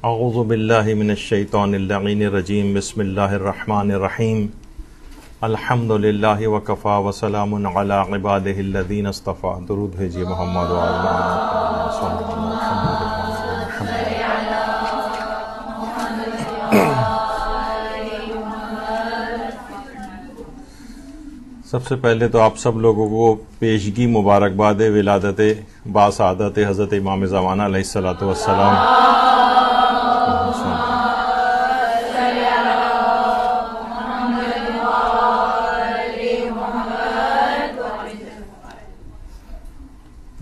اعوذ باللہ من الشیطان اللعین الرجیم بسم اللہ الرحمن الرحیم الحمد للہ وکفا وسلام علی عبادہ الذین اصطفیٰ. درود بھیجیے محمد و آل محمد صلی سب سے پہلے تو آپ سب لوگوں کو پیشگی مبارکباد ولادت باسعادت حضرت امام زمانہ علیہ الصلوۃ والسلام.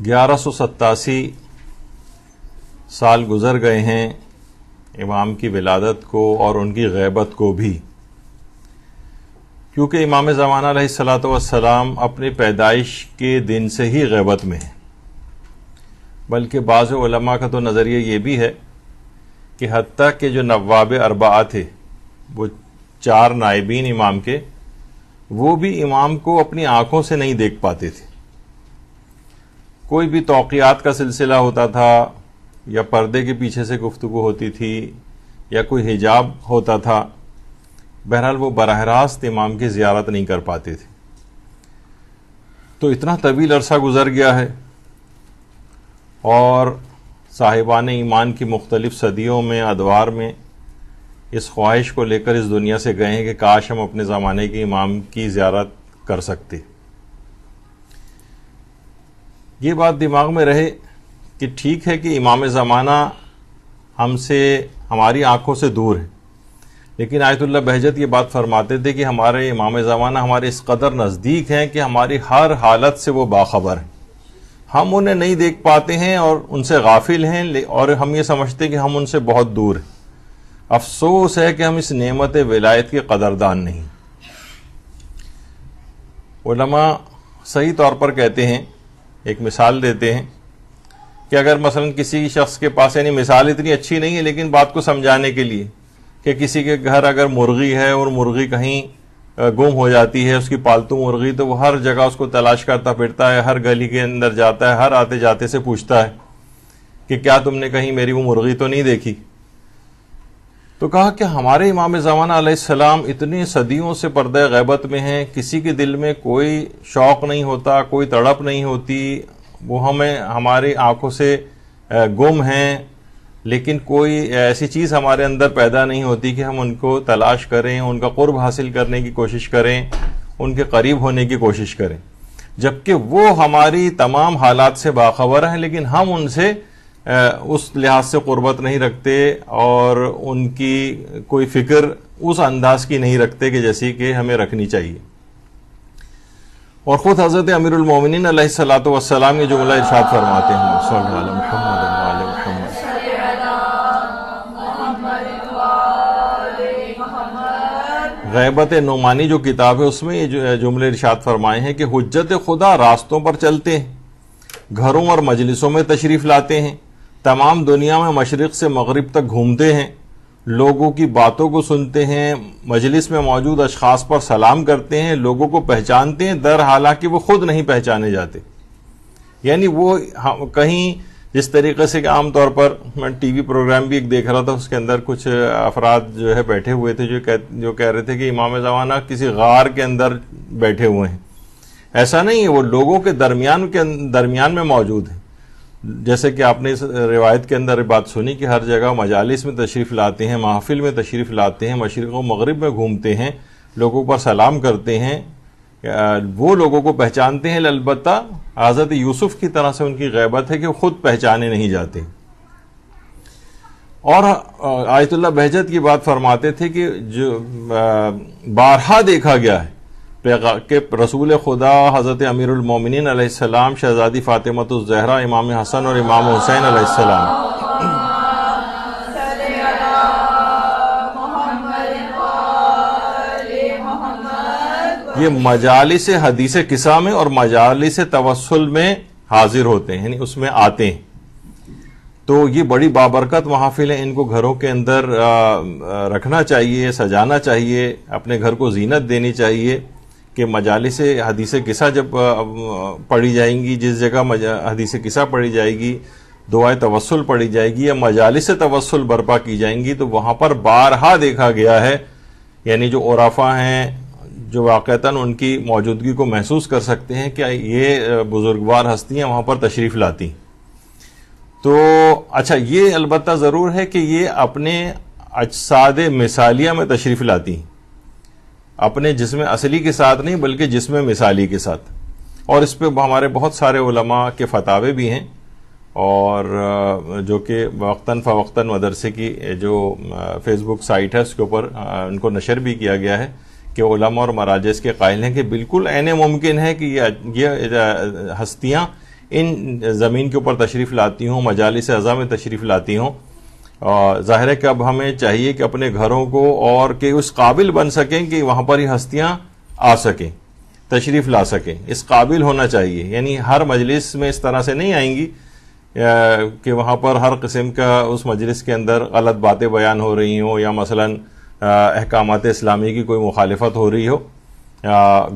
گیارہ سو 87 سال گزر گئے ہیں امام کی ولادت کو اور ان کی غیبت کو بھی، کیونکہ امام زمانہ علیہ الصلوۃ والسلام اپنی پیدائش کے دن سے ہی غیبت میں ہیں. بلکہ بعض علماء کا تو نظریہ یہ بھی ہے کہ حتیٰ کہ جو نواب اربعہ تھے، وہ 4 نائبین امام کے، وہ بھی امام کو اپنی آنکھوں سے نہیں دیکھ پاتے تھے. کوئی بھی توقیات کا سلسلہ ہوتا تھا، یا پردے کے پیچھے سے گفتگو ہوتی تھی، یا کوئی حجاب ہوتا تھا، بہرحال وہ براہ راست امام کی زیارت نہیں کر پاتے تھے. تو اتنا طویل عرصہ گزر گیا ہے، اور صاحبان ایمان کی مختلف صدیوں میں، ادوار میں اس خواہش کو لے کر اس دنیا سے گئے ہیں کہ کاش ہم اپنے زمانے کے امام کی زیارت کر سکتے. یہ بات دماغ میں رہے کہ ٹھیک ہے کہ امام زمانہ ہم سے، ہماری آنکھوں سے دور ہے، لیکن آیت اللہ بہجت یہ بات فرماتے تھے کہ ہمارے امام زمانہ ہمارے اس قدر نزدیک ہیں کہ ہماری ہر حالت سے وہ باخبر ہیں. ہم انہیں نہیں دیکھ پاتے ہیں اور ان سے غافل ہیں، اور ہم یہ سمجھتے کہ ہم ان سے بہت دور ہیں. افسوس ہے کہ ہم اس نعمت ولایت کے قدردان نہیں. علماء صحیح طور پر کہتے ہیں، ایک مثال دیتے ہیں کہ اگر مثلا کسی شخص کے پاس، یعنی مثال اتنی اچھی نہیں ہے لیکن بات کو سمجھانے کے لیے، کہ کسی کے گھر اگر مرغی ہے اور مرغی کہیں گم ہو جاتی ہے، اس کی پالتو مرغی، تو وہ ہر جگہ اس کو تلاش کرتا پھرتا ہے، ہر گلی کے اندر جاتا ہے، ہر آتے جاتے سے پوچھتا ہے کہ کیا تم نے کہیں میری وہ مرغی تو نہیں دیکھی. تو کہا کہ ہمارے امام زمانہ علیہ السلام اتنی صدیوں سے پردہ غیبت میں ہیں، کسی کے دل میں کوئی شوق نہیں ہوتا، کوئی تڑپ نہیں ہوتی، وہ ہماری آنکھوں سے گم ہیں، لیکن کوئی ایسی چیز ہمارے اندر پیدا نہیں ہوتی کہ ہم ان کو تلاش کریں، ان کا قرب حاصل کرنے کی کوشش کریں، ان کے قریب ہونے کی کوشش کریں، جبکہ وہ ہماری تمام حالات سے باخبر ہیں، لیکن ہم ان سے اس لحاظ سے قربت نہیں رکھتے، اور ان کی کوئی فکر اس انداز کی نہیں رکھتے کہ جیسی کہ ہمیں رکھنی چاہیے. اور خود حضرت امیر المومنین علیہ الصلوۃ والسلام یہ جملہ ارشاد فرماتے ہیں، صلی اللہ علیہ محمد وعلی محمد. غیبت نعمانی جو کتاب ہے، اس میں یہ جملے ارشاد فرمائے ہیں کہ حجت خدا راستوں پر چلتے ہیں، گھروں اور مجلسوں میں تشریف لاتے ہیں، تمام دنیا میں مشرق سے مغرب تک گھومتے ہیں، لوگوں کی باتوں کو سنتے ہیں، مجلس میں موجود اشخاص پر سلام کرتے ہیں، لوگوں کو پہچانتے ہیں در حالانکہ وہ خود نہیں پہچانے جاتے. یعنی وہ کہیں جس طریقے سے کہ عام طور پر میں ٹی وی پروگرام بھی ایک دیکھ رہا تھا، اس کے اندر کچھ افراد جو ہے بیٹھے ہوئے تھے جو کہہ رہے تھے کہ امام زمانہ کسی غار کے اندر بیٹھے ہوئے ہیں. ایسا نہیں ہے، وہ لوگوں کے درمیان میں موجود ہیں. جیسے کہ آپ نے اس روایت کے اندر بات سنی کہ ہر جگہ مجالس میں تشریف لاتے ہیں، محافل میں تشریف لاتے ہیں، مشرق و مغرب میں گھومتے ہیں، لوگوں پر سلام کرتے ہیں، وہ لوگوں کو پہچانتے ہیں. البتہ حضرت یوسف کی طرح سے ان کی غیبت ہے کہ وہ خود پہچانے نہیں جاتے. اور آیت اللہ بہجت کی بات فرماتے تھے کہ جو بارہا دیکھا گیا ہے کہ رسول خدا حضرت امیر المومنین علیہ السلام، شہزادی فاطمۃ الزہرا، امام حسن اور امام حسین علیہ السلام یہ مجالس حدیث قصہ میں اور مجالس توسل میں حاضر ہوتے ہیں، یعنی اس میں آتے ہیں. تو یہ بڑی بابرکت محافل ہیں، ان کو گھروں کے اندر رکھنا چاہیے، سجانا چاہیے، اپنے گھر کو زینت دینی چاہیے کہ مجالس حدیث قصہ جب پڑھی جائیں گی، جس جگہ حدیث قصہ پڑھی جائے گی، دعائے توسل پڑھی جائے گی یا مجالس توسل برپا کی جائیں گی، تو وہاں پر بارہا دیکھا گیا ہے، یعنی جو عرفاء ہیں جو واقعتاً ان کی موجودگی کو محسوس کر سکتے ہیں کہ یہ بزرگوار ہستیاں وہاں پر تشریف لاتی. تو اچھا، یہ البتہ ضرور ہے کہ یہ اپنے اجساد مثالیہ میں تشریف لاتی ہیں، اپنے جسم اصلی کے ساتھ نہیں بلکہ جسم مثالی کے ساتھ. اور اس پہ ہمارے بہت سارے علماء کے فتاوے بھی ہیں، اور جو کہ وقتاً فوقتاً مدرسے کی جو فیس بک سائٹ ہے اس کے اوپر ان کو نشر بھی کیا گیا ہے کہ علماء اور مراجع اس کے قائل ہیں کہ بالکل عین ممکن ہے کہ یہ ہستیاں ان زمین کے اوپر تشریف لاتی ہوں، مجالس اعضاء میں تشریف لاتی ہوں. ظاہر ہے کہ اب ہمیں چاہیے کہ اپنے گھروں کو اور کہ اس قابل بن سکیں کہ وہاں پر یہ ہستیاں آ سکیں، تشریف لا سکیں، اس قابل ہونا چاہیے. یعنی ہر مجلس میں اس طرح سے نہیں آئیں گی کہ وہاں پر ہر قسم کا اس مجلس کے اندر غلط باتیں بیان ہو رہی ہوں یا مثلاً احکامات اسلامی کی کوئی مخالفت ہو رہی ہو.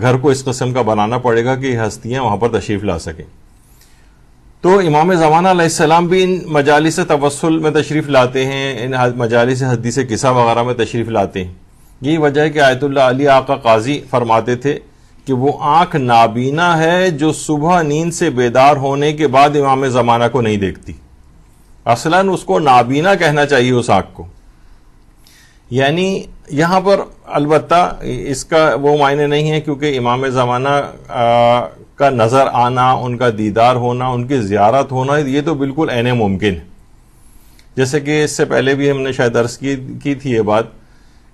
گھر کو اس قسم کا بنانا پڑے گا کہ یہ ہستیاں وہاں پر تشریف لا سکیں. تو امام زمانہ علیہ السلام بھی ان مجالس توسل میں تشریف لاتے ہیں، ان مجالس حدیث قصہ وغیرہ میں تشریف لاتے ہیں. یہی وجہ ہے کہ آیت اللہ علی آقا قاضی فرماتے تھے کہ وہ آنکھ نابینا ہے جو صبح نیند سے بیدار ہونے کے بعد امام زمانہ کو نہیں دیکھتی. اصلاً اس کو نابینا کہنا چاہیے اس آنکھ کو. یعنی یہاں پر البتہ اس کا وہ معنی نہیں ہے کیونکہ امام زمانہ کا نظر آنا، ان کا دیدار ہونا، ان کی زیارت ہونا، یہ تو بالکل عین ممکن ہے. جیسے کہ اس سے پہلے بھی ہم نے شاید عرض کی تھی یہ بات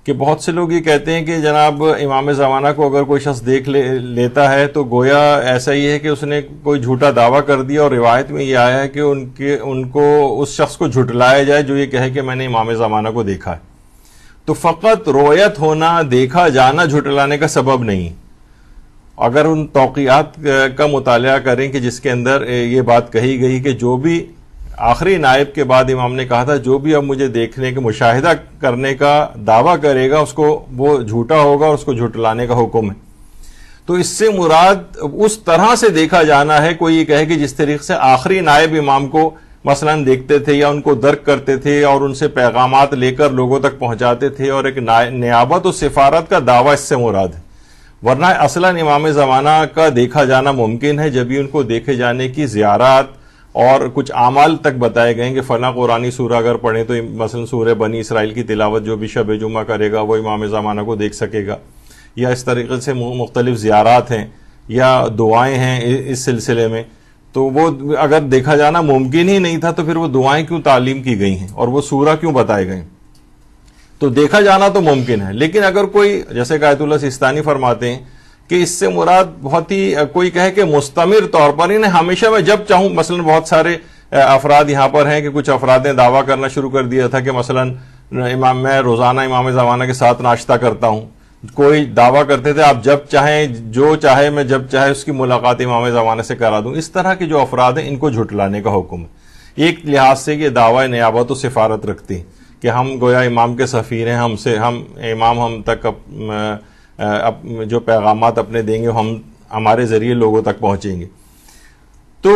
کہ بہت سے لوگ یہ کہتے ہیں کہ جناب امام زمانہ کو اگر کوئی شخص دیکھ لیتا ہے تو گویا ایسا ہی ہے کہ اس نے کوئی جھوٹا دعویٰ کر دیا، اور روایت میں یہ آیا ہے کہ ان کو اس شخص کو جھٹلایا جائے جو یہ کہے کہ میں نے امام زمانہ کو دیکھا ہے. تو فقط رویت ہونا، دیکھا جانا جھٹلانے کا سبب نہیں. اگر ان توقیات کا مطالعہ کریں کہ جس کے اندر یہ بات کہی گئی کہ جو بھی آخری نائب کے بعد امام نے کہا تھا جو بھی اب مجھے دیکھنے کے مشاہدہ کرنے کا دعویٰ کرے گا اس کو وہ جھوٹا ہوگا اور اس کو جھٹلانے کا حکم ہے. تو اس سے مراد اس طرح سے دیکھا جانا ہے. کوئی یہ کہے کہ جس طریقے سے آخری نائب امام کو مثلاً دیکھتے تھے یا ان کو درک کرتے تھے اور ان سے پیغامات لے کر لوگوں تک پہنچاتے تھے، اور ایک نیابت و سفارت کا دعویٰ اس سے مراد ہے. ورنہ اصلاً امام زمانہ کا دیکھا جانا ممکن ہے جب ہی ان کو دیکھے جانے کی زیارات اور کچھ اعمال تک بتائے گئے کہ فلاں قرآنی سورہ اگر پڑھیں تو مثلا سورہ بنی اسرائیل کی تلاوت جو بھی شب جمعہ کرے گا وہ امام زمانہ کو دیکھ سکے گا، یا اس طریقے سے مختلف زیارات ہیں یا دعائیں ہیں اس سلسلے میں. تو وہ اگر دیکھا جانا ممکن ہی نہیں تھا تو پھر وہ دعائیں کیوں تعلیم کی گئی ہیں اور وہ سورہ کیوں بتائے گئے؟ تو دیکھا جانا تو ممکن ہے. لیکن اگر کوئی جیسے کہ آیت اللہ سیستانی فرماتے ہیں کہ اس سے مراد بہت ہی کوئی کہے کہ مستمر طور پر انہیں ہمیشہ میں جب چاہوں، مثلا بہت سارے افراد یہاں پر ہیں کہ کچھ افراد نے دعویٰ کرنا شروع کر دیا تھا کہ مثلا میں روزانہ امام زمانہ کے ساتھ ناشتہ کرتا ہوں. کوئی دعویٰ کرتے تھے آپ جب چاہیں جو چاہے میں جب چاہے اس کی ملاقات امام زمانہ سے کرا دوں. اس طرح کے جو افراد ہیں ان کو جھٹلانے کا حکم ہے. ایک لحاظ سے یہ دعویٰ نیابت و سفارت رکھتے ہیں کہ ہم گویا امام کے سفیر ہیں، امام ہم تک جو پیغامات اپنے دیں گے ہمارے ذریعے لوگوں تک پہنچیں گے. تو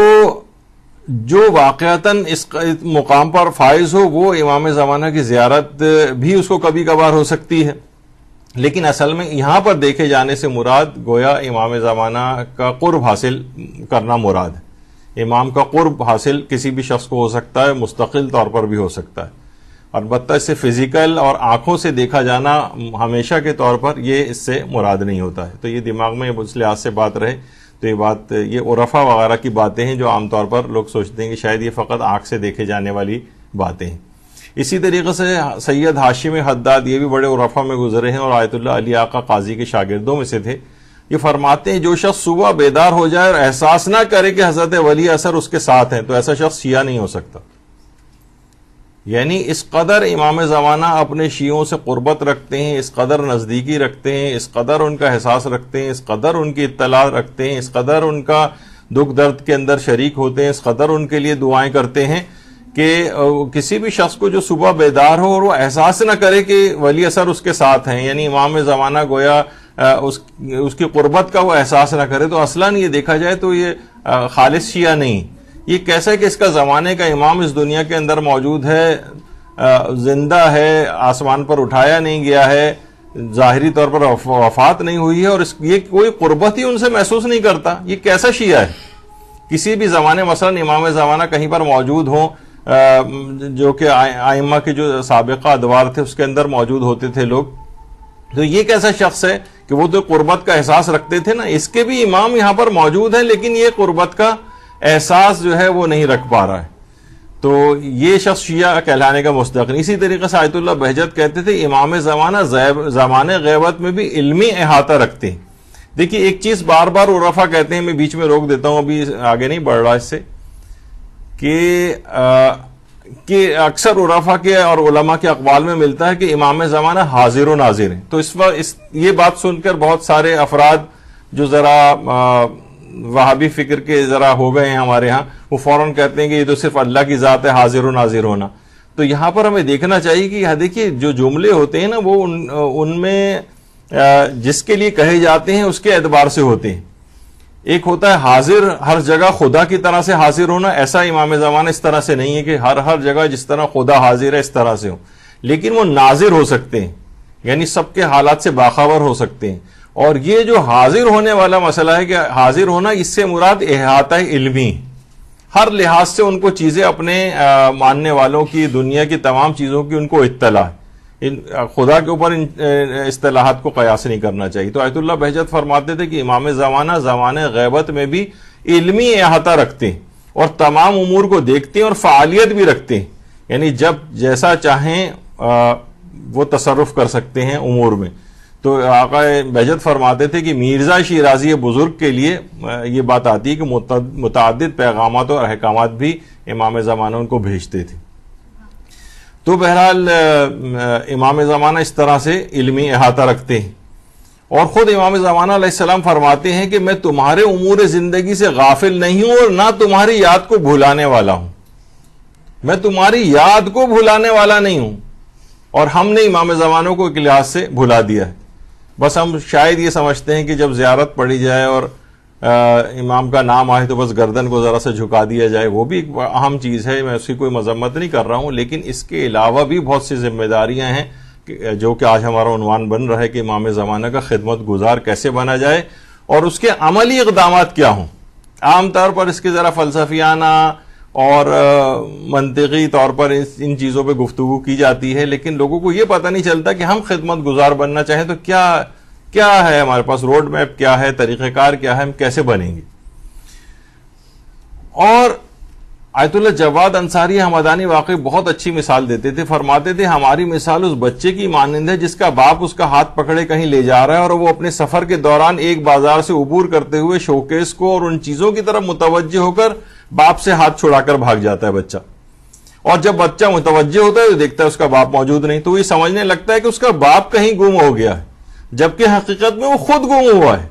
جو واقعتاً اس مقام پر فائز ہو وہ امام زمانہ کی زیارت بھی اس کو کبھی کبھار ہو سکتی ہے. لیکن اصل میں یہاں پر دیکھے جانے سے مراد گویا امام زمانہ کا قرب حاصل کرنا مراد ہے. امام کا قرب حاصل کسی بھی شخص کو ہو سکتا ہے، مستقل طور پر بھی ہو سکتا ہے. البتہ اس سے فزیکل اور آنکھوں سے دیکھا جانا ہمیشہ کے طور پر یہ اس سے مراد نہیں ہوتا ہے. تو یہ دماغ میں اس لحاظ سے بات رہے تو یہ عرفا وغیرہ کی باتیں ہیں جو عام طور پر لوگ سوچتے ہیں کہ شاید یہ فقط آنکھ سے دیکھے جانے والی باتیں ہیں. اسی طریقے سے سید ہاشم حداد یہ بھی بڑے عرفا میں گزرے ہیں اور آیت اللہ علی آقا قاضی کے شاگردوں میں سے تھے. یہ فرماتے ہیں جو شخص صبح بیدار ہو جائے اور احساس نہ کرے کہ حضرت ولی اثر اس کے ساتھ ہیں تو ایسا شخص شیعہ نہیں ہو سکتا. یعنی اس قدر امام زمانہ اپنے شیعوں سے قربت رکھتے ہیں، اس قدر نزدیکی رکھتے ہیں، اس قدر ان کا احساس رکھتے ہیں، اس قدر ان کی اطلاع رکھتے ہیں، اس قدر ان کا دکھ درد کے اندر شریک ہوتے ہیں، اس قدر ان کے لیے دعائیں کرتے ہیں کہ کسی بھی شخص کو جو صبح بیدار ہو اور وہ احساس نہ کرے کہ ولی اثر اس کے ساتھ ہیں، یعنی امام زمانہ گویا اس کی قربت کا وہ احساس نہ کرے، تو اصلاً یہ دیکھا جائے تو یہ خالص شیعہ نہیں، یہ کیسا ہے کہ اس کا زمانے کا امام اس دنیا کے اندر موجود ہے، زندہ ہے، آسمان پر اٹھایا نہیں گیا ہے، ظاہری طور پر وفات نہیں ہوئی ہے، اور یہ کوئی قربت ہی ان سے محسوس نہیں کرتا. یہ کیسا شیعہ ہے؟ کسی بھی زمانے مثلا امام زمانہ کہیں پر موجود ہوں، جو کہ ائمہ کے جو سابقہ ادوار تھے اس کے اندر موجود ہوتے تھے لوگ، تو یہ کیسا شخص ہے کہ وہ تو قربت کا احساس رکھتے تھے نا. اس کے بھی امام یہاں پر موجود ہیں لیکن یہ قربت کا احساس جو ہے وہ نہیں رکھ پا رہا ہے. تو یہ شخص شیعہ کہلانے کا مستحق نہیں. اسی طریقے سے آیت اللہ بہجت کہتے تھے امام زمانہ زمانے غیبت میں بھی علمی احاطہ رکھتے ہیں. دیکھیے ایک چیز بار بار عرفا کہتے ہیں، میں بیچ میں روک دیتا ہوں، ابھی آگے نہیں بڑھ رہا اس سے، کہ اکثر عرفا کے اور علماء کے اقوال میں ملتا ہے کہ امام زمانہ حاضر و ناظر ہیں. تو اس وقت یہ بات سن کر بہت سارے افراد جو ذرا وہابی فکر کے ذرا ہو گئے ہیں ہمارے ہاں، وہ فوراً کہتے ہیں کہ یہ تو صرف اللہ کی ذات ہے حاضر و ناظر ہونا. تو یہاں پر ہمیں دیکھنا چاہیے کہ یہاں دیکھیے جو جملے ہوتے ہیں نا وہ ان میں جس کے لیے کہے جاتے ہیں اس کے اعتبار سے ہوتے ہیں. ایک ہوتا ہے حاضر ہر جگہ خدا کی طرح سے حاضر ہونا، ایسا امام زمانہ اس طرح سے نہیں ہے کہ ہر جگہ جس طرح خدا حاضر ہے اس طرح سے ہو، لیکن وہ ناظر ہو سکتے ہیں، یعنی سب کے حالات سے باخبر ہو سکتے ہیں. اور یہ جو حاضر ہونے والا مسئلہ ہے کہ حاضر ہونا، اس سے مراد احاطہ علمی، ہر لحاظ سے ان کو چیزیں اپنے ماننے والوں کی، دنیا کی تمام چیزوں کی ان کو اطلاع ہے. خدا کے اوپر اصطلاحات کو قیاس نہیں کرنا چاہیے. تو آیت اللہ بہجت فرماتے تھے کہ امام زمانہ زمانے غیبت میں بھی علمی احاطہ رکھتے ہیں اور تمام امور کو دیکھتے ہیں اور فعالیت بھی رکھتے ہیں، یعنی جب جیسا چاہیں وہ تصرف کر سکتے ہیں امور میں. تو آقا بہجت فرماتے تھے کہ مرزا شیرازی بزرگ کے لیے یہ بات آتی ہے کہ متعدد پیغامات اور احکامات بھی امام زمانہ ان کو بھیجتے تھے. تو بہرحال امام زمانہ اس طرح سے علمی احاطہ رکھتے ہیں. اور خود امام زمانہ علیہ السلام فرماتے ہیں کہ میں تمہارے امور زندگی سے غافل نہیں ہوں اور نہ تمہاری یاد کو بھلانے والا ہوں. میں تمہاری یاد کو بھلانے والا نہیں ہوں. اور ہم نے امام زمانوں کو ایک لحاظ سے بھلا دیا ہے. بس ہم شاید یہ سمجھتے ہیں کہ جب زیارت پڑھی جائے اور امام کا نام آئے تو بس گردن کو ذرا سے جھکا دیا جائے، وہ بھی ایک اہم چیز ہے، میں اس کی کوئی مذمت نہیں کر رہا ہوں، لیکن اس کے علاوہ بھی بہت سی ذمہ داریاں ہیں جو کہ آج ہمارا عنوان بن رہا ہے کہ امام زمانہ کا خدمت گزار کیسے بنا جائے اور اس کے عملی اقدامات کیا ہوں. عام طور پر اس کے ذرا فلسفیانہ اور منطقی طور پر ان چیزوں پہ گفتگو کی جاتی ہے، لیکن لوگوں کو یہ پتہ نہیں چلتا کہ ہم خدمت گزار بننا چاہیں تو کیا ہے ہمارے پاس، روڈ میپ کیا ہے، طریقہ کار کیا ہے، ہم کیسے بنیں گے. اور آیت اللہ جواد انصاری حمدانی واقعی بہت اچھی مثال دیتے تھے. فرماتے تھے ہماری مثال اس بچے کی مانند ہے جس کا باپ اس کا ہاتھ پکڑے کہیں لے جا رہا ہے اور وہ اپنے سفر کے دوران ایک بازار سے عبور کرتے ہوئے شوکیس کو اور ان چیزوں کی طرف متوجہ ہو کر باپ سے ہاتھ چھڑا کر بھاگ جاتا ہے بچہ. اور جب بچہ متوجہ ہوتا ہے تو دیکھتا ہے اس کا باپ موجود نہیں، تو یہ سمجھنے لگتا ہے کہ اس کا باپ کہیں گم ہو گیا ہے، جبکہ حقیقت میں وہ خود گم ہوا ہے.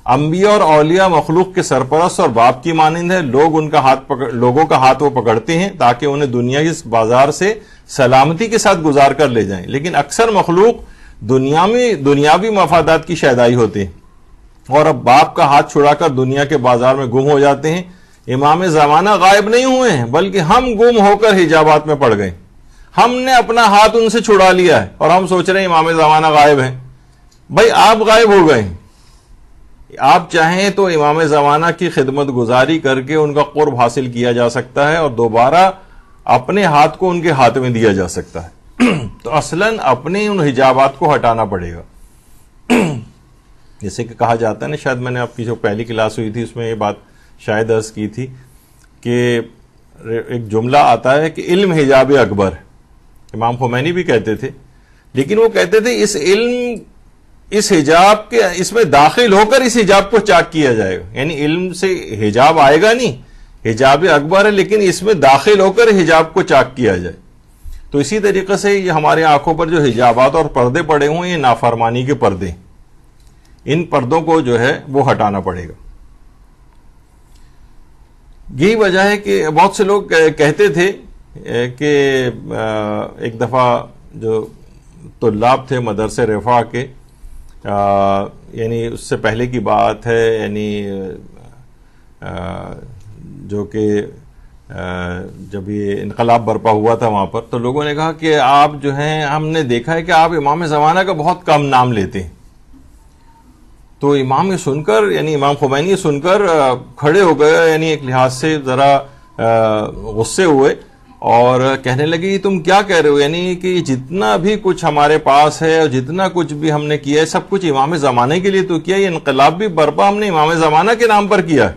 انبیاء اور اولیاء مخلوق کے سرپرست اور باپ کی مانند ہے. لوگوں کا ہاتھ وہ پکڑتے ہیں تاکہ انہیں دنیا کی اس بازار سے سلامتی کے ساتھ گزار کر لے جائیں، لیکن اکثر مخلوق دنیاوی مفادات کی شیدائی ہوتے ہیں اور اب باپ کا ہاتھ چھڑا کر دنیا کے بازار میں گم ہو جاتے ہیں. امام زمانہ غائب نہیں ہوئے ہیں بلکہ ہم گم ہو کر حجابات میں پڑ گئے. ہم نے اپنا ہاتھ ان سے چھڑا لیا ہے اور ہم سوچ رہے ہیں امام زمانہ غائب ہیں. بھائی آپ غائب ہو گئے. آپ چاہیں تو امام زمانہ کی خدمت گزاری کر کے ان کا قرب حاصل کیا جا سکتا ہے اور دوبارہ اپنے ہاتھ کو ان کے ہاتھ میں دیا جا سکتا ہے. تو اصلاً اپنے ان حجابات کو ہٹانا پڑے گا. جیسے کہ کہا جاتا ہے نا، شاید میں نے آپ کی جو پہلی کلاس ہوئی تھی اس میں یہ بات شاید عرض کی تھی کہ ایک جملہ آتا ہے کہ علم حجاب اکبر. امام خمینی بھی کہتے تھے، لیکن وہ کہتے تھے اس حجاب کے اس میں داخل ہو کر اس حجاب کو چاک کیا جائے گا. یعنی علم سے حجاب آئے گا نہیں، حجاب اکبر ہے، لیکن اس میں داخل ہو کر حجاب کو چاک کیا جائے. تو اسی طریقے سے یہ ہمارے آنکھوں پر جو حجابات اور پردے پڑے ہوئے ہیں، یہ نافرمانی کے پردے، ان پردوں کو جو ہے وہ ہٹانا پڑے گا. یہی وجہ ہے کہ بہت سے لوگ کہتے تھے کہ ایک دفعہ جو طلاب تھے مدرسے رفاع کے، یعنی اس سے پہلے کی بات ہے، یعنی جو کہ جب یہ انقلاب برپا ہوا تھا وہاں پر، تو لوگوں نے کہا کہ آپ جو ہیں، ہم نے دیکھا ہے کہ آپ امام زمانہ کا بہت کم نام لیتے ہیں. تو امام یہ سن کر، یعنی امام خمینی یہ سن کر کھڑے ہو گئے، یعنی ایک لحاظ سے ذرا غصے ہوئے اور کہنے لگے یہ تم کیا کہہ رہے ہو، یعنی کہ جتنا بھی کچھ ہمارے پاس ہے اور جتنا کچھ بھی ہم نے کیا ہے سب کچھ امام زمانے کے لیے تو کیا، یہ انقلاب بھی برپا ہم نے امام زمانہ کے نام پر کیا ہے.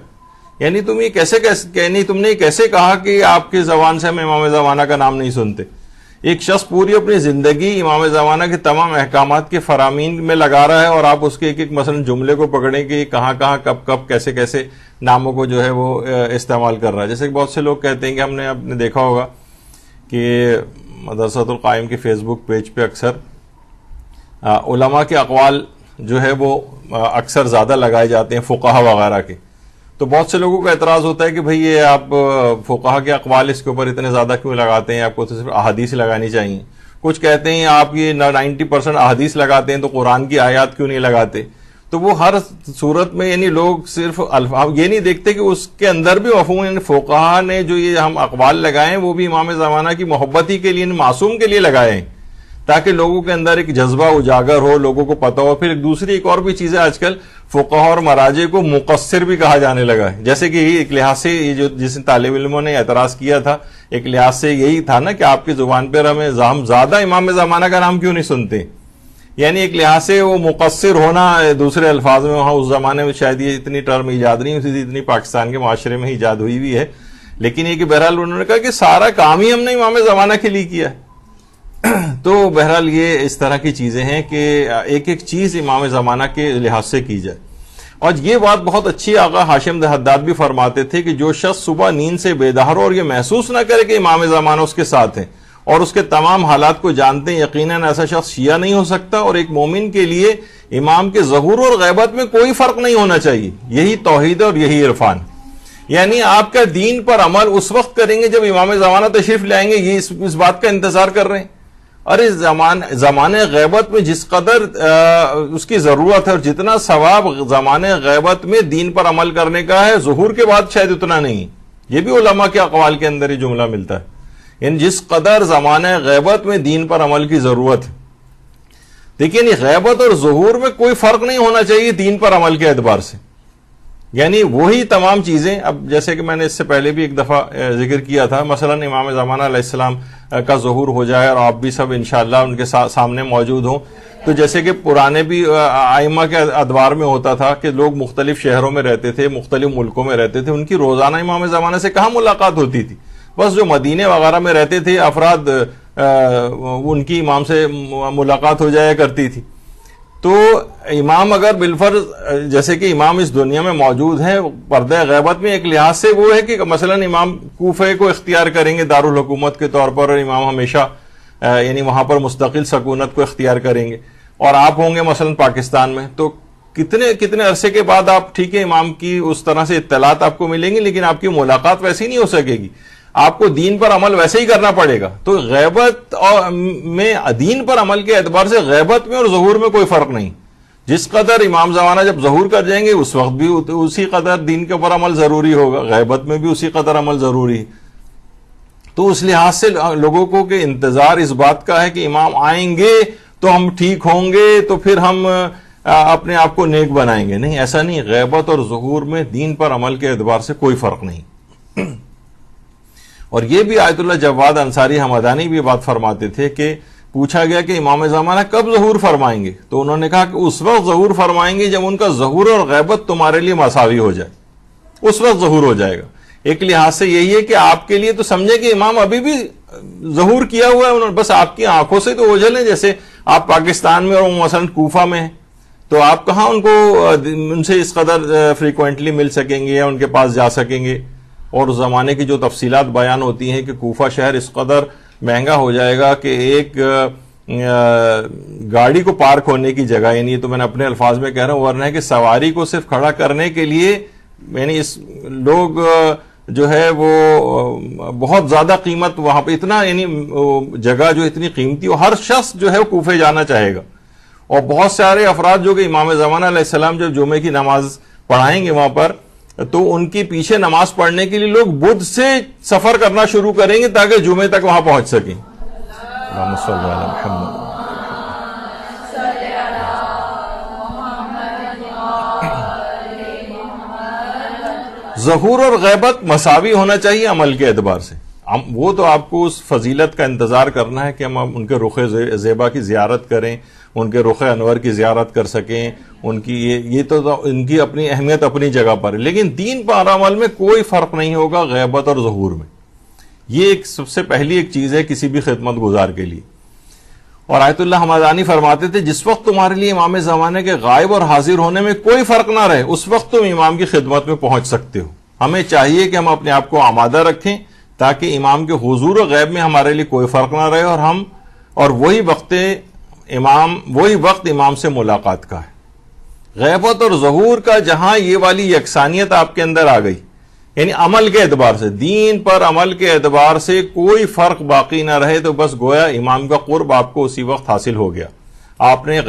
یعنی تم یہ تم نے کیسے کہا کہ آپ کی زبان سے ہم امام زمانہ کا نام نہیں سنتے. ایک شخص پوری اپنی زندگی امام زمانہ کے تمام احکامات کے فرامین میں لگا رہا ہے اور آپ اس کے ایک مثلا جملے کو پکڑیں کہ کہاں کہاں کب کب کیسے کیسے ناموں کو جو ہے وہ استعمال کر رہا ہے. جیسے کہ بہت سے لوگ کہتے ہیں کہ ہم نے دیکھا ہوگا کہ مدرسۃ القائم کے فیس بک پیج پہ اکثر علماء کے اقوال جو ہے وہ اکثر زیادہ لگائے جاتے ہیں فقہا وغیرہ کے. تو بہت سے لوگوں کا اعتراض ہوتا ہے کہ بھئی یہ آپ فقہا کے اقوال اس کے اوپر اتنے زیادہ کیوں لگاتے ہیں، آپ کو تو صرف احادیث لگانی چاہیے. کچھ کہتے ہیں آپ یہ 90% احادیث لگاتے ہیں تو قرآن کی آیات کیوں نہیں لگاتے. تو وہ ہر صورت میں یعنی لوگ صرف یہ نہیں دیکھتے کہ اس کے اندر بھی مفہوم، یعنی فقہا نے جو یہ ہم اقوال لگائے ہیں وہ بھی امام زمانہ کی محبت ہی کے لیے، معصوم کے لیے لگائے ہیں تاکہ لوگوں کے اندر ایک جذبہ اجاگر ہو، لوگوں کو پتہ ہو. پھر ایک اور بھی چیزیں آج کل فقہا اور مراجع کو مقصر بھی کہا جانے لگا ہے. جیسے کہ ایک لحاظ سے یہ جو جس طالب علموں نے اعتراض کیا تھا، ایک لحاظ سے یہی تھا نا کہ آپ کی زبان پر ہم زیادہ امام زمانہ کا نام کیوں نہیں سنتے. یعنی ایک لحاظ سے وہ مقصر ہونا، دوسرے الفاظ میں وہاں اس زمانے میں شاید یہ اتنی ٹرم ایجاد نہیں ہوئی تھی، اتنی پاکستان کے معاشرے میں ایجاد ہوئی بھی ہے. لیکن یہ کہ بہرحال انہوں نے کہا کہ سارا کام ہی ہم نے امام زمانہ کے لیے کیا ہے. تو بہرحال یہ اس طرح کی چیزیں ہیں کہ ایک ایک چیز امام زمانہ کے لحاظ سے کی جائے. اور یہ بات بہت اچھی آقا ہاشم حداد بھی فرماتے تھے کہ جو شخص صبح نیند سے بیدار ہو اور یہ محسوس نہ کرے کہ امام زمانہ اس کے ساتھ ہیں اور اس کے تمام حالات کو جانتے ہیں، یقیناً ایسا شخص شیعہ نہیں ہو سکتا. اور ایک مومن کے لیے امام کے ظہور اور غیبت میں کوئی فرق نہیں ہونا چاہیے. یہی توحید اور یہی عرفان. یعنی آپ کا دین پر عمل اس وقت کریں گے جب امام زمانہ تشریف لائیں گے، یہ اس بات کا انتظار کر رہے ہیں. اور اس زمانے غیبت میں جس قدر اس کی ضرورت ہے اور جتنا ثواب زمانے غیبت میں دین پر عمل کرنے کا ہے، ظہور کے بعد شاید اتنا نہیں. یہ بھی علماء کے اقوال کے اندر ہی جملہ ملتا ہے. یعنی جس قدر زمانے غیبت میں دین پر عمل کی ضرورت ہے. دیکھیے غیبت اور ظہور میں کوئی فرق نہیں ہونا چاہیے دین پر عمل کے اعتبار سے. یعنی وہی تمام چیزیں، اب جیسے کہ میں نے اس سے پہلے بھی ایک دفعہ ذکر کیا تھا، مثلا امام زمانہ علیہ السلام کا ظہور ہو جائے اور آپ بھی سب انشاءاللہ ان کے سامنے موجود ہوں. تو جیسے کہ پرانے بھی ائمہ کے ادوار میں ہوتا تھا کہ لوگ مختلف شہروں میں رہتے تھے، مختلف ملکوں میں رہتے تھے، ان کی روزانہ امام زمانہ سے کہاں ملاقات ہوتی تھی. بس جو مدینے وغیرہ میں رہتے تھے افراد، ان کی امام سے ملاقات ہو جایا کرتی تھی. تو امام اگر بالفرض جیسے کہ امام اس دنیا میں موجود ہیں پردہ غیبت میں، ایک لحاظ سے وہ ہے کہ مثلا امام کوفے کو اختیار کریں گے دارالحکومت کے طور پر، اور امام ہمیشہ یعنی وہاں پر مستقل سکونت کو اختیار کریں گے، اور آپ ہوں گے مثلا پاکستان میں. تو کتنے عرصے کے بعد آپ ٹھیک ہے امام کی اس طرح سے اطلاعات آپ کو ملیں گی، لیکن آپ کی ملاقات ویسی نہیں ہو سکے گی. آپ کو دین پر عمل ویسے ہی کرنا پڑے گا. تو غیبت میں دین پر عمل کے اعتبار سے غیبت میں اور ظہور میں کوئی فرق نہیں. جس قدر امام زمانہ جب ظہور کر جائیں گے اس وقت بھی اسی قدر دین کے اوپر عمل ضروری ہوگا، غیبت میں بھی اسی قدر عمل ضروری ہے. تو اس لحاظ سے لوگوں کو کہ انتظار اس بات کا ہے کہ امام آئیں گے تو ہم ٹھیک ہوں گے تو پھر ہم اپنے آپ کو نیک بنائیں گے. نہیں، ایسا نہیں. غیبت اور ظہور میں دین پر عمل کے اعتبار سے کوئی فرق نہیں. اور یہ بھی آیت اللہ جواد انصاری حمدانی بھی بات فرماتے تھے کہ پوچھا گیا کہ امام زمانہ کب ظہور فرمائیں گے، تو انہوں نے کہا کہ اس وقت ظہور فرمائیں گے جب ان کا ظہور اور غیبت تمہارے لیے مساوی ہو جائے، اس وقت ظہور ہو جائے گا. ایک لحاظ سے یہی ہے کہ آپ کے لیے تو سمجھے کہ امام ابھی بھی ظہور کیا ہوا ہے، انہوں نے بس آپ کی آنکھوں سے تو اوجھل ہیں. جیسے آپ پاکستان میں اور مثلا کوفہ میں ہیں تو آپ کہاں ان سے اس قدر فریکوینٹلی مل سکیں گے یا ان کے پاس جا سکیں گے. اور اس زمانے کی جو تفصیلات بیان ہوتی ہیں کہ کوفہ شہر اس قدر مہنگا ہو جائے گا کہ ایک گاڑی کو پارک ہونے کی جگہ، یعنی تو میں نے اپنے الفاظ میں کہہ رہا ہوں، ورنہ ہے کہ سواری کو صرف کھڑا کرنے کے لیے یعنی لوگ جو ہے وہ بہت زیادہ قیمت وہاں پہ، اتنا یعنی جگہ جو اتنی قیمتی ہو، ہر شخص جو ہے وہ کوفے جانا چاہے گا. اور بہت سارے افراد جو کہ امام زمانہ علیہ السلام جب جمعے کی نماز پڑھائیں گے وہاں پر تو ان کی پیچھے نماز پڑھنے کے لیے لوگ بدھ سے سفر کرنا شروع کریں گے تاکہ جمعے تک وہاں پہنچ سکیں. اللہم صلی علی محمد. ظہور اور غیبت مساوی ہونا چاہیے عمل کے اعتبار سے. وہ تو آپ کو اس فضیلت کا انتظار کرنا ہے کہ ہم ان کے رخ زیبا کی زیارت کریں, ان کے رخ انور کی زیارت کر سکیں, ان کی یہ تو ان کی اپنی اہمیت اپنی جگہ پر ہے, لیکن دین پر عمل میں کوئی فرق نہیں ہوگا غیبت اور ظہور میں. یہ ایک سب سے پہلی ایک چیز ہے کسی بھی خدمت گزار کے لیے. اور آیت اللہ حمدانی فرماتے تھے جس وقت تمہارے لیے امام زمانے کے غائب اور حاضر ہونے میں کوئی فرق نہ رہے اس وقت تم امام کی خدمت میں پہنچ سکتے ہو. ہمیں چاہیے کہ ہم اپنے آپ کو آمادہ رکھیں تاکہ امام کے حضور و غیب میں ہمارے لیے کوئی فرق نہ رہے, اور وہی وقت امام سے ملاقات کا ہے. غیبت اور ظہور کا جہاں یہ والی یکسانیت آپ کے اندر آ گئی, یعنی عمل کے اعتبار سے, دین پر عمل کے اعتبار سے کوئی فرق باقی نہ رہے, تو بس گویا امام کا قرب آپ کو اسی وقت حاصل ہو گیا. آپ نے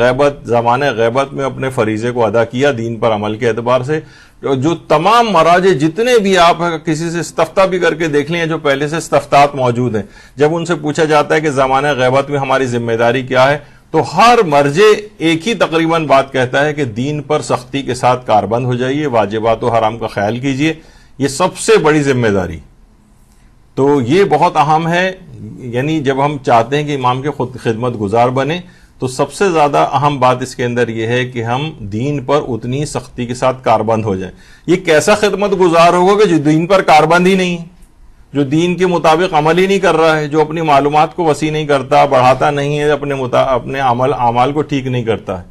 زمانہ غیبت میں اپنے فریضے کو ادا کیا دین پر عمل کے اعتبار سے. جو تمام مراجع جتنے بھی آپ کسی سے استفتاء بھی کر کے دیکھ لیں, جو پہلے سے استفتاءات موجود ہیں, جب ان سے پوچھا جاتا ہے کہ زمانہ غیبت میں ہماری ذمہ داری کیا ہے, تو ہر مرجع ایک ہی تقریباً بات کہتا ہے کہ دین پر سختی کے ساتھ کاربند ہو جائیے, واجبات و حرام کا خیال کیجیے, یہ سب سے بڑی ذمہ داری. تو یہ بہت اہم ہے. یعنی جب ہم چاہتے ہیں کہ امام کے خدمت گزار بنے تو سب سے زیادہ اہم بات اس کے اندر یہ ہے کہ ہم دین پر اتنی سختی کے ساتھ کاربند ہو جائیں. یہ کیسا خدمت گزار ہوگا کہ جو دین پر کاربند ہی نہیں, جو دین کے مطابق عمل ہی نہیں کر رہا ہے, جو اپنی معلومات کو وسیع نہیں کرتا, بڑھاتا نہیں ہے, اپنے اعمال کو ٹھیک نہیں کرتا ہے.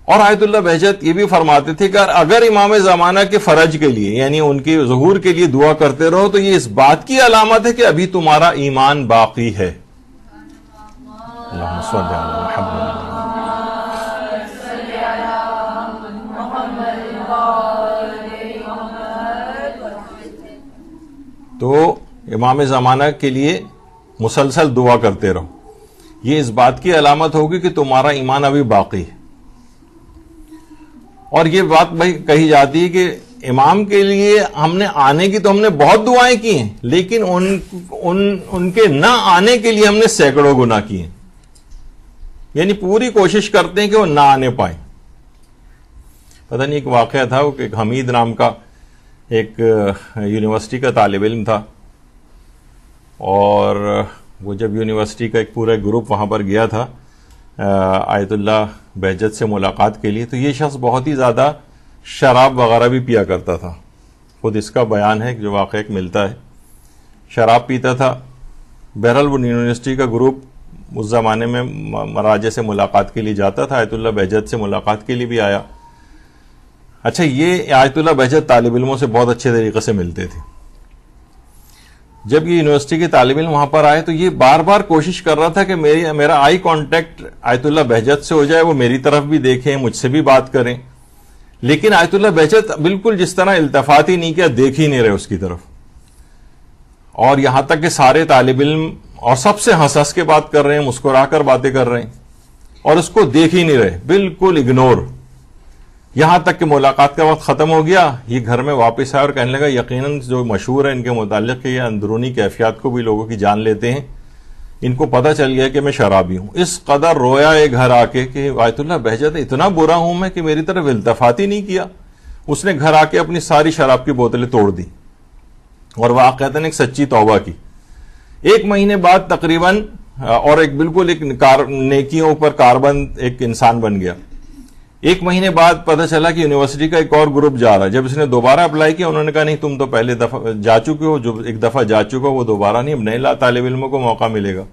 اور آیت اللہ بہجت یہ بھی فرماتے تھے کہ اگر امام زمانہ کے فرج کے لیے یعنی ان کے ظہور کے لیے دعا کرتے رہو تو یہ اس بات کی علامت ہے کہ ابھی تمہارا ایمان باقی ہے. اللہم صلی علی محمد. تو امام زمانہ کے لیے مسلسل دعا کرتے رہو, یہ اس بات کی علامت ہوگی کہ تمہارا ایمان ابھی باقی ہے. اور یہ بات بھائی کہی جاتی ہے کہ امام کے لیے ہم نے آنے کی تو ہم نے بہت دعائیں کی ہیں, لیکن ان کے نہ آنے کے لیے ہم نے سینکڑوں گناہ کیے ہیں. یعنی پوری کوشش کرتے ہیں کہ وہ نہ آنے پائیں. پتہ نہیں ایک واقعہ تھا, وہ ایک حمید نام کا ایک یونیورسٹی کا طالب علم تھا, اور وہ جب یونیورسٹی کا ایک پورا گروپ وہاں پر گیا تھا آیت اللہ بہجت سے ملاقات کے لیے, تو یہ شخص بہت ہی زیادہ شراب وغیرہ بھی پیا کرتا تھا. خود اس کا بیان ہے جو واقعہ ایک ملتا ہے, شراب پیتا تھا. بہرحال وہ یونیورسٹی کا گروپ اس زمانے میں مراجع سے ملاقات کے لیے جاتا تھا, آیت اللہ بہجت سے ملاقات کے لیے بھی آیا. اچھا, یہ آیت اللہ بہجت طالب علموں سے بہت اچھے طریقے سے ملتے تھے. جب یہ یونیورسٹی کے طالب علم وہاں پر آئے تو یہ بار بار کوشش کر رہا تھا کہ میرا آئی کانٹیکٹ آیت اللہ بہجت سے ہو جائے, وہ میری طرف بھی دیکھیں, مجھ سے بھی بات کریں. لیکن آیت اللہ بہجت بالکل جس طرح التفات ہی نہیں کیا, دیکھ ہی نہیں رہے اس کی طرف. اور یہاں تک کہ سارے طالب علم اور سب سے ہنس ہنس کے بات کر رہے ہیں, مسکرا کر باتیں کر رہے ہیں, اور اس کو دیکھ ہی نہیں رہے, بالکل اگنور. یہاں تک کہ ملاقات کا وقت ختم ہو گیا, یہ گھر میں واپس آیا اور کہنے لگا یقیناً جو مشہور ہے ان کے متعلق کہ یہ اندرونی کیفیات کو بھی لوگوں کی جان لیتے ہیں, ان کو پتہ چل گیا کہ میں شرابی ہوں. اس قدر رویا یہ گھر آ کے کہ آیت اللہ بہجت اتنا برا ہوں میں کہ میری طرف التفات ہی نہیں کیا. اس نے گھر آ کے اپنی ساری شراب کی بوتلیں توڑ دی اور واقعتاً ایک سچی توبہ کی. 1 مہینے بعد تقریباً, اور ایک بالکل ایک نیکیوں پر کاربند ایک انسان بن گیا. 1 مہینے بعد پتہ چلا کہ یونیورسٹی کا ایک اور گروپ جا رہا ہے. جب اس نے دوبارہ اپلائی کیا, انہوں نے کہا نہیں تم تو پہلے دفعہ جا چکے ہو, جو ایک دفعہ جا چکا ہو وہ دوبارہ نہیں, اب نئے طالب علموں کو موقع ملے گا.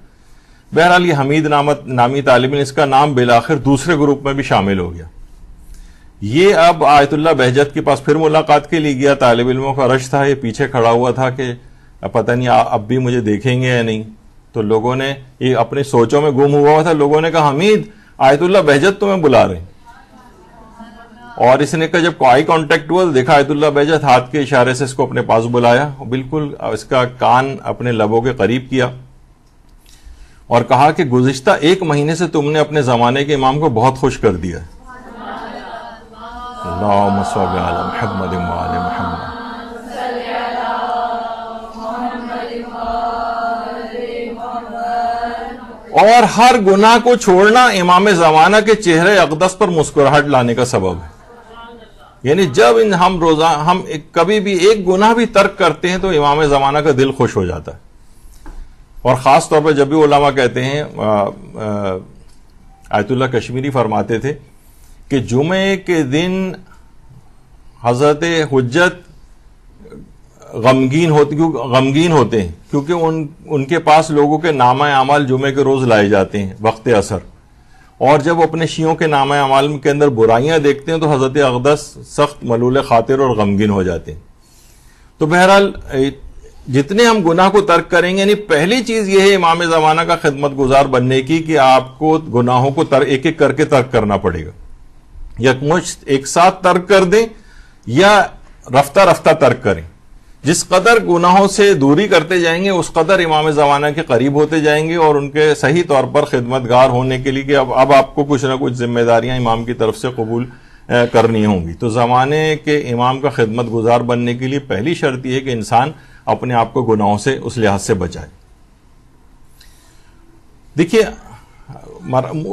بہرحال یہ حمید نامی طالب علم, اس کا نام بالآخر دوسرے گروپ میں بھی شامل ہو گیا. یہ اب آیت اللہ بہجت کے پاس پھر ملاقات کے لیے گیا. طالب علموں کا رش تھا, یہ پیچھے کھڑا ہوا تھا کہ پتہ نہیں اب بھی مجھے دیکھیں گے یا نہیں. تو لوگوں نے, یہ اپنی سوچوں میں گم ہوا تھا, لوگوں نے کہا حمید آیت اللہ بہجت تمہیں بلا رہے ہیں. اور اس نے کہا جب آئی کانٹیکٹ ہوا تو دیکھا آیت اللہ بہجت ہاتھ کے اشارے سے اس کو اپنے پاس بلایا, بالکل اس کا کان اپنے لبوں کے قریب کیا اور کہا کہ گزشتہ 1 مہینے سے تم نے اپنے زمانے کے امام کو بہت خوش کر دیا ہے. اللہم صلی علی محمد وعلی محمد. اور ہر گناہ کو چھوڑنا امام زمانہ کے چہرے اقدس پر مسکراہٹ لانے کا سبب ہے. یعنی جب ہم کبھی بھی ایک گناہ بھی ترک کرتے ہیں تو امام زمانہ کا دل خوش ہو جاتا ہے. اور خاص طور پہ جب بھی علماء کہتے ہیں، آیت اللہ کشمیری فرماتے تھے کہ جمعے کے دن حضرت حجت غمگین ہوتے ہیں کیونکہ ان کے پاس لوگوں کے نامہ اعمال جمعے کے روز لائے جاتے ہیں وقت اثر، اور جب اپنے شیعوں کے نامہ اعمال کے اندر برائیاں دیکھتے ہیں تو حضرت اقدس سخت ملول خاطر اور غمگین ہو جاتے ہیں. تو بہرحال جتنے ہم گناہ کو ترک کریں گے، یعنی پہلی چیز یہ ہے امام زمانہ کا خدمت گزار بننے کی کہ آپ کو گناہوں کو ایک ایک کر کے ترک کرنا پڑے گا. یکمشت ایک ساتھ ترک کر دیں یا رفتہ رفتہ ترک کریں. جس قدر گناہوں سے دوری کرتے جائیں گے اس قدر امام زمانہ کے قریب ہوتے جائیں گے اور ان کے صحیح طور پر خدمتگار ہونے کے لیے کہ اب آپ کو کچھ نہ کچھ ذمہ داریاں امام کی طرف سے قبول کرنی ہوں گی. تو زمانے کے امام کا خدمت گزار بننے کے لیے پہلی شرط یہ ہے کہ انسان اپنے آپ کو گناہوں سے اس لحاظ سے بچائے. دیکھیے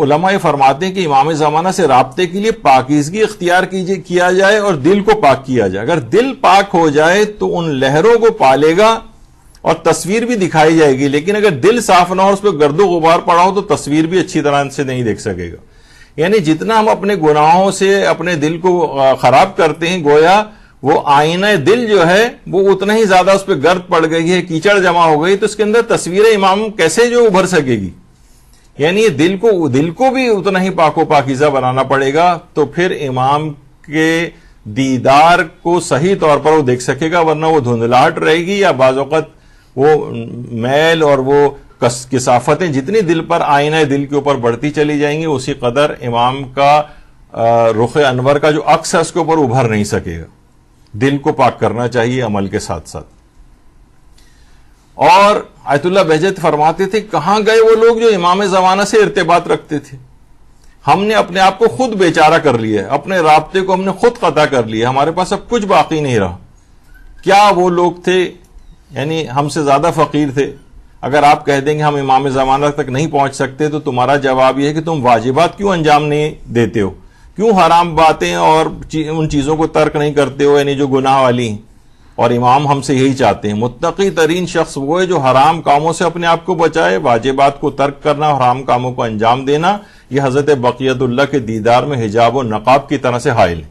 علماء فرماتے ہیں کہ امام زمانہ سے رابطے کے لیے پاکیزگی اختیار کیا جائے اور دل کو پاک کیا جائے. اگر دل پاک ہو جائے تو ان لہروں کو پالے گا اور تصویر بھی دکھائی جائے گی، لیکن اگر دل صاف نہ ہو اور اس پہ گرد و غبار پڑا ہو تو تصویر بھی اچھی طرح سے نہیں دیکھ سکے گا. یعنی جتنا ہم اپنے گناہوں سے اپنے دل کو خراب کرتے ہیں، گویا وہ آئینہ دل جو ہے وہ اتنا ہی زیادہ اس پہ گرد پڑ گئی ہے، کیچڑ جمع ہو گئی، تو اس کے اندر تصویر امام کیسے جو ابھر سکے گی. یعنی دل کو بھی اتنا ہی پاک و پاکیزہ بنانا پڑے گا تو پھر امام کے دیدار کو صحیح طور پر وہ دیکھ سکے گا، ورنہ وہ دھندلاہٹ رہے گی یا بعض اوقات وہ میل اور وہ کثافتیں جتنی دل پر آئینہ دل کے اوپر بڑھتی چلی جائیں گی اسی قدر امام کا رخ انور کا جو عکس ہے اس کے اوپر ابھر نہیں سکے گا. دل کو پاک کرنا چاہیے عمل کے ساتھ ساتھ. اور آیت اللہ بہجت فرماتے تھے کہاں گئے وہ لوگ جو امام زمانہ سے ارتباط رکھتے تھے؟ ہم نے اپنے آپ کو خود بیچارہ کر لیا ہے، اپنے رابطے کو ہم نے خود قطع کر لیا، ہمارے پاس اب کچھ باقی نہیں رہا. کیا وہ لوگ تھے؟ یعنی ہم سے زیادہ فقیر تھے. اگر آپ کہہ دیں گے ہم امام زمانہ تک نہیں پہنچ سکتے تو تمہارا جواب یہ ہے کہ تم واجبات کیوں انجام نہیں دیتے ہو، کیوں حرام باتیں اور ان چیزوں کو ترک نہیں کرتے ہو، یعنی جو گناہ والی ہیں. اور امام ہم سے یہی چاہتے ہیں. متقی ترین شخص وہ ہے جو حرام کاموں سے اپنے آپ کو بچائے، واجبات کو ترک کرنا اور حرام کاموں کو انجام دینا یہ حضرت بقیت اللہ کے دیدار میں حجاب و نقاب کی طرح سے حائل ہے.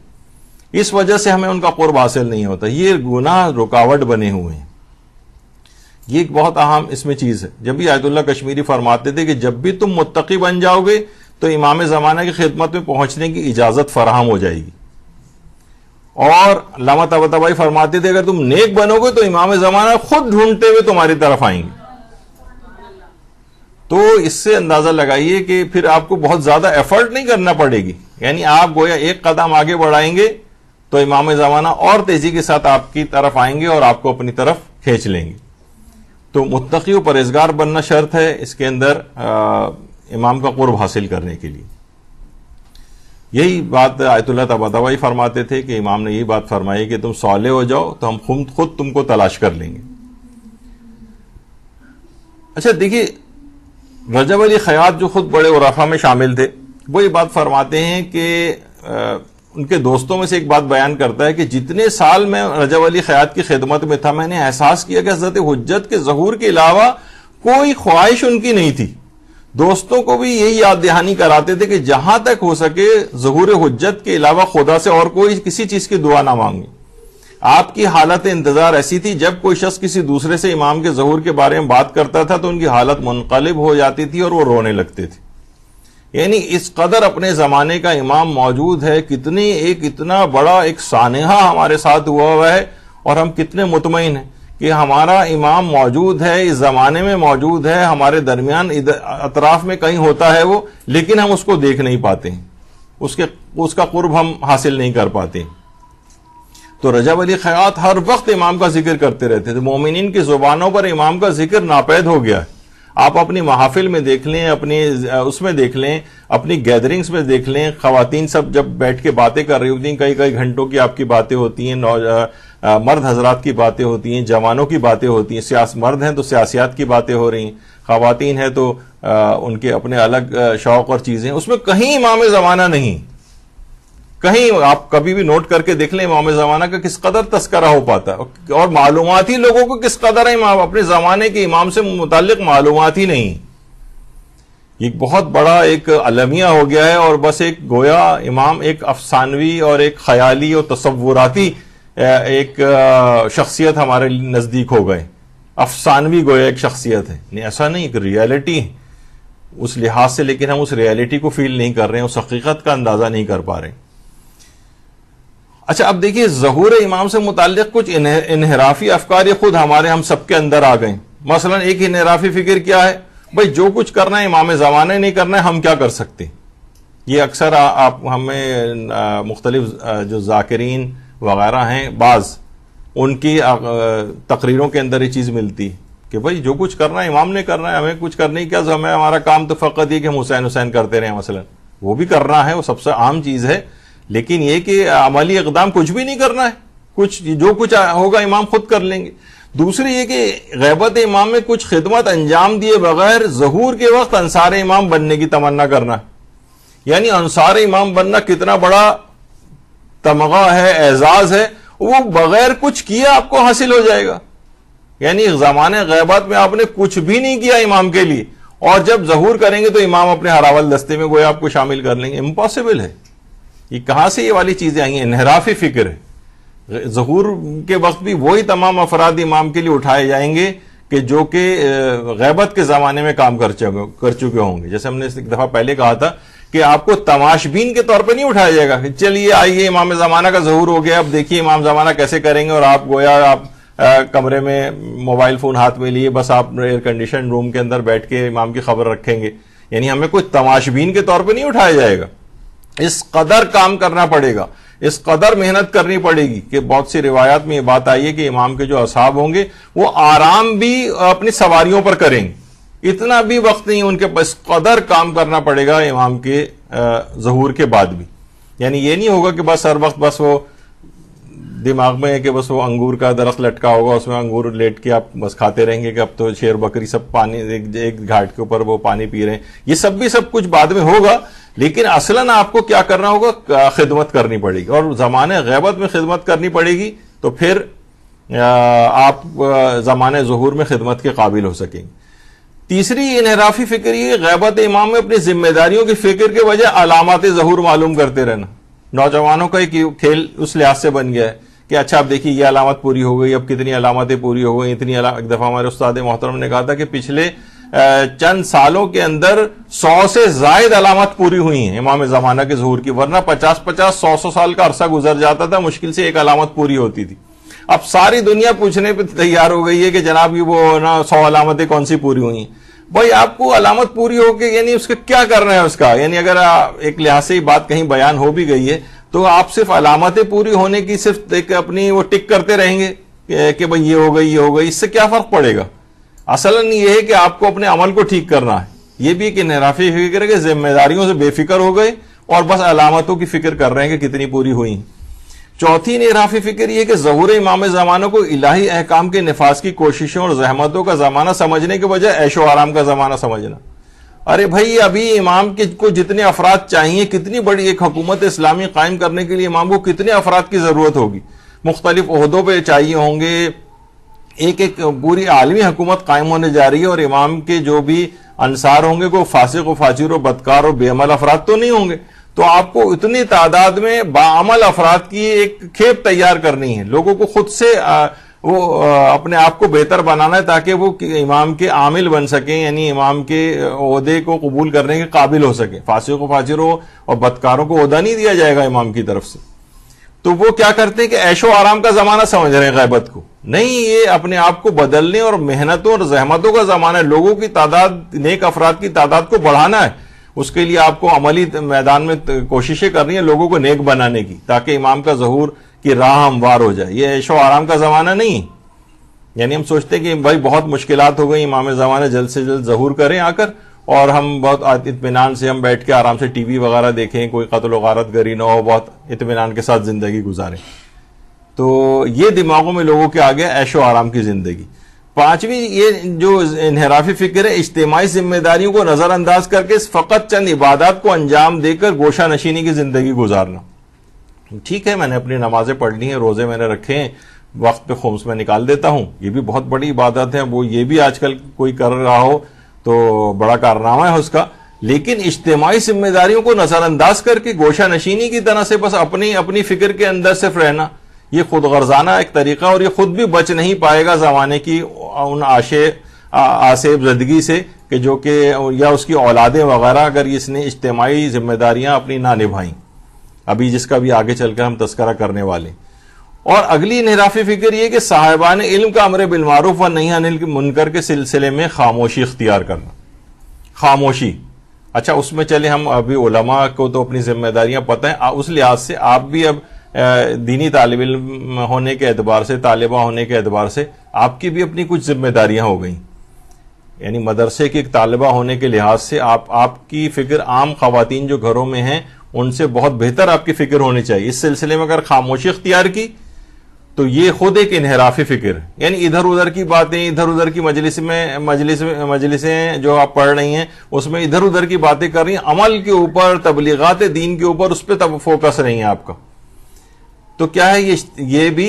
اس وجہ سے ہمیں ان کا قرب حاصل نہیں ہوتا. یہ گناہ رکاوٹ بنے ہوئے ہیں. یہ ایک بہت اہم اس میں چیز ہے. جب بھی آیت اللہ کشمیری فرماتے تھے کہ جب بھی تم متقی بن جاؤ گے تو امام زمانہ کی خدمت میں پہنچنے کی اجازت فراہم ہو جائے گی. اور علامہ طباطبائی فرماتے تھے اگر تم نیک بنو گے تو امام زمانہ خود ڈھونڈتے ہوئے تمہاری طرف آئیں گے. تو اس سے اندازہ لگائیے کہ پھر آپ کو بہت زیادہ ایفرٹ نہیں کرنا پڑے گی. یعنی آپ گویا ایک قدم آگے بڑھائیں گے تو امام زمانہ اور تیزی کے ساتھ آپ کی طرف آئیں گے اور آپ کو اپنی طرف کھینچ لیں گے. تو متقی و پرہیزگار بننا شرط ہے اس کے اندر امام کا قرب حاصل کرنے کے لیے. یہی بات آیت اللہ طباطبائی فرماتے تھے کہ امام نے یہی بات فرمائی کہ تم صالح ہو جاؤ تو ہم خود تم کو تلاش کر لیں گے. اچھا دیکھیے رجب علی خیاط جو خود بڑے عرفا میں شامل تھے وہ یہ بات فرماتے ہیں کہ ان کے دوستوں میں سے ایک بات بیان کرتا ہے کہ جتنے سال میں رجب علی خیاط کی خدمت میں تھا میں نے احساس کیا کہ حضرت حجت کے ظہور کے علاوہ کوئی خواہش ان کی نہیں تھی. دوستوں کو بھی یہی یاد دہانی کراتے تھے کہ جہاں تک ہو سکے ظہور حجت کے علاوہ خدا سے اور کوئی کسی چیز کی دعا نہ مانگے. آپ کی حالت انتظار ایسی تھی جب کوئی شخص کسی دوسرے سے امام کے ظہور کے بارے میں بات کرتا تھا تو ان کی حالت منقلب ہو جاتی تھی اور وہ رونے لگتے تھے. یعنی اس قدر اپنے زمانے کا امام موجود ہے، اتنا بڑا ایک سانحہ ہمارے ساتھ ہوا ہے اور ہم کتنے مطمئن ہیں کہ ہمارا امام موجود ہے، اس زمانے میں موجود ہے، ہمارے درمیان اطراف میں کہیں ہوتا ہے وہ، لیکن ہم اس کو دیکھ نہیں پاتے ہیں، اس کا قرب ہم حاصل نہیں کر پاتے. تو رجب علی خیاط ہر وقت امام کا ذکر کرتے رہتے تھے. مومنین کی زبانوں پر امام کا ذکر ناپید ہو گیا ہے. آپ اپنی محافل میں دیکھ لیں، اپنی اس میں دیکھ لیں، اپنی گیدرنگز میں دیکھ لیں، خواتین سب جب بیٹھ کے باتیں کر رہی ہوتی ہیں، کئی کئی گھنٹوں کی آپ کی باتیں ہوتی ہیں، مرد حضرات کی باتیں ہوتی ہیں، جوانوں کی باتیں ہوتی ہیں، مرد ہیں تو سیاسیات کی باتیں ہو رہی ہیں، خواتین ہیں تو ان کے اپنے الگ شوق اور چیزیں، اس میں کہیں امام زمانہ نہیں، کہیں آپ کبھی بھی نوٹ کر کے دیکھ لیں امام زمانہ کا کس قدر تذکرہ ہو پاتا ہے، اور معلومات ہی لوگوں کو کس قدر ہے امام اپنے زمانے کے امام سے متعلق معلومات ہی نہیں. یہ بہت بڑا ایک المیہ ہو گیا ہے، اور بس ایک گویا امام ایک افسانوی اور ایک خیالی اور تصوراتی ایک شخصیت ہمارے نزدیک ہو گئے، افسانوی گویا ایک شخصیت ہے. نہیں، ایسا نہیں، ایک ریالٹی ہے اس لحاظ سے، لیکن ہم اس ریالٹی کو فیل نہیں کر رہے ہیں، اس حقیقت کا اندازہ نہیں کر پا رہے ہیں. اچھا، اب دیکھیے ظہور امام سے متعلق کچھ انحرافی افکار یہ خود ہمارے ہم سب کے اندر آ گئے. مثلا ایک انحرافی فکر کیا ہے؟ بھئی جو کچھ کرنا ہے امام زمانہ نہیں کرنا ہے، ہم کیا کر سکتے؟ یہ اکثر آپ ہمیں مختلف جو ذاکرین وغیرہ ہیں بعض، ان کی تقریروں کے اندر یہ چیز ملتی کہ بھئی جو کچھ کرنا ہے امام نے کرنا ہے، ہمیں کچھ کرنے کی کیا، ہمارا کام تو فقط یہ کہ ہم حسین کرتے رہے. مثلا وہ بھی کرنا ہے، وہ سب سے عام چیز ہے، لیکن یہ کہ عملی اقدام کچھ بھی نہیں کرنا ہے، کچھ جو کچھ ہوگا امام خود کر لیں گے. دوسری یہ کہ غیبت امام میں کچھ خدمت انجام دیے بغیر ظہور کے وقت انصار امام بننے کی تمنا کرنا، یعنی انصار امام بننا کتنا بڑا تمغہ ہے، اعزاز ہے، وہ بغیر کچھ کیے آپ کو حاصل ہو جائے گا. یعنی زمانے غیبت میں آپ نے کچھ بھی نہیں کیا امام کے لیے، اور جب ظہور کریں گے تو امام اپنے ہراول دستے میں گویا آپ کو شامل کر لیں گے. امپاسبل ہے. یہ کہاں سے یہ والی چیزیں آئی ہیں؟ انحرافی فکر ہے. ظہور کے وقت بھی وہی تمام افراد امام کے لیے اٹھائے جائیں گے کہ جو کہ غیبت کے زمانے میں کام کر چکے ہوں گے. جیسے ہم نے ایک دفعہ پہلے کہا تھا کہ آپ کو تماشبین کے طور پہ نہیں اٹھایا جائے گا کہ چلیے آئیے امام زمانہ کا ظہور ہو گیا، اب دیکھیے امام زمانہ کیسے کریں گے، اور آپ گویا آپ کمرے میں موبائل فون ہاتھ میں لیے بس آپ ایئر کنڈیشن روم کے اندر بیٹھ کے امام کی خبر رکھیں گے. یعنی ہمیں کوئی تماشبین کے طور پہ نہیں اٹھایا جائے گا. اس قدر کام کرنا پڑے گا، اس قدر محنت کرنی پڑے گی کہ بہت سی روایات میں یہ بات آئی ہے کہ امام کے جو اصحاب ہوں گے وہ آرام بھی اپنی سواریوں پر کریں گے، اتنا بھی وقت نہیں ان کے پاس، قدر کام کرنا پڑے گا امام کے ظہور کے بعد بھی. یعنی یہ نہیں ہوگا کہ بس ہر وقت بس وہ دماغ میں ہے کہ بس وہ انگور کا درخت لٹکا ہوگا، اس میں انگور لیٹ کے آپ بس کھاتے رہیں گے کہ اب تو شیر بکری سب پانی ایک گھاٹ کے اوپر وہ پانی پی رہے ہیں. یہ سب بھی سب کچھ بعد میں ہوگا، لیکن اصلاً آپ کو کیا کرنا ہوگا؟ خدمت کرنی پڑے گی، اور زمانے غیبت میں خدمت کرنی پڑے گی تو پھر آپ زمانے ظہور میں خدمت کے قابل ہو سکیں گے. تیسری انحرافی فکر یہ غیبت امام میں اپنی ذمہ داریوں کی فکر کے وجہ علامات ظہور معلوم کرتے رہنا. نوجوانوں کا ایک کھیل اس لحاظ سے بن گیا ہے کہ اچھا اب دیکھیے یہ علامت پوری ہو گئی، اب کتنی علامتیں پوری ہو گئی، اتنی ایک دفعہ ہمارے استاد محترم نے کہا تھا کہ پچھلے چند سالوں کے اندر 100 سے زائد علامات پوری ہوئی ہیں امام زمانہ کے ظہور کی، ورنہ 50-100 سال کا عرصہ گزر جاتا تھا، مشکل سے ایک علامت پوری ہوتی تھی. اب ساری دنیا پوچھنے پہ تیار ہو گئی ہے کہ جناب یہ وہ نا 100 علامتیں کون سی پوری ہوئی ہیں. بھائی آپ کو علامت پوری ہو کے یعنی اس کا کیا کرنا ہے اس کا؟ یعنی اگر ایک لحاظ سے یہ بات کہیں بیان ہو بھی گئی ہے تو آپ صرف علامتیں پوری ہونے کی صرف ایک اپنی وہ ٹک کرتے رہیں گے کہ بھئی یہ ہو گئی یہ ہو گئی، اس سے کیا فرق پڑے گا؟ اصلاً یہ ہے کہ آپ کو اپنے عمل کو ٹھیک کرنا ہے. یہ بھی ایک انحرافی فکر ہے کہ ذمہ داریوں سے بے فکر ہو گئے اور بس علامتوں کی فکر کر رہے ہیں کہ کتنی پوری ہوئی. چوتھی انحرافی فکر یہ کہ ظہور امام زمانہ کو الہی احکام کے نفاذ کی کوششوں اور زحمتوں کا زمانہ سمجھنے کے بجائے عیش و آرام کا زمانہ سمجھنا. ارے بھائی ابھی امام کو جتنے افراد چاہیے، کتنی بڑی ایک حکومت اسلامی قائم کرنے کے لیے امام کو کتنے افراد کی ضرورت ہوگی، مختلف عہدوں پہ چاہیے ہوں گے، ایک پوری عالمی حکومت قائم ہونے جا رہی ہے، اور امام کے جو بھی انصار ہوں گے کوئی فاسق و فاجر و بدکار اور بے عمل افراد تو نہیں ہوں گے. تو آپ کو اتنی تعداد میں باعمل افراد کی ایک کھیپ تیار کرنی ہے، لوگوں کو خود سے وہ اپنے آپ کو بہتر بنانا ہے تاکہ وہ امام کے عامل بن سکیں، یعنی امام کے عہدے کو قبول کرنے کے قابل ہو سکیں. فاسق و فاجروں اور بدکاروں کو عہدہ نہیں دیا جائے گا امام کی طرف سے. تو وہ کیا کرتے ہیں کہ عیش و آرام کا زمانہ سمجھ رہے ہیں غیبت کو. نہیں، یہ اپنے آپ کو بدلنے اور محنتوں اور زحمتوں کا زمانہ ہے. لوگوں کی تعداد، نیک افراد کی تعداد کو بڑھانا ہے. اس کے لیے آپ کو عملی میدان میں کوششیں کرنی ہیں لوگوں کو نیک بنانے کی، تاکہ امام کا ظہور کی راہ ہموار ہو جائے. یہ عیش و آرام کا زمانہ نہیں. یعنی ہم سوچتے ہیں کہ بھائی بہت مشکلات ہو گئی، امام زمانہ جلد سے جلد ظہور کریں آ کر، اور ہم بہت اطمینان سے ہم بیٹھ کے آرام سے ٹی وی وغیرہ دیکھیں، کوئی قتل و غارت گری نہ ہو، بہت اطمینان کے ساتھ زندگی گزاریں. تو یہ دماغوں میں لوگوں کے آ گیا عیش و آرام کی زندگی. پانچویں یہ جو انحرافی فکر ہے، اجتماعی ذمہ داریوں کو نظر انداز کر کے فقط چند عبادات کو انجام دے کر گوشہ نشینی کی زندگی گزارنا. ٹھیک ہے، میں نے اپنی نمازیں پڑھ لی ہیں، روزے میں نے رکھے ہیں، وقت پہ خمس میں نکال دیتا ہوں، یہ بھی بہت بڑی عبادت ہے. وہ یہ بھی آج کل کوئی کر رہا ہو تو بڑا کارنامہ ہے اس کا. لیکن اجتماعی ذمہ داریوں کو نظر انداز کر کے گوشہ نشینی کی طرح سے بس اپنی فکر کے اندر صرف رہنا، یہ خود غرضانہ ایک طریقہ، اور یہ خود بھی بچ نہیں پائے گا زمانے کی ان آسیب زدگی سے کہ جو کہ یا اس کی اولادیں وغیرہ اگر اس نے اجتماعی ذمہ داریاں اپنی نہ نبھائیں، ابھی جس کا بھی آگے چل کر ہم تذکرہ کرنے والے. اور اگلی انحرافی فکر یہ کہ صاحبان علم کا امر بالمعروف و نہی عن المنکر کے سلسلے میں خاموشی اختیار کرنا. خاموشی، اچھا اس میں چلے ہم ابھی علماء کو تو اپنی ذمہ داریاں پتہ ہیں، اس لحاظ سے آپ بھی اب دینی طالب علم ہونے کے اعتبار سے، طالبہ ہونے کے اعتبار سے آپ کی بھی اپنی کچھ ذمہ داریاں ہو گئیں. یعنی مدرسے کی ایک طالبہ ہونے کے لحاظ سے آپ کی فکر عام خواتین جو گھروں میں ہیں ان سے بہت بہتر آپ کی فکر ہونی چاہیے. اس سلسلے میں اگر خاموشی اختیار کی تو یہ خود ایک انحرافی فکر ہے. یعنی ادھر ادھر کی باتیں، ادھر ادھر کی مجلسیں جو آپ پڑھ رہی ہیں اس میں ادھر ادھر کی باتیں کر رہی ہیں، عمل کے اوپر، تبلیغات دین کے اوپر اس پہ فوکس نہیں ہے آپ کا. تو کیا ہے یہ بھی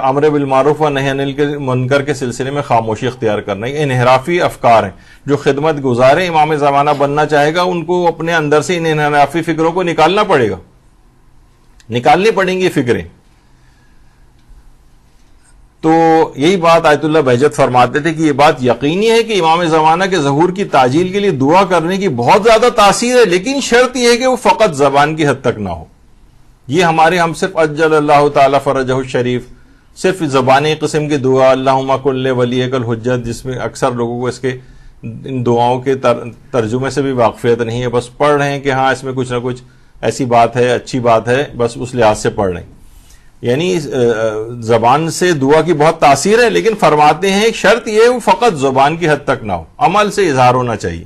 امر بالمعروف و نہی عن المنکر کے سلسلے میں خاموشی اختیار کرنا. یہ انحرافی افکار ہیں. جو خدمت گزارے امام زمانہ بننا چاہے گا ان کو اپنے اندر سے ان انحرافی فکروں کو نکالنا پڑے گا، نکالنی پڑیں گی فکریں. تو یہی بات آیت اللہ بہجت فرماتے تھے کہ یہ بات یقینی ہے کہ امام زمانہ کے ظہور کی تعجیل کے لیے دعا کرنے کی بہت زیادہ تاثیر ہے، لیکن شرط یہ ہے کہ وہ فقط زبان کی حد تک نہ ہو. یہ ہم صرف اجل اللہ تعالی فرجہ الشریف، صرف زبانی قسم کی دعا اللہم کن لولیک الحجت، جس میں اکثر لوگوں کو اس کے ان دعاؤں کے ترجمے سے بھی واقفیت نہیں ہے، بس پڑھ رہے ہیں کہ ہاں اس میں کچھ نہ کچھ ایسی بات ہے، اچھی بات ہے، بس اس لحاظ سے پڑھ رہے ہیں. یعنی زبان سے دعا کی بہت تاثیر ہے، لیکن فرماتے ہیں شرط یہ وہ فقط زبان کی حد تک نہ ہو، عمل سے اظہار ہونا چاہیے.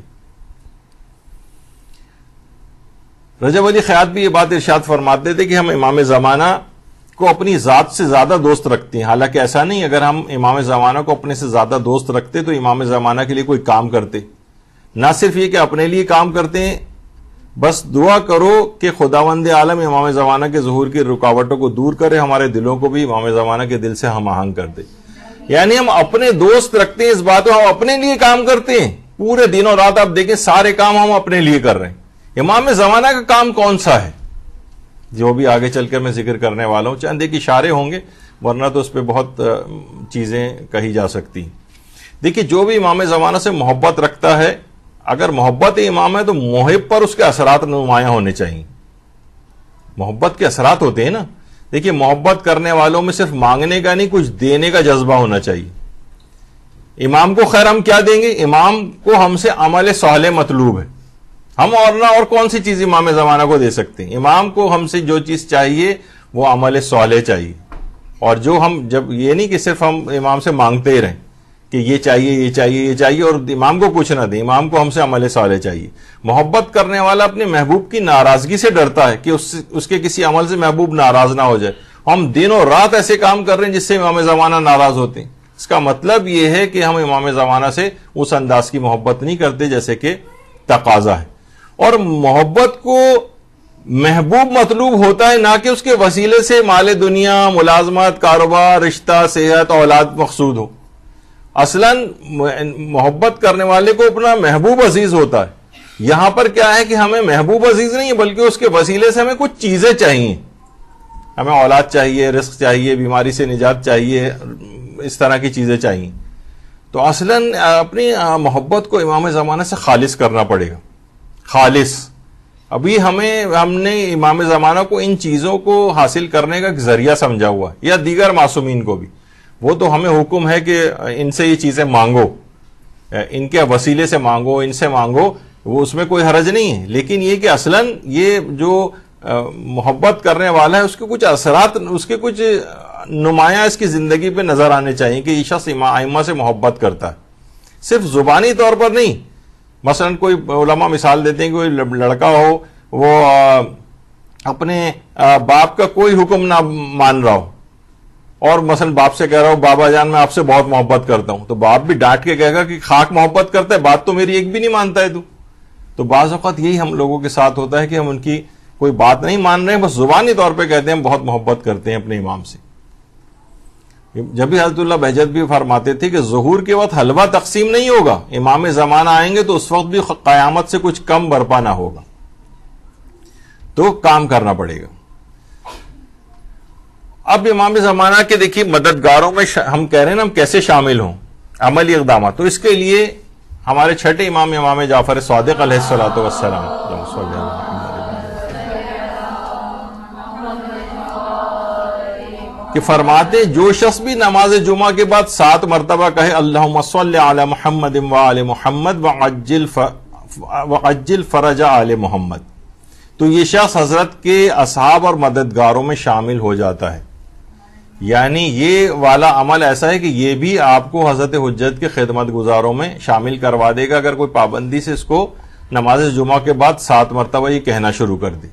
رجب علی خیاط بھی یہ بات ارشاد فرماتے تھے کہ ہم امام زمانہ کو اپنی ذات سے زیادہ دوست رکھتے ہیں. حالانکہ ایسا نہیں، اگر ہم امام زمانہ کو اپنے سے زیادہ دوست رکھتے تو امام زمانہ کے لیے کوئی کام کرتے. نہ صرف یہ کہ اپنے لیے کام کرتے ہیں، بس دعا کرو کہ خداوند عالم امام زمانہ کے ظہور کی رکاوٹوں کو دور کرے، ہمارے دلوں کو بھی امام زمانہ کے دل سے ہم آہنگ کر دے. یعنی ہم اپنے دوست رکھتے ہیں اس بات کو، ہم اپنے لیے کام کرتے ہیں پورے دن اور رات. آپ دیکھیں سارے کام ہم اپنے لیے کر رہے ہیں. امام زمانہ کا کام کون سا ہے جو بھی آگے چل کر میں ذکر کرنے والا ہوں، چند ایک اشارے ہوں گے ورنہ تو اس پہ بہت چیزیں کہی جا سکتی. دیکھیے جو بھی امام زمانہ سے محبت رکھتا ہے، اگر محبت امام ہے تو محب پر اس کے اثرات نمایاں ہونے چاہیے. محبت کے اثرات ہوتے ہیں نا. دیکھیے محبت کرنے والوں میں صرف مانگنے کا نہیں، کچھ دینے کا جذبہ ہونا چاہیے. امام کو خیر ہم کیا دیں گے؟ امام کو ہم سے عمل صالح مطلوب ہے. ہم اور کون سی چیز امام زمانہ کو دے سکتے ہیں؟ امام کو ہم سے جو چیز چاہیے وہ عمل صالح چاہیے. اور جو ہم جب یہ نہیں کہ صرف ہم امام سے مانگتے ہی رہیں کہ یہ چاہیے یہ چاہیے یہ چاہیے اور امام کو کچھ نہ دیں. امام کو ہم سے عمل صالح چاہیے. محبت کرنے والا اپنے محبوب کی ناراضگی سے ڈرتا ہے کہ اس کے کسی عمل سے محبوب ناراض نہ ہو جائے. ہم دن اور رات ایسے کام کر رہے ہیں جس سے امام زمانہ ناراض ہوتے ہیں. اس کا مطلب یہ ہے کہ ہم امام زمانہ سے اس انداز کی محبت نہیں کرتے جیسے کہ تقاضا ہے. اور محبت کو محبوب مطلوب ہوتا ہے، نہ کہ اس کے وسیلے سے مال دنیا، ملازمت، کاروبار، رشتہ، صحت، اولاد مقصود ہو. اصلاً محبت کرنے والے کو اپنا محبوب عزیز ہوتا ہے. یہاں پر کیا ہے کہ ہمیں محبوب عزیز نہیں ہے بلکہ اس کے وسیلے سے ہمیں کچھ چیزیں چاہیے. ہمیں اولاد چاہیے، رزق چاہیے، بیماری سے نجات چاہیے، اس طرح کی چیزیں چاہیے. تو اصلاً اپنی محبت کو امام زمانہ سے خالص کرنا پڑے گا. خالص. ابھی ہم نے امام زمانہ کو ان چیزوں کو حاصل کرنے کا ایک ذریعہ سمجھا ہوا ہے، یا دیگر معصومین کو بھی. وہ تو ہمیں حکم ہے کہ ان سے یہ چیزیں مانگو، ان کے وسیلے سے مانگو، ان سے مانگو، وہ اس میں کوئی حرج نہیں ہے. لیکن یہ کہ اصلاً یہ جو محبت کرنے والا ہے اس کے کچھ اثرات، اس کے کچھ نمایاں اس کی زندگی پہ نظر آنے چاہیے کہ یہ شخص ائمہ سے محبت کرتا ہے، صرف زبانی طور پر نہیں. مثلا کوئی علماء مثال دیتے ہیں کہ کوئی لڑکا ہو وہ اپنے باپ کا کوئی حکم نہ مان رہا ہو اور مثلا باپ سے کہہ رہا ہو بابا جان میں آپ سے بہت محبت کرتا ہوں، تو باپ بھی ڈانٹ کے کہے گا کہ خاک محبت کرتا ہے، بات تو میری ایک بھی نہیں مانتا ہے تو بعض اوقات یہی ہم لوگوں کے ساتھ ہوتا ہے کہ ہم ان کی کوئی بات نہیں مان رہے ہیں، بس زبانی طور پہ کہتے ہیں ہم بہت محبت کرتے ہیں اپنے امام سے. جب بھی حضرت اللہ بہجت بھی فرماتے تھے کہ ظہور کے وقت حلوہ تقسیم نہیں ہوگا، امام زمانہ آئیں گے تو اس وقت بھی قیامت سے کچھ کم برپا نہ ہوگا، تو کام کرنا پڑے گا. اب امام زمانہ کے دیکھیے مددگاروں میں ہم کہہ رہے ہیں نا ہم کیسے شامل ہوں عملی اقدامات، تو اس کے لیے ہمارے چھٹے امام جعفر صادق علیہ الصلوۃ والسلام کہ فرماتے جو شخص بھی نماز جمعہ کے بعد 7 مرتبہ کہے اللہم صلی علی محمد وآل محمد وعجل فرج آل محمد، تو یہ شخص حضرت کے اصحاب اور مددگاروں میں شامل ہو جاتا ہے. یعنی یہ والا عمل ایسا ہے کہ یہ بھی آپ کو حضرت حجت کے خدمت گزاروں میں شامل کروا دے گا اگر کوئی پابندی سے اس کو نماز جمعہ کے بعد 7 مرتبہ یہ کہنا شروع کر دے.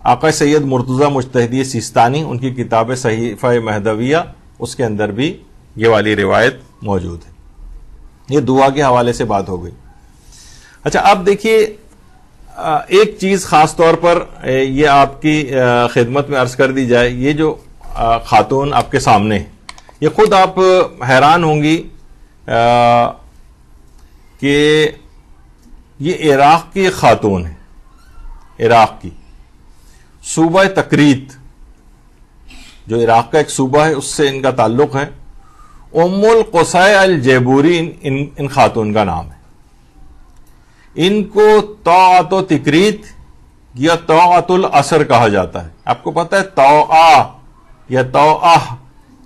آقا سید مرتضی مجتہدی سیستانی ان کی کتاب صحیفہ مہدویہ اس کے اندر بھی یہ والی روایت موجود ہے. یہ دعا کے حوالے سے بات ہو گئی. اچھا اب دیکھیے ایک چیز خاص طور پر یہ آپ کی خدمت میں عرض کر دی جائے، یہ جو خاتون آپ کے سامنے یہ خود آپ حیران ہوں گی کہ یہ عراق کی خاتون ہے، عراق کی صوبہ تکریت جو عراق کا ایک صوبہ ہے اس سے ان کا تعلق ہے. ام القصی الجیبوری ان خاتون کا نام ہے. ان کو طاعت و تکریت یا طاعت العصر کہا جاتا ہے. آپ کو پتا ہے طاعہ یا طاعہ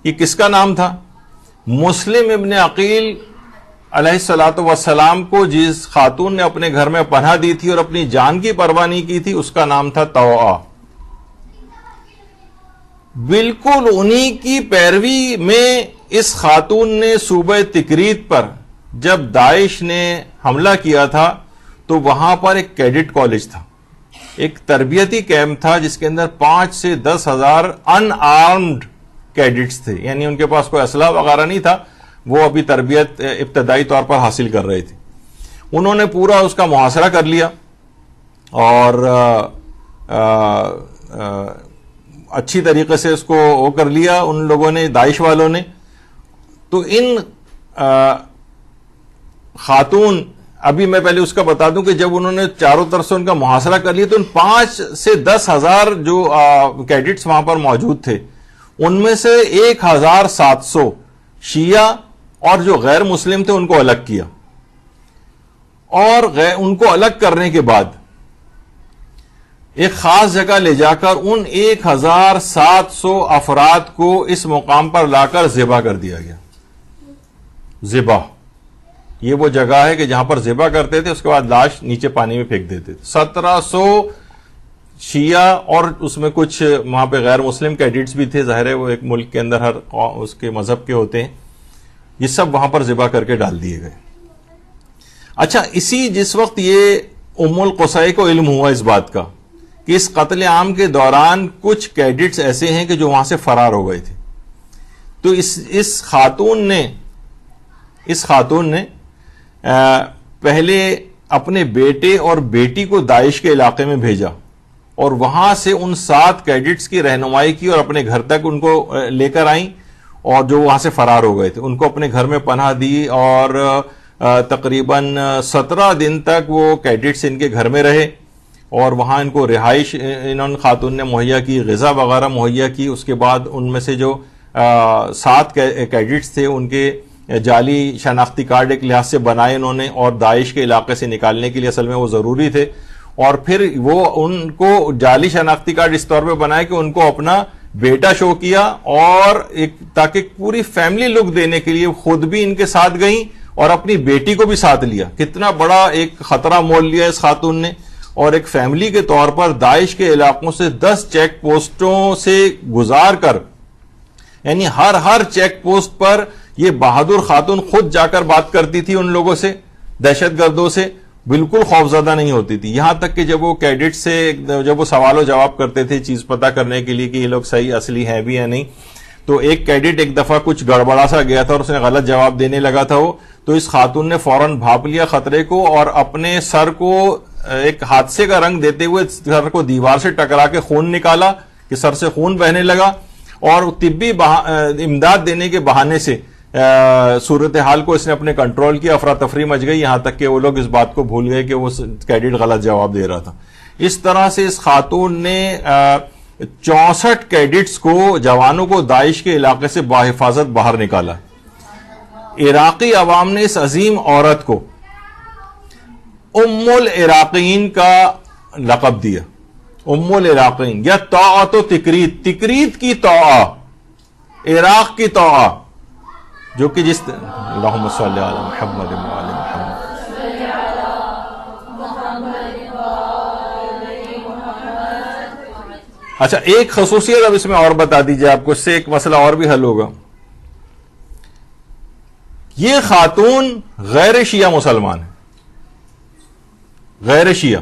یہ کس کا نام تھا؟ مسلم ابن عقیل علیہ الصلوۃ والسلام کو جس خاتون نے اپنے گھر میں پناہ دی تھی اور اپنی جان کی پرواہ نہیں کی تھی اس کا نام تھا طاعہ. بالکل انہی کی پیروی میں اس خاتون نے صوبہ تکریت پر جب داعش نے حملہ کیا تھا تو وہاں پر ایک کیڈٹ کالج تھا، ایک تربیتی کیمپ تھا جس کے اندر 5 سے 10 ہزار ان آرمڈ کیڈٹس تھے، یعنی ان کے پاس کوئی اسلحہ وغیرہ نہیں تھا، وہ ابھی تربیت ابتدائی طور پر حاصل کر رہے تھے. انہوں نے پورا اس کا محاصرہ کر لیا اور اچھی طریقے سے اس کو وہ کر لیا ان لوگوں نے، داعش والوں نے. تو ان خاتون ابھی میں پہلے اس کا بتا دوں کہ جب انہوں نے چاروں طرف سے ان کا محاصرہ کر لیا تو ان 5 سے 10 ہزار جو کیڈٹس وہاں پر موجود تھے ان میں سے 1700 شیعہ اور جو غیر مسلم تھے ان کو الگ کیا، اور ان کو الگ کرنے کے بعد ایک خاص جگہ لے جا کر ان 1700 افراد کو اس مقام پر لا کر ذبح کر دیا گیا. ذبح یہ وہ جگہ ہے کہ جہاں پر ذبح کرتے تھے اس کے بعد لاش نیچے پانی میں پھینک دیتے تھے. 1700 شیعہ اور اس میں کچھ وہاں پہ غیر مسلم کیڈٹس بھی تھے، ظاہر ہے وہ ایک ملک کے اندر ہر اس کے مذہب کے ہوتے ہیں، یہ سب وہاں پر ذبح کر کے ڈال دیے گئے. اچھا جس وقت یہ ام القصی کو علم ہوا اس بات کا کہ اس قتل عام کے دوران کچھ کیڈٹس ایسے ہیں کہ جو وہاں سے فرار ہو گئے تھے، تو اس خاتون نے پہلے اپنے بیٹے اور بیٹی کو داعش کے علاقے میں بھیجا اور وہاں سے ان 7 کیڈٹس کی رہنمائی کی اور اپنے گھر تک ان کو لے کر آئیں، اور جو وہاں سے فرار ہو گئے تھے ان کو اپنے گھر میں پناہ دی اور تقریباً 17 دن تک وہ کیڈٹس ان کے گھر میں رہے اور وہاں ان کو رہائش انہوں خاتون نے مہیا کی، غذا وغیرہ مہیا کی. اس کے بعد ان میں سے جو 7 کیڈٹس تھے ان کے جعلی شناختی کارڈ ایک لحاظ سے بنائے انہوں نے، اور داعش کے علاقے سے نکالنے کے لیے اصل میں وہ ضروری تھے، اور پھر وہ ان کو جعلی شناختی کارڈ اس طور پہ بنائے کہ ان کو اپنا بیٹا شو کیا، اور تاکہ پوری فیملی لک دینے کے لیے خود بھی ان کے ساتھ گئیں اور اپنی بیٹی کو بھی ساتھ لیا. کتنا بڑا ایک خطرہ مول لیا اس خاتون نے. اور ایک فیملی کے طور پر داعش کے علاقوں سے 10 چیک پوسٹوں سے گزار کر، یعنی ہر چیک پوسٹ پر یہ بہادر خاتون خود جا کر بات کرتی تھی ان لوگوں سے، دہشت گردوں سے، بالکل خوفزدہ نہیں ہوتی تھی. یہاں تک کہ جب وہ کیڈٹ سے جب وہ سوال و جواب کرتے تھے چیز پتہ کرنے کے لیے کہ یہ لوگ صحیح اصلی ہیں بھی یا نہیں، تو ایک کیڈٹ ایک دفعہ کچھ گڑبڑا سا گیا تھا اور اس نے غلط جواب دینے لگا تھا، وہ تو اس خاتون نے فوراً بھاپ لیا خطرے کو اور اپنے سر کو ایک حادثے کا رنگ دیتے ہوئے سر کو دیوار سے ٹکرا کے خون نکالا کہ سر سے خون بہنے لگا، اور طبی امداد دینے کے بہانے سے صورتحال کو اس نے اپنے کنٹرول کیا. افراتفری مچ گئی، یہاں تک کہ وہ لوگ اس بات کو بھول گئے کہ وہ کیڈٹ غلط جواب دے رہا تھا. اس طرح سے اس خاتون نے 64 کیڈٹس کو، جوانوں کو داعش کے علاقے سے بحفاظت باہر نکالا. عراقی عوام نے اس عظیم عورت کو ام العراقین کا لقب دیا. ام العراقین یا طاعت و تکریت، تکریت کی طاعہ، عراق کی طاعہ، جو کہ جس اللہم صلی علی محمد وعلی محمد. اچھا، ایک خصوصیت اب اس میں اور بتا دیجیے آپ کو، اس سے ایک مسئلہ اور بھی حل ہوگا. یہ خاتون غیر شیعہ مسلمان ہے، غیر شیعہ.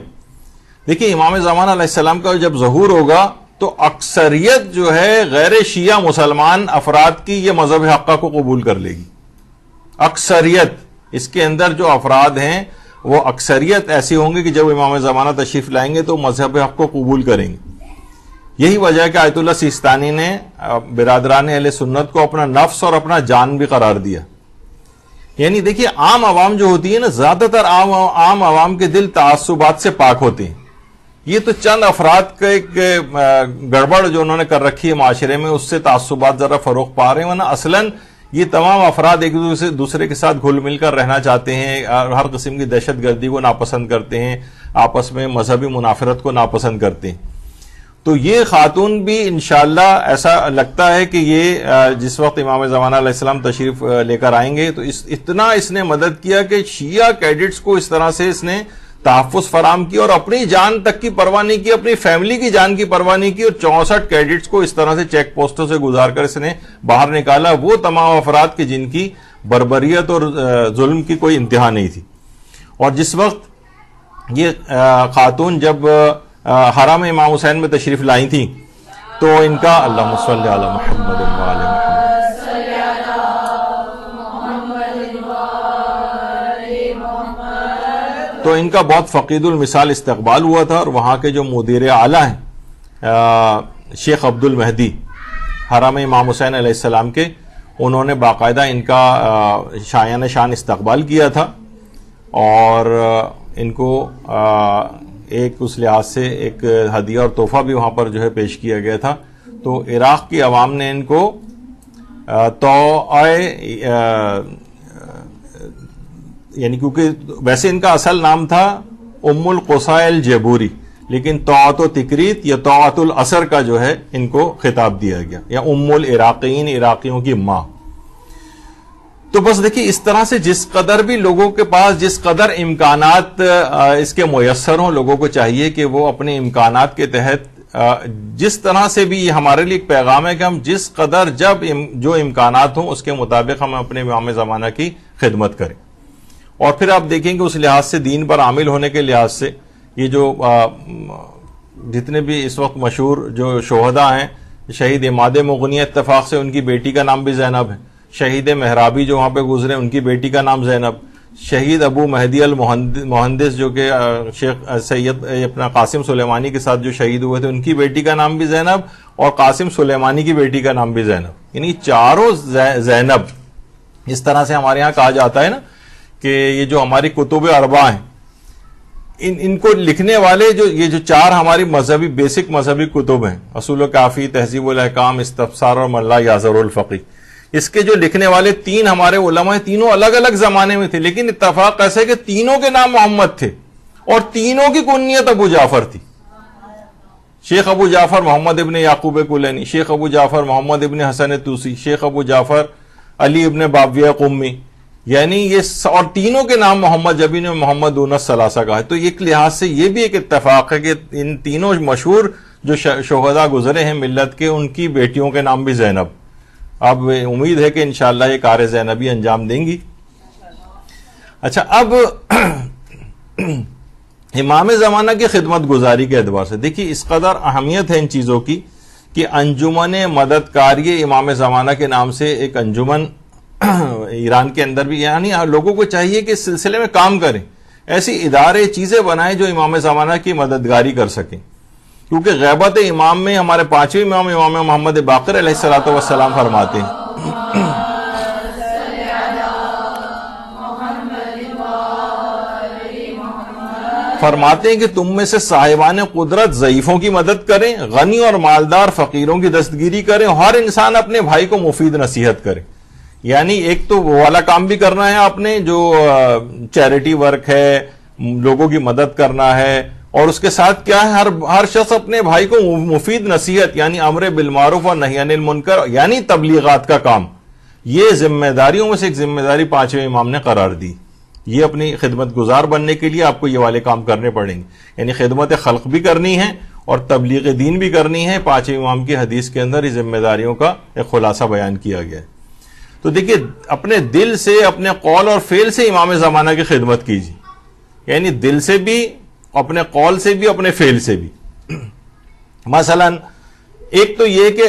دیکھیے امام زمانہ علیہ السلام کا جب ظہور ہوگا تو اکثریت جو ہے غیر شیعہ مسلمان افراد کی یہ مذہب حقہ کو قبول کر لے گی. اکثریت، اس کے اندر جو افراد ہیں وہ اکثریت ایسی ہوں گے کہ جب امام زمانہ تشریف لائیں گے تو مذہب حق کو قبول کریں گے. یہی وجہ ہے کہ آیت اللہ سیستانی نے برادران اہل سنت کو اپنا نفس اور اپنا جان بھی قرار دیا. یعنی دیکھیے عام عوام جو ہوتی ہے نا، زیادہ تر عام عوام کے دل تعصبات سے پاک ہوتے ہیں. یہ تو چند افراد کا ایک گڑبڑ جو انہوں نے کر رکھی ہے معاشرے میں، اس سے تعصبات ذرا فروغ پا رہے ہیں، ورنہ اصلاً یہ تمام افراد ایک دوسرے کے ساتھ گھل مل کر رہنا چاہتے ہیں، ہر قسم کی دہشت گردی کو ناپسند کرتے ہیں، آپس میں مذہبی منافرت کو ناپسند کرتے ہیں. تو یہ خاتون بھی انشاءاللہ ایسا لگتا ہے کہ یہ جس وقت امام زمانہ علیہ السلام تشریف لے کر آئیں گے تو اتنا اس نے مدد کیا کہ شیعہ کیڈٹس کو اس طرح سے اس نے تحفظ فراہم کی اور اپنی جان تک کی پرواہ نہیں کی، اپنی فیملی کی جان کی پرواہ نہیں کی، اور 64 کیڈٹس کو اس طرح سے چیک پوسٹوں سے گزار کر اس نے باہر نکالا. وہ تمام افراد کی جن کی بربریت اور ظلم کی کوئی انتہا نہیں تھی. اور جس وقت یہ خاتون جب حرم امام حسین میں تشریف لائی تھیں تو ان کا اللہم صلی علی محمد وعلی محمد، تو ان کا بہت فقید المثال استقبال ہوا تھا. اور وہاں کے جو مدیر اعلیٰ ہیں شیخ عبد المہدی حرم امام حسین علیہ السلام کے، انہوں نے باقاعدہ ان کا شایان شان استقبال کیا تھا اور ان کو ایک اس لحاظ سے ایک ہدیہ اور تحفہ بھی وہاں پر جو ہے پیش کیا گیا تھا. تو عراق کی عوام نے ان کو یعنی کیونکہ ویسے ان کا اصل نام تھا ام القصاء الجیبوری، لیکن طاعت و تکریت یا طاعت الاثر کا جو ہے ان کو خطاب دیا گیا، یا ام العراقین، عراقیوں کی ماں. تو بس دیکھیے اس طرح سے جس قدر بھی لوگوں کے پاس جس قدر امکانات اس کے میسر ہوں، لوگوں کو چاہیے کہ وہ اپنے امکانات کے تحت جس طرح سے بھی، یہ ہمارے لیے ایک پیغام ہے کہ ہم جس قدر جب جو امکانات ہوں اس کے مطابق ہم اپنے امام زمانہ کی خدمت کریں. اور پھر آپ دیکھیں کہ اس لحاظ سے دین پر عامل ہونے کے لحاظ سے یہ جو جتنے بھی اس وقت مشہور جو شہداء ہیں، شہید اماد مغنی اتفاق سے ان کی بیٹی کا نام بھی زینب ہے، شہید محرابی جو وہاں پہ گزرے ان کی بیٹی کا نام زینب، شہید ابو مہدی المہندس جو کہ شیخ سید اپنا قاسم سلیمانی کے ساتھ جو شہید ہوئے تھے ان کی بیٹی کا نام بھی زینب، اور قاسم سلیمانی کی بیٹی کا نام بھی زینب. یعنی چاروں زینب. اس طرح سے ہمارے یہاں کہا جاتا ہے نا کہ یہ جو ہماری کتب اربع ہیں، ان کو لکھنے والے یہ جو چار ہماری مذہبی بیسک مذہبی کتب ہیں، اصول و کافی، تہذیب الاحکام، استفسار اور ملا یازر الفقی، اس کے جو لکھنے والے تین ہمارے علماء ہیں، تینوں الگ الگ زمانے میں تھے، لیکن اتفاق ایسا ہے کہ تینوں کے نام محمد تھے اور تینوں کی کنیت ابو جعفر تھی. شیخ ابو جعفر محمد ابن یعقوب کلینی، شیخ ابو جعفر محمد ابن حسن توسی، شیخ ابو جعفر علی ابن باویہ قمی، یعنی یہ اور تینوں کے نام محمد، جب انہیں محمد دون الثلاثہ کہا ہے تو ایک لحاظ سے یہ بھی ایک اتفاق ہے کہ ان تینوں مشہور جو شہداء گزرے ہیں ملت کے، ان کی بیٹیوں کے نام بھی زینب. اب امید ہے کہ انشاءاللہ یہ کار زینبی انجام دیں گی. اچھا، اب امام زمانہ کی خدمت گزاری کے اعتبار سے دیکھیے اس قدر اہمیت ہے ان چیزوں کی کہ انجمن مددکاری امام زمانہ کے نام سے ایک انجمن ایران کے اندر بھی، یعنی لوگوں کو چاہیے کہ اس سلسلے میں کام کریں، ایسی ادارے چیزیں بنائیں جو امام زمانہ کی مددگاری کر سکیں. کیونکہ غیبت امام میں ہمارے پانچویں امام امام محمد باقر علیہ الصلوۃ والسلام فرماتے ہیں کہ تم میں سے صاحبان قدرت ضعیفوں کی مدد کریں، غنی اور مالدار فقیروں کی دستگیری کریں، ہر انسان اپنے بھائی کو مفید نصیحت کرے. یعنی ایک تو وہ والا کام بھی کرنا ہے آپ نے جو چیریٹی ورک ہے، لوگوں کی مدد کرنا ہے، اور اس کے ساتھ کیا ہے ہر شخص اپنے بھائی کو مفید نصیحت یعنی امر بالمعروف اور نہی عن المنکر یعنی تبلیغات کا کام، یہ ذمہ داریوں میں سے ایک ذمہ داری پانچویں امام نے قرار دی. یہ اپنی خدمت گزار بننے کے لیے آپ کو یہ والے کام کرنے پڑیں گے، یعنی خدمت خلق بھی کرنی ہے اور تبلیغ دین بھی کرنی ہے. پانچویں امام کی حدیث کے اندر اس ذمہ داریوں کا ایک خلاصہ بیان کیا گیا ہے. تو دیکھیے اپنے دل سے، اپنے قول اور فعل سے امام زمانہ کی خدمت کیجیے، یعنی دل سے بھی، اپنے قول سے بھی، اپنے فعل سے بھی. مثلا ایک تو یہ کہ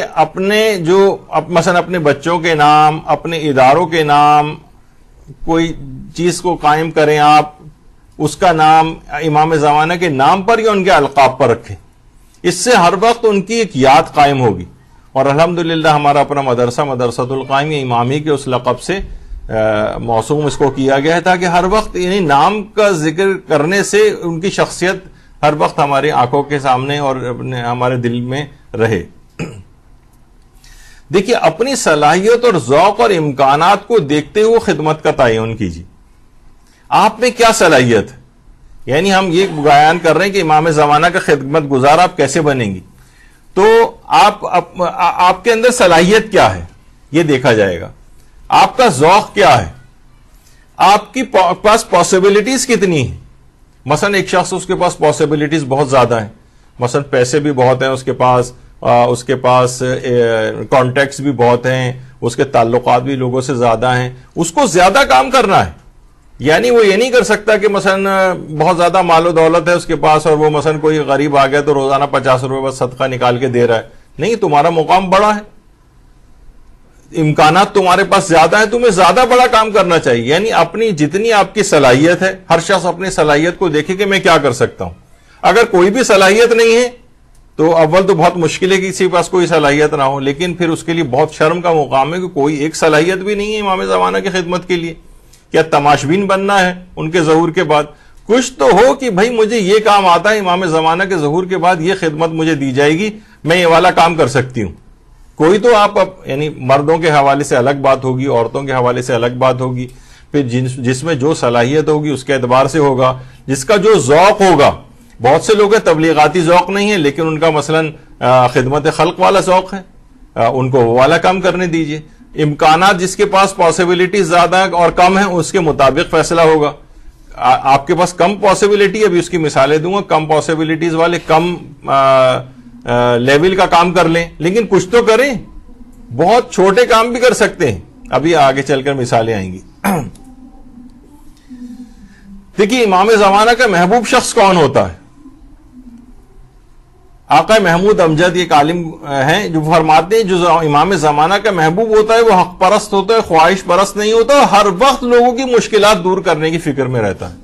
مثلا اپنے بچوں کے نام، اپنے اداروں کے نام، کوئی چیز کو قائم کریں آپ، اس کا نام امام زمانہ کے نام پر یا ان کے القاب پر رکھیں. اس سے ہر وقت ان کی ایک یاد قائم ہوگی. اور الحمدللہ ہمارا اپنا مدرسہ مدرسۃ القائم امام ہی کے اس لقب سے موسوم اس کو کیا گیا ہے، تاکہ ہر وقت یعنی نام کا ذکر کرنے سے ان کی شخصیت ہر وقت ہماری آنکھوں کے سامنے اور ہمارے دل میں رہے. دیکھیے اپنی صلاحیت اور ذوق اور امکانات کو دیکھتے ہوئے خدمت کا تعین کیجیے. آپ میں کیا صلاحیت ہے؟ یعنی ہم یہ بیان کر رہے ہیں کہ امام زمانہ کا خدمت گزار آپ کیسے بنیں گی، تو آپ کے اندر صلاحیت کیا ہے یہ دیکھا جائے گا. آپ کا ذوق کیا ہے، آپ کی پاس پاسبلٹیز کتنی ہیں. مثلا ایک شخص اس کے پاس پاسبلٹیز بہت زیادہ ہیں، مثلا پیسے بھی بہت ہیں اس کے پاس کانٹیکٹس بھی بہت ہیں، اس کے تعلقات بھی لوگوں سے زیادہ ہیں، اس کو زیادہ کام کرنا ہے. یعنی وہ یہ نہیں کر سکتا کہ مثلا بہت زیادہ مال و دولت ہے اس کے پاس اور وہ مثلا کوئی غریب آ گیا تو روزانہ 50 روپے بس صدقہ نکال کے دے رہا ہے. نہیں، تمہارا مقام بڑا ہے، امکانات تمہارے پاس زیادہ ہیں، تمہیں زیادہ بڑا کام کرنا چاہیے. یعنی اپنی جتنی آپ کی صلاحیت ہے، ہر شخص اپنی صلاحیت کو دیکھے کہ میں کیا کر سکتا ہوں. اگر کوئی بھی صلاحیت نہیں ہے تو اول تو بہت مشکل ہے کہ کسی کے پاس کوئی صلاحیت نہ ہو، لیکن پھر اس کے لیے بہت شرم کا مقام ہے کہ کوئی ایک صلاحیت بھی نہیں ہے امام زمانہ کی خدمت کے لیے. کیا تماشبین بننا ہے ان کے ظہور کے بعد؟ کچھ تو ہو کہ بھائی مجھے یہ کام آتا ہے، امام زمانہ کے ظہور کے بعد یہ خدمت مجھے دی جائے گی، میں یہ والا کام کر سکتی ہوں. کوئی تو آپ یعنی مردوں کے حوالے سے الگ بات ہوگی، عورتوں کے حوالے سے الگ بات ہوگی، پھر جس میں جو صلاحیت ہوگی اس کے اعتبار سے ہوگا، جس کا جو ذوق ہوگا. بہت سے لوگ ہیں تبلیغاتی ذوق نہیں ہے لیکن ان کا مثلا خدمت خلق والا ذوق ہے، ان کو وہ والا کام کرنے دیجئے. امکانات جس کے پاس پاسبلٹیز زیادہ اور کم ہیں اس کے مطابق فیصلہ ہوگا. آپ کے پاس کم پاسبلٹی، ابھی اس کی مثالیں دوں گا، کم پاسبلٹیز والے کم لیول کا کام کر لیں، لیکن کچھ تو کریں. بہت چھوٹے کام بھی کر سکتے ہیں، ابھی آگے چل کر مثالیں آئیں گی. دیکھیے امام زمانہ کا محبوب شخص کون ہوتا ہے؟ آقا محمود امجد ایک عالم ہیں جو فرماتے ہیں جو امام زمانہ کا محبوب ہوتا ہے وہ حق پرست ہوتا ہے، خواہش پرست نہیں ہوتا، ہر وقت لوگوں کی مشکلات دور کرنے کی فکر میں رہتا ہے.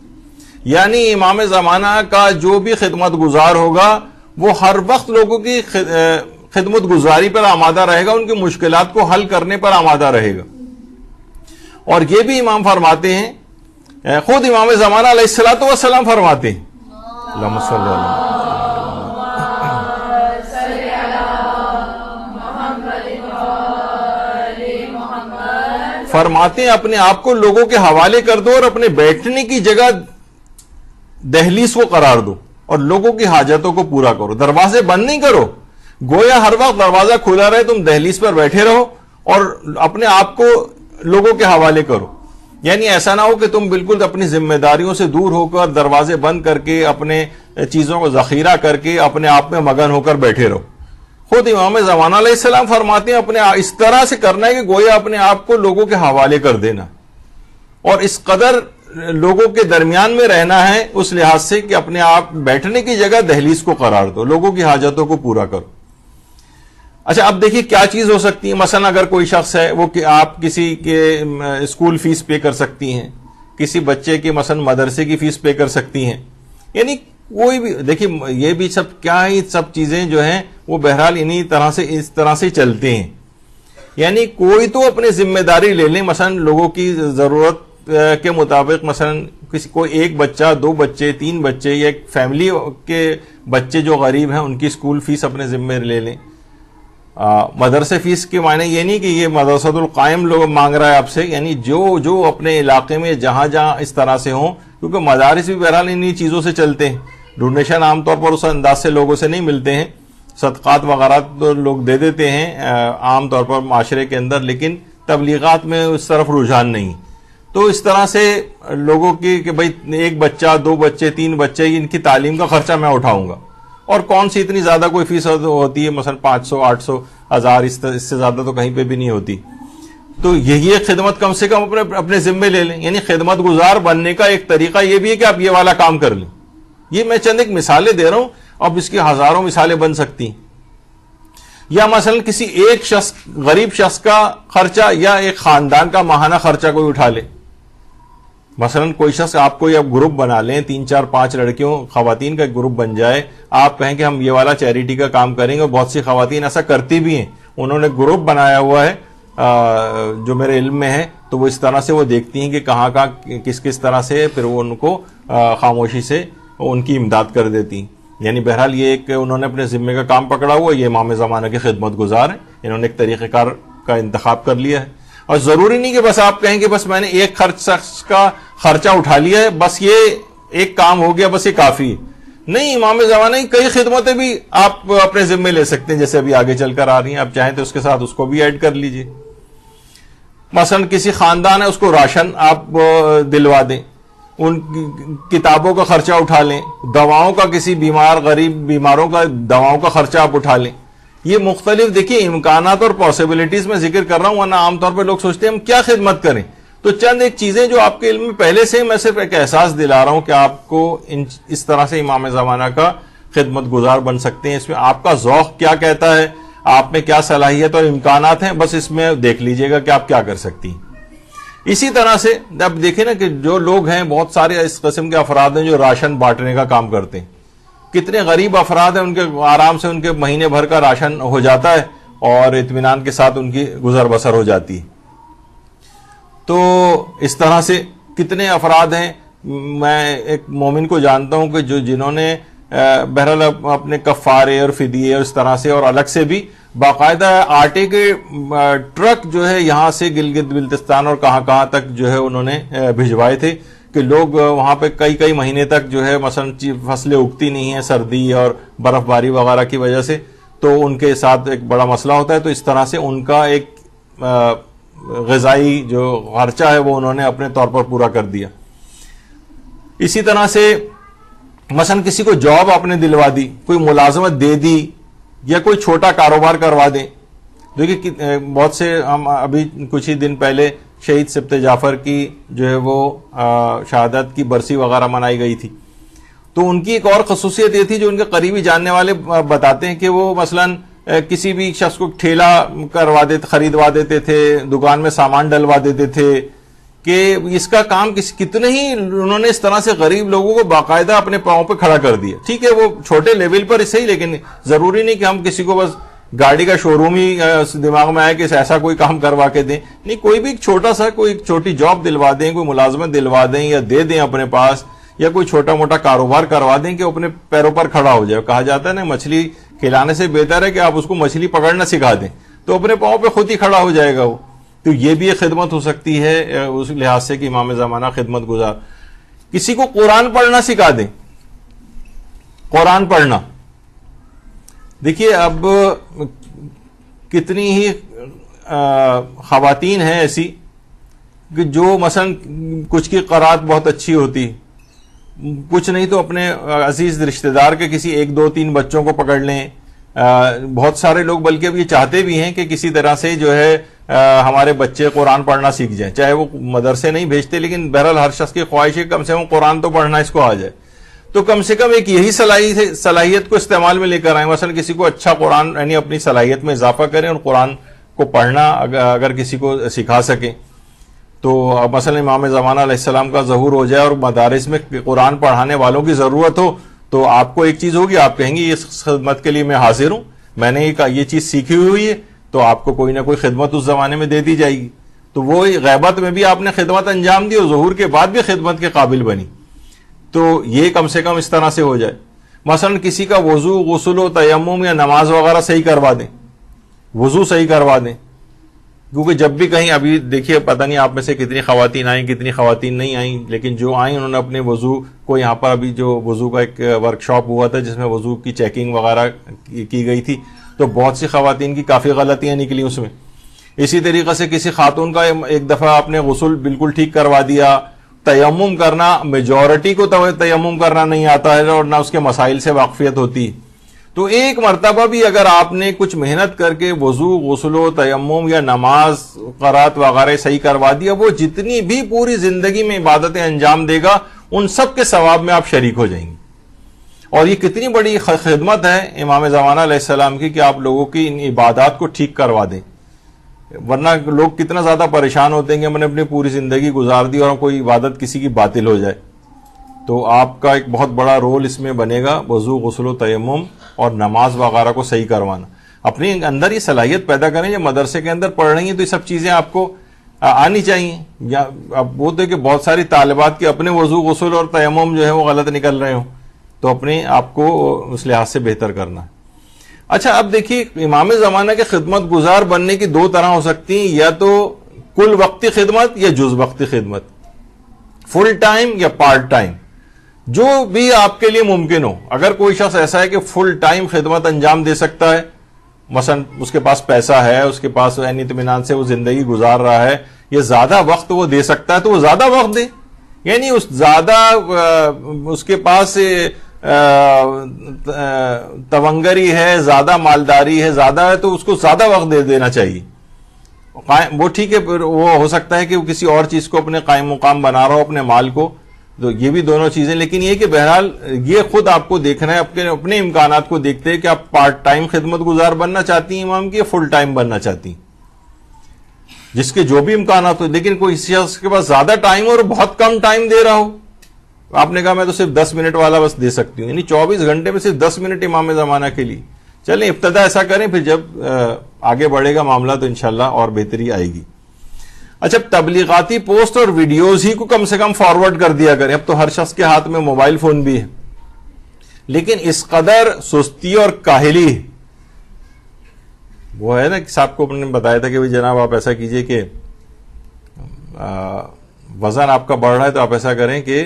یعنی امام زمانہ کا جو بھی خدمت گزار ہوگا وہ ہر وقت لوگوں کی خدمت گزاری پر آمادہ رہے گا، ان کی مشکلات کو حل کرنے پر آمادہ رہے گا. اور یہ بھی امام فرماتے ہیں، خود امام زمانہ علیہ الصلوۃ والسلام فرماتے ہیں، اللہم صلی اللہ علیہ وسلم، فرماتے ہیں اپنے آپ کو لوگوں کے حوالے کر دو اور اپنے بیٹھنے کی جگہ دہلیز کو قرار دو اور لوگوں کی حاجتوں کو پورا کرو. دروازے بند نہیں کرو، گویا ہر وقت دروازہ کھلا رہے، تم دہلیز پر بیٹھے رہو اور اپنے آپ کو لوگوں کے حوالے کرو. یعنی ایسا نہ ہو کہ تم بالکل اپنی ذمہ داریوں سے دور ہو کر دروازے بند کر کے اپنے چیزوں کو ذخیرہ کر کے اپنے آپ میں مگن ہو کر بیٹھے رہو. خود امام زمانہ علیہ السلام فرماتے ہیں اپنے اس طرح سے کرنا ہے کہ گویا اپنے آپ کو لوگوں کے حوالے کر دینا, اور اس قدر لوگوں کے درمیان میں رہنا ہے اس لحاظ سے کہ اپنے آپ بیٹھنے کی جگہ دہلیز کو قرار دو, لوگوں کی حاجتوں کو پورا کرو. اچھا اب دیکھیے کیا چیز ہو سکتی ہے. مثلا اگر کوئی شخص ہے وہ کہ آپ کسی کے اسکول فیس پے کر سکتی ہیں, کسی بچے کے مثلا مدرسے کی فیس پے کر سکتی ہیں, یعنی کوئی بھی دیکھیے یہ بھی سب کیا ہی سب چیزیں جو ہیں وہ بہرحال انہی طرح سے اس طرح سے چلتے ہیں. یعنی کوئی تو اپنی ذمہ داری لے لیں, مثلا لوگوں کی ضرورت کے مطابق مثلا کسی کو ایک بچہ, 2 بچے, 3 بچے یا ایک فیملی کے بچے جو غریب ہیں ان کی اسکول فیس اپنے ذمہ لے لیں. مدرسے فیس کے معنی یہ نہیں کہ یہ مدرسۃ القائم لوگ مانگ رہا ہے آپ سے, یعنی جو اپنے علاقے میں جہاں اس طرح سے ہوں, کیونکہ مدارس بھی بہرحال انہی چیزوں سے چلتے ہیں. ڈونیشن عام طور پر اس انداز سے لوگوں سے نہیں ملتے ہیں, صدقات وغیرہ تو لوگ دے دیتے ہیں عام طور پر معاشرے کے اندر, لیکن تبلیغات میں اس طرف رجحان نہیں. تو اس طرح سے لوگوں کی کہ بھئی ایک بچہ, 2 بچے, 3 بچے, ان کی تعلیم کا خرچہ میں اٹھاؤں گا, اور کون سی اتنی زیادہ کوئی فیس ہوتی ہے, مثلا 500, 800, 1000, اس سے زیادہ تو کہیں پہ بھی نہیں ہوتی. تو یہی ایک خدمت کم سے کم اپنے ذمے لے لیں. یعنی خدمت گزار بننے کا ایک طریقہ یہ بھی ہے کہ آپ یہ والا کام کر لیں. یہ میں چند ایک مثالیں دے رہا ہوں, اب اس کی ہزاروں مثالیں بن سکتی ہیں. یا مثلا کسی ایک شخص, غریب شخص کا خرچہ یا ایک خاندان کا ماہانہ خرچہ کوئی اٹھا لے. مثلا کوئی شخص آپ کو اب گروپ بنا لیں, 3, 4, 5 لڑکیوں خواتین کا گروپ بن جائے, آپ کہیں کہ ہم یہ والا چیریٹی کا کام کریں گے, اور بہت سی خواتین ایسا کرتی بھی ہیں, انہوں نے گروپ بنایا ہوا ہے جو میرے علم میں ہے, تو وہ اس طرح سے وہ دیکھتی ہیں کہ کہاں کس طرح سے پھر وہ ان کو خاموشی سے ان کی امداد کر دیتی ہیں. یعنی بہرحال یہ ایک انہوں نے اپنے ذمے کا کام پکڑا ہوا, یہ امام زمانہ کے خدمت گزار ہیں, انہوں نے ایک طریقہ کار کا انتخاب کر لیا ہے. اور ضروری نہیں کہ بس آپ کہیں کہ بس میں نے ایک شخص کا خرچہ اٹھا لیا ہے, بس یہ ایک کام ہو گیا, بس یہ کافی ہے. نہیں, امام زمانہ کی کئی خدمتیں بھی آپ اپنے ذمے لے سکتے ہیں, جیسے ابھی آگے چل کر آ رہی ہیں. آپ چاہیں تو اس کے ساتھ اس کو بھی ایڈ کر لیجئے. مثلا کسی خاندان ہے, اس کو راشن آپ دلوا دیں, ان کتابوں کا خرچہ اٹھا لیں, دواؤں کا, کسی غریب بیماروں کا دواؤں کا خرچہ آپ اٹھا لیں. یہ مختلف دیکھیے امکانات اور پاسبلٹیز میں ذکر کر رہا ہوں, ورنہ عام طور پہ لوگ سوچتے ہیں ہم کیا خدمت کریں. تو چند ایک چیزیں جو آپ کے علم میں پہلے سے, میں صرف ایک احساس دلا رہا ہوں کہ آپ کو اس طرح سے امام زمانہ کا خدمت گزار بن سکتے ہیں. اس میں آپ کا ذوق کیا کہتا ہے, آپ میں کیا صلاحیت اور امکانات ہیں, بس اس میں دیکھ لیجئے گا کہ آپ کیا کر سکتی ہیں. اسی طرح سے اب دیکھیں نا کہ جو لوگ ہیں, بہت سارے اس قسم کے افراد ہیں جو راشن بانٹنے کا کام کرتے ہیں. کتنے غریب افراد ہیں, ان کے آرام سے ان کے مہینے بھر کا راشن ہو جاتا ہے اور اطمینان کے ساتھ ان کی گزر بسر ہو جاتی ہے. تو اس طرح سے کتنے افراد ہیں. میں ایک مومن کو جانتا ہوں کہ جنہوں نے بہرحال اپنے کفارے اور فدیے اور اس طرح سے, اور الگ سے بھی باقاعدہ آٹے کے ٹرک جو ہے یہاں سے گلگت بلتستان اور کہاں تک جو ہے انہوں نے بھجوائے تھے, کہ لوگ وہاں پہ کئی مہینے تک جو ہے مثلا فصلیں اگتی نہیں ہیں سردی اور برف باری وغیرہ کی وجہ سے, تو ان کے ساتھ ایک بڑا مسئلہ ہوتا ہے. تو اس طرح سے ان کا ایک غذائی جو خرچہ ہے وہ انہوں نے اپنے طور پر پورا کر دیا. اسی طرح سے مثلا کسی کو جاب آپ نے دلوا دی, کوئی ملازمت دے دی, یا کوئی چھوٹا کاروبار کروا دیں. دیکھیے بہت سے, ہم ابھی کچھ ہی دن پہلے شہید سبت جعفر کی جو ہے وہ شہادت کی برسی وغیرہ منائی گئی تھی. تو ان کی ایک اور خصوصیت یہ تھی, جو ان کے قریبی جاننے والے بتاتے ہیں, کہ وہ مثلا کسی بھی شخص کو ٹھیلا خریدوا دیتے تھے, دکان میں سامان ڈلوا دیتے تھے, کہ اس کا کام کتنے ہی انہوں نے اس طرح سے غریب لوگوں کو باقاعدہ اپنے پاؤں پہ کھڑا کر دیا. ٹھیک ہے وہ چھوٹے لیول پر صحیح, لیکن ضروری نہیں کہ ہم کسی کو بس گاڑی کا شو روم ہی دماغ میں آئے کہ ایسا کوئی کام کروا کے دیں. نہیں, کوئی بھی چھوٹا سا کوئی چھوٹی جاب دلوا دیں, کوئی ملازمت دلوا دیں یا دے دیں اپنے پاس, یا کوئی چھوٹا موٹا کاروبار کروا دیں کہ اپنے پیروں پر کھڑا ہو جائے. کہا جاتا ہے نا, مچھلی کھلانے سے بہتر ہے کہ آپ اس کو مچھلی پکڑنا سکھا دیں, تو اپنے پاؤں پہ خود ہی کھڑا ہو جائے گا وہ. تو یہ بھی ایک خدمت ہو سکتی ہے اس لحاظ سے کہ امام زمانہ خدمت گزار. کسی کو قرآن پڑھنا سکھا دیں, قرآن پڑھنا. دیکھیے اب کتنی ہی خواتین ہیں ایسی کہ جو مثلا کچھ کی قرات بہت اچھی ہوتی، کچھ نہیں تو اپنے عزیز رشتہ دار کے کسی 1 2 3 بچوں کو پکڑ لیں. بہت سارے لوگ بلکہ اب یہ چاہتے بھی ہیں کہ کسی طرح سے جو ہے ہمارے بچے قرآن پڑھنا سیکھ جائیں، چاہے وہ مدرسے نہیں بھیجتے، لیکن بہرحال ہر شخص کی خواہش ہے کم سے کم قرآن تو پڑھنا اس کو آ جائے. تو کم سے کم ایک یہی صلاحیت کو استعمال میں لے کر آئیں. مثلا کسی کو اچھا قرآن یعنی اپنی صلاحیت میں اضافہ کریں اور قرآن کو پڑھنا اگر کسی کو سکھا سکیں. تو مثلا امام زمانہ علیہ السلام کا ظہور ہو جائے اور مدارس میں قرآن پڑھانے والوں کی ضرورت ہو، تو آپ کو ایک چیز ہوگی، آپ کہیں گے اس خدمت کے لیے میں حاضر ہوں، میں نے یہ چیز سیکھی ہوئی ہے، تو آپ کو کوئی نہ کوئی خدمت اس زمانے میں دے دی جائے گی. تو وہ غیبت میں بھی آپ نے خدمت انجام دی اور ظہور کے بعد بھی خدمت کے قابل بنی. تو یہ کم سے کم اس طرح سے ہو جائے. مثلا کسی کا وضو، غسل و تیمم یا نماز وغیرہ صحیح کروا دیں، وضو صحیح کروا دیں. کیونکہ جب بھی کہیں، ابھی دیکھیے پتہ نہیں آپ میں سے کتنی خواتین آئیں کتنی خواتین نہیں آئیں، لیکن جو آئیں انہوں نے اپنے وضو کو، یہاں پر ابھی جو وضو کا ایک ورکشاپ ہوا تھا جس میں وضو کی چیکنگ وغیرہ کی گئی تھی، تو بہت سی خواتین کی کافی غلطیاں نکلی اس میں. اسی طریقے سے کسی خاتون کا ایک دفعہ آپ نے غسل بالکل ٹھیک کروا دیا. تیمم کرنا، میجورٹی کو تیمم کرنا نہیں آتا ہے اور نہ اس کے مسائل سے واقفیت ہوتی. تو ایک مرتبہ بھی اگر آپ نے کچھ محنت کر کے وضو، غسل و تیمم یا نماز، قرات وغیرہ صحیح کروا دیا، وہ جتنی بھی پوری زندگی میں عبادتیں انجام دے گا ان سب کے ثواب میں آپ شریک ہو جائیں گے. اور یہ کتنی بڑی خدمت ہے امام زمانہ علیہ السلام کی کہ آپ لوگوں کی ان عبادات کو ٹھیک کروا دیں. ورنہ لوگ کتنا زیادہ پریشان ہوتے ہیں کہ ہم نے اپنی پوری زندگی گزار دی اور کوئی عبادت کسی کی باطل ہو جائے. تو آپ کا ایک بہت بڑا رول اس میں بنے گا، وضو، غسل و تیمم اور نماز وغیرہ کو صحیح کروانا. اپنے اندر یہ صلاحیت پیدا کریں. جب مدرسے کے اندر پڑھ رہی ہیں تو یہ سب چیزیں آپ کو آنی چاہیے. یا اب وہ تو کہ بہت ساری طالبات کے اپنے وضو، غسل اور تیمم جو ہے وہ غلط نکل رہے ہوں، تو اپنے آپ کو اس لحاظ سے بہتر کرنا ہے. اچھا اب دیکھیے، امام زمانہ کے خدمت گزار بننے کی 2 طرح ہو سکتی ہیں، یا تو کل وقتی خدمت یا جز وقتی خدمت، فل ٹائم یا پارٹ ٹائم، جو بھی آپ کے لیے ممکن ہو. اگر کوئی شخص ایسا ہے کہ فل ٹائم خدمت انجام دے سکتا ہے، مثلا اس کے پاس پیسہ ہے، اس کے پاس یعنی اطمینان سے وہ زندگی گزار رہا ہے، یا زیادہ وقت وہ دے سکتا ہے تو وہ زیادہ وقت دے. یعنی اس کے پاس تونگری ہے، زیادہ مالداری ہے، زیادہ ہے، تو اس کو زیادہ وقت دے دینا چاہیے. وہ ٹھیک ہے، وہ ہو سکتا ہے کہ وہ کسی اور چیز کو اپنے قائم مقام بنا رہا ہو، اپنے مال کو. تو یہ بھی دونوں چیزیں، لیکن یہ کہ بہرحال یہ خود آپ کو دیکھنا ہے، اپنے امکانات کو دیکھتے ہیں کہ آپ پارٹ ٹائم خدمت گزار بننا چاہتی ہیں امام کی، یا فل ٹائم بننا چاہتی ہیں. جس کے جو بھی امکانات ہو. لیکن کوئی شخص کے پاس زیادہ ٹائم اور بہت کم ٹائم دے رہا ہو، آپ نے کہا میں تو صرف 10 منٹ والا بس دے سکتی ہوں، یعنی 24 گھنٹے میں صرف 10 منٹ امام زمانہ کے لیے. چلیں ابتدا ایسا کریں، پھر جب آگے بڑھے گا معاملہ تو انشاءاللہ اور بہتری آئے گی. اچھا، تبلیغاتی پوسٹ اور ویڈیوز ہی کو کم سے کم فارورڈ کر دیا کریں. اب تو ہر شخص کے ہاتھ میں موبائل فون بھی ہے، لیکن اس قدر سستی اور کاہلی وہ ہے نا کہ صاحب کو نے بتایا تھا کہ جناب آپ ایسا کیجئے کہ وزن آپ کا بڑھ رہا ہے تو آپ ایسا کریں کہ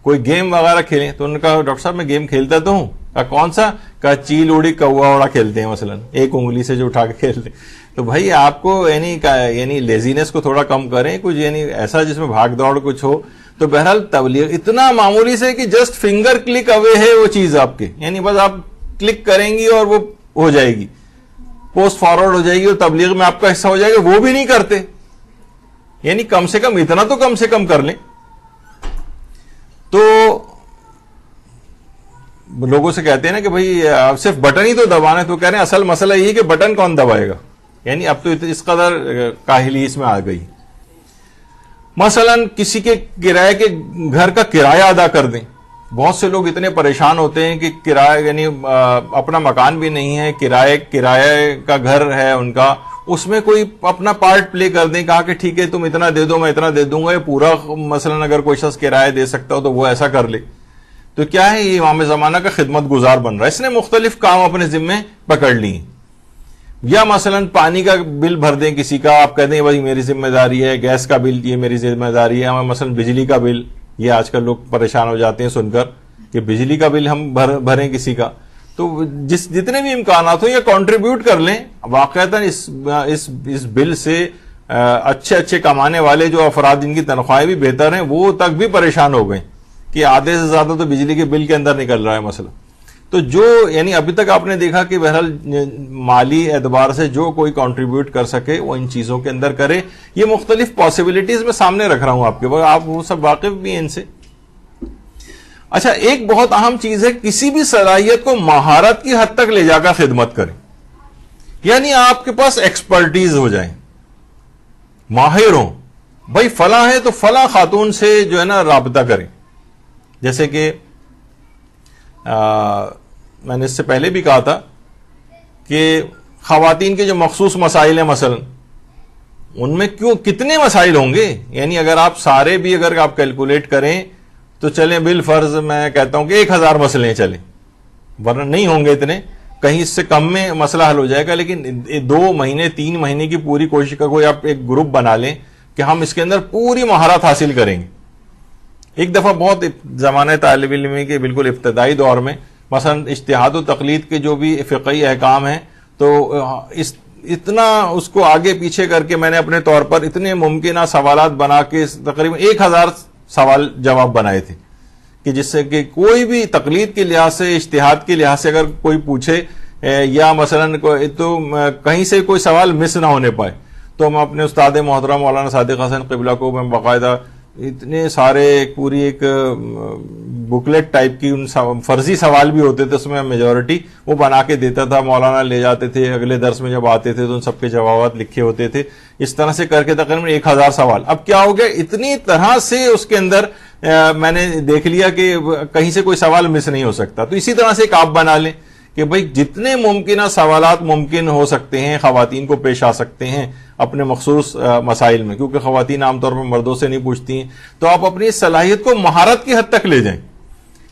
کوئی گیم وغیرہ کھیلیں. تو انہوں نے کہا ڈاکٹر صاحب میں گیم کھیلتا تو ہوں. کہا کون سا؟ کہا چیل اڑی کوا اڑا کھیلتے ہیں، مثلا ایک انگلی سے جو اٹھا کے کھیلتے ہیں. تو بھائی آپ کو یعنی لیزینس کو تھوڑا کم کریں، کچھ یعنی ایسا جس میں بھاگ دوڑ کچھ ہو. تو بہرحال تبلیغ اتنا معمولی سے کہ جسٹ فنگر کلک اوے ہے وہ چیز آپ کے، یعنی بس آپ کلک کریں گی اور وہ ہو جائے گی، پوسٹ فارورڈ ہو جائے گی اور تبلیغ میں آپ کا حصہ ہو جائے گا. وہ بھی نہیں کرتے. یعنی کم سے کم اتنا تو کم سے کم کر لیں. تو لوگوں سے کہتے ہیں نا کہ بھائی صرف بٹن ہی تو دبانا ہے. تو کہہ رہے ہیں اصل مسئلہ یہ کہ بٹن کون دبائے گا. یعنی اب تو اس قدر کاہلی اس میں آ گئی. مثلا کسی کے کرائے کے گھر کا کرایہ ادا کر دیں. بہت سے لوگ اتنے پریشان ہوتے ہیں کہ کرایہ یعنی اپنا مکان بھی نہیں ہے، کرایہ کا گھر ہے ان کا، اس میں کوئی اپنا پارٹ پلے کر دیں. کہا کہ ٹھیک ہے تم اتنا دے دو میں اتنا دے دوں گا، یہ پورا مثلا اگر کوئی شخص کرایہ دے سکتا ہو تو وہ ایسا کر لے. تو کیا ہے، یہ امام زمانہ کا خدمت گزار بن رہا ہے. اس نے مختلف کام اپنے ذمے پکڑ لی. یا مثلا پانی کا بل بھر دیں کسی کا، آپ کہہ دیں بھائی میری ذمہ داری ہے، گیس کا بل یہ میری ذمہ داری ہے، مثلا بجلی کا بل. یہ آج کل لوگ پریشان ہو جاتے ہیں سن کر کہ بجلی کا بل ہم بھریں کسی کا. تو جتنے بھی امکانات ہو یہ کنٹریبیوٹ کر لیں. واقعتاً اس بل سے اچھے اچھے کمانے والے جو افراد جن کی تنخواہیں بھی بہتر ہیں وہ تک بھی پریشان ہو گئے کہ آدھے سے زیادہ تو بجلی کے بل کے اندر نکل رہا ہے مسئلہ. تو جو یعنی ابھی تک آپ نے دیکھا کہ بہرحال مالی اعتبار سے جو کوئی کنٹریبیوٹ کر سکے وہ ان چیزوں کے اندر کرے. یہ مختلف پاسبلٹیز میں سامنے رکھ رہا ہوں آپ کے، آپ وہ سب واقف بھی ہیں ان سے. اچھا، ایک بہت اہم چیز ہے کسی بھی صلاحیت کو مہارت کی حد تک لے جا کر خدمت کریں. یعنی آپ کے پاس ایکسپرٹیز ہو جائیں، ماہر ہوں. بھائی فلاں ہے تو فلاں خاتون سے جو ہے نا رابطہ کریں. جیسے کہ میں نے اس سے پہلے بھی کہا تھا کہ خواتین کے جو مخصوص مسائل ہیں مثلا ان میں کتنے مسائل ہوں گے. یعنی اگر آپ سارے بھی اگر آپ کیلکولیٹ کریں تو چلیں بالفرض میں کہتا ہوں کہ 1000 مسئلے چلیں، ورنہ نہیں ہوں گے اتنے، کہیں اس سے کم میں مسئلہ حل ہو جائے گا. لیکن 2 مہینے 3 مہینے کی پوری کوشش کا کوئی آپ ایک گروپ بنا لیں کہ ہم اس کے اندر پوری مہارت حاصل کریں گے. ایک دفعہ بہت زمانہ طالب علم کے بالکل ابتدائی دور میں مثلا اجتہاد و تقلید کے جو بھی فقہی احکام ہیں تو اتنا اس کو آگے پیچھے کر کے میں نے اپنے طور پر اتنے ممکنہ سوالات بنا کے تقریباً 1000 سوال جواب بنائے تھے کہ جس سے کہ کوئی بھی تقلید کے لحاظ سے اجتہاد کے لحاظ سے اگر کوئی پوچھے یا مثلا تو کہیں سے کوئی سوال مس نہ ہونے پائے. تو میں اپنے استاد محترم مولانا صادق حسن قبلہ کو میں باقاعدہ اتنے سارے پوری ایک بکلیٹ ٹائپ کی فرضی سوال بھی ہوتے تھے اس میں میجورٹی وہ بنا کے دیتا تھا. مولانا لے جاتے تھے، اگلے درس میں جب آتے تھے تو ان سب کے جوابات لکھے ہوتے تھے. اس طرح سے کر کے تقریباً 1000 سوال. اب کیا ہو گیا، اتنی طرح سے اس کے اندر میں نے دیکھ لیا کہ کہیں سے کوئی سوال مس نہیں ہو سکتا. تو اسی طرح سے ایک آپ بنا لیں کہ بھئی جتنے ممکنہ سوالات ممکن ہو سکتے ہیں خواتین کو پیش آ سکتے ہیں اپنے مخصوص مسائل میں، کیونکہ خواتین عام طور پر مردوں سے نہیں پوچھتی ہیں، تو آپ اپنی صلاحیت کو مہارت کی حد تک لے جائیں.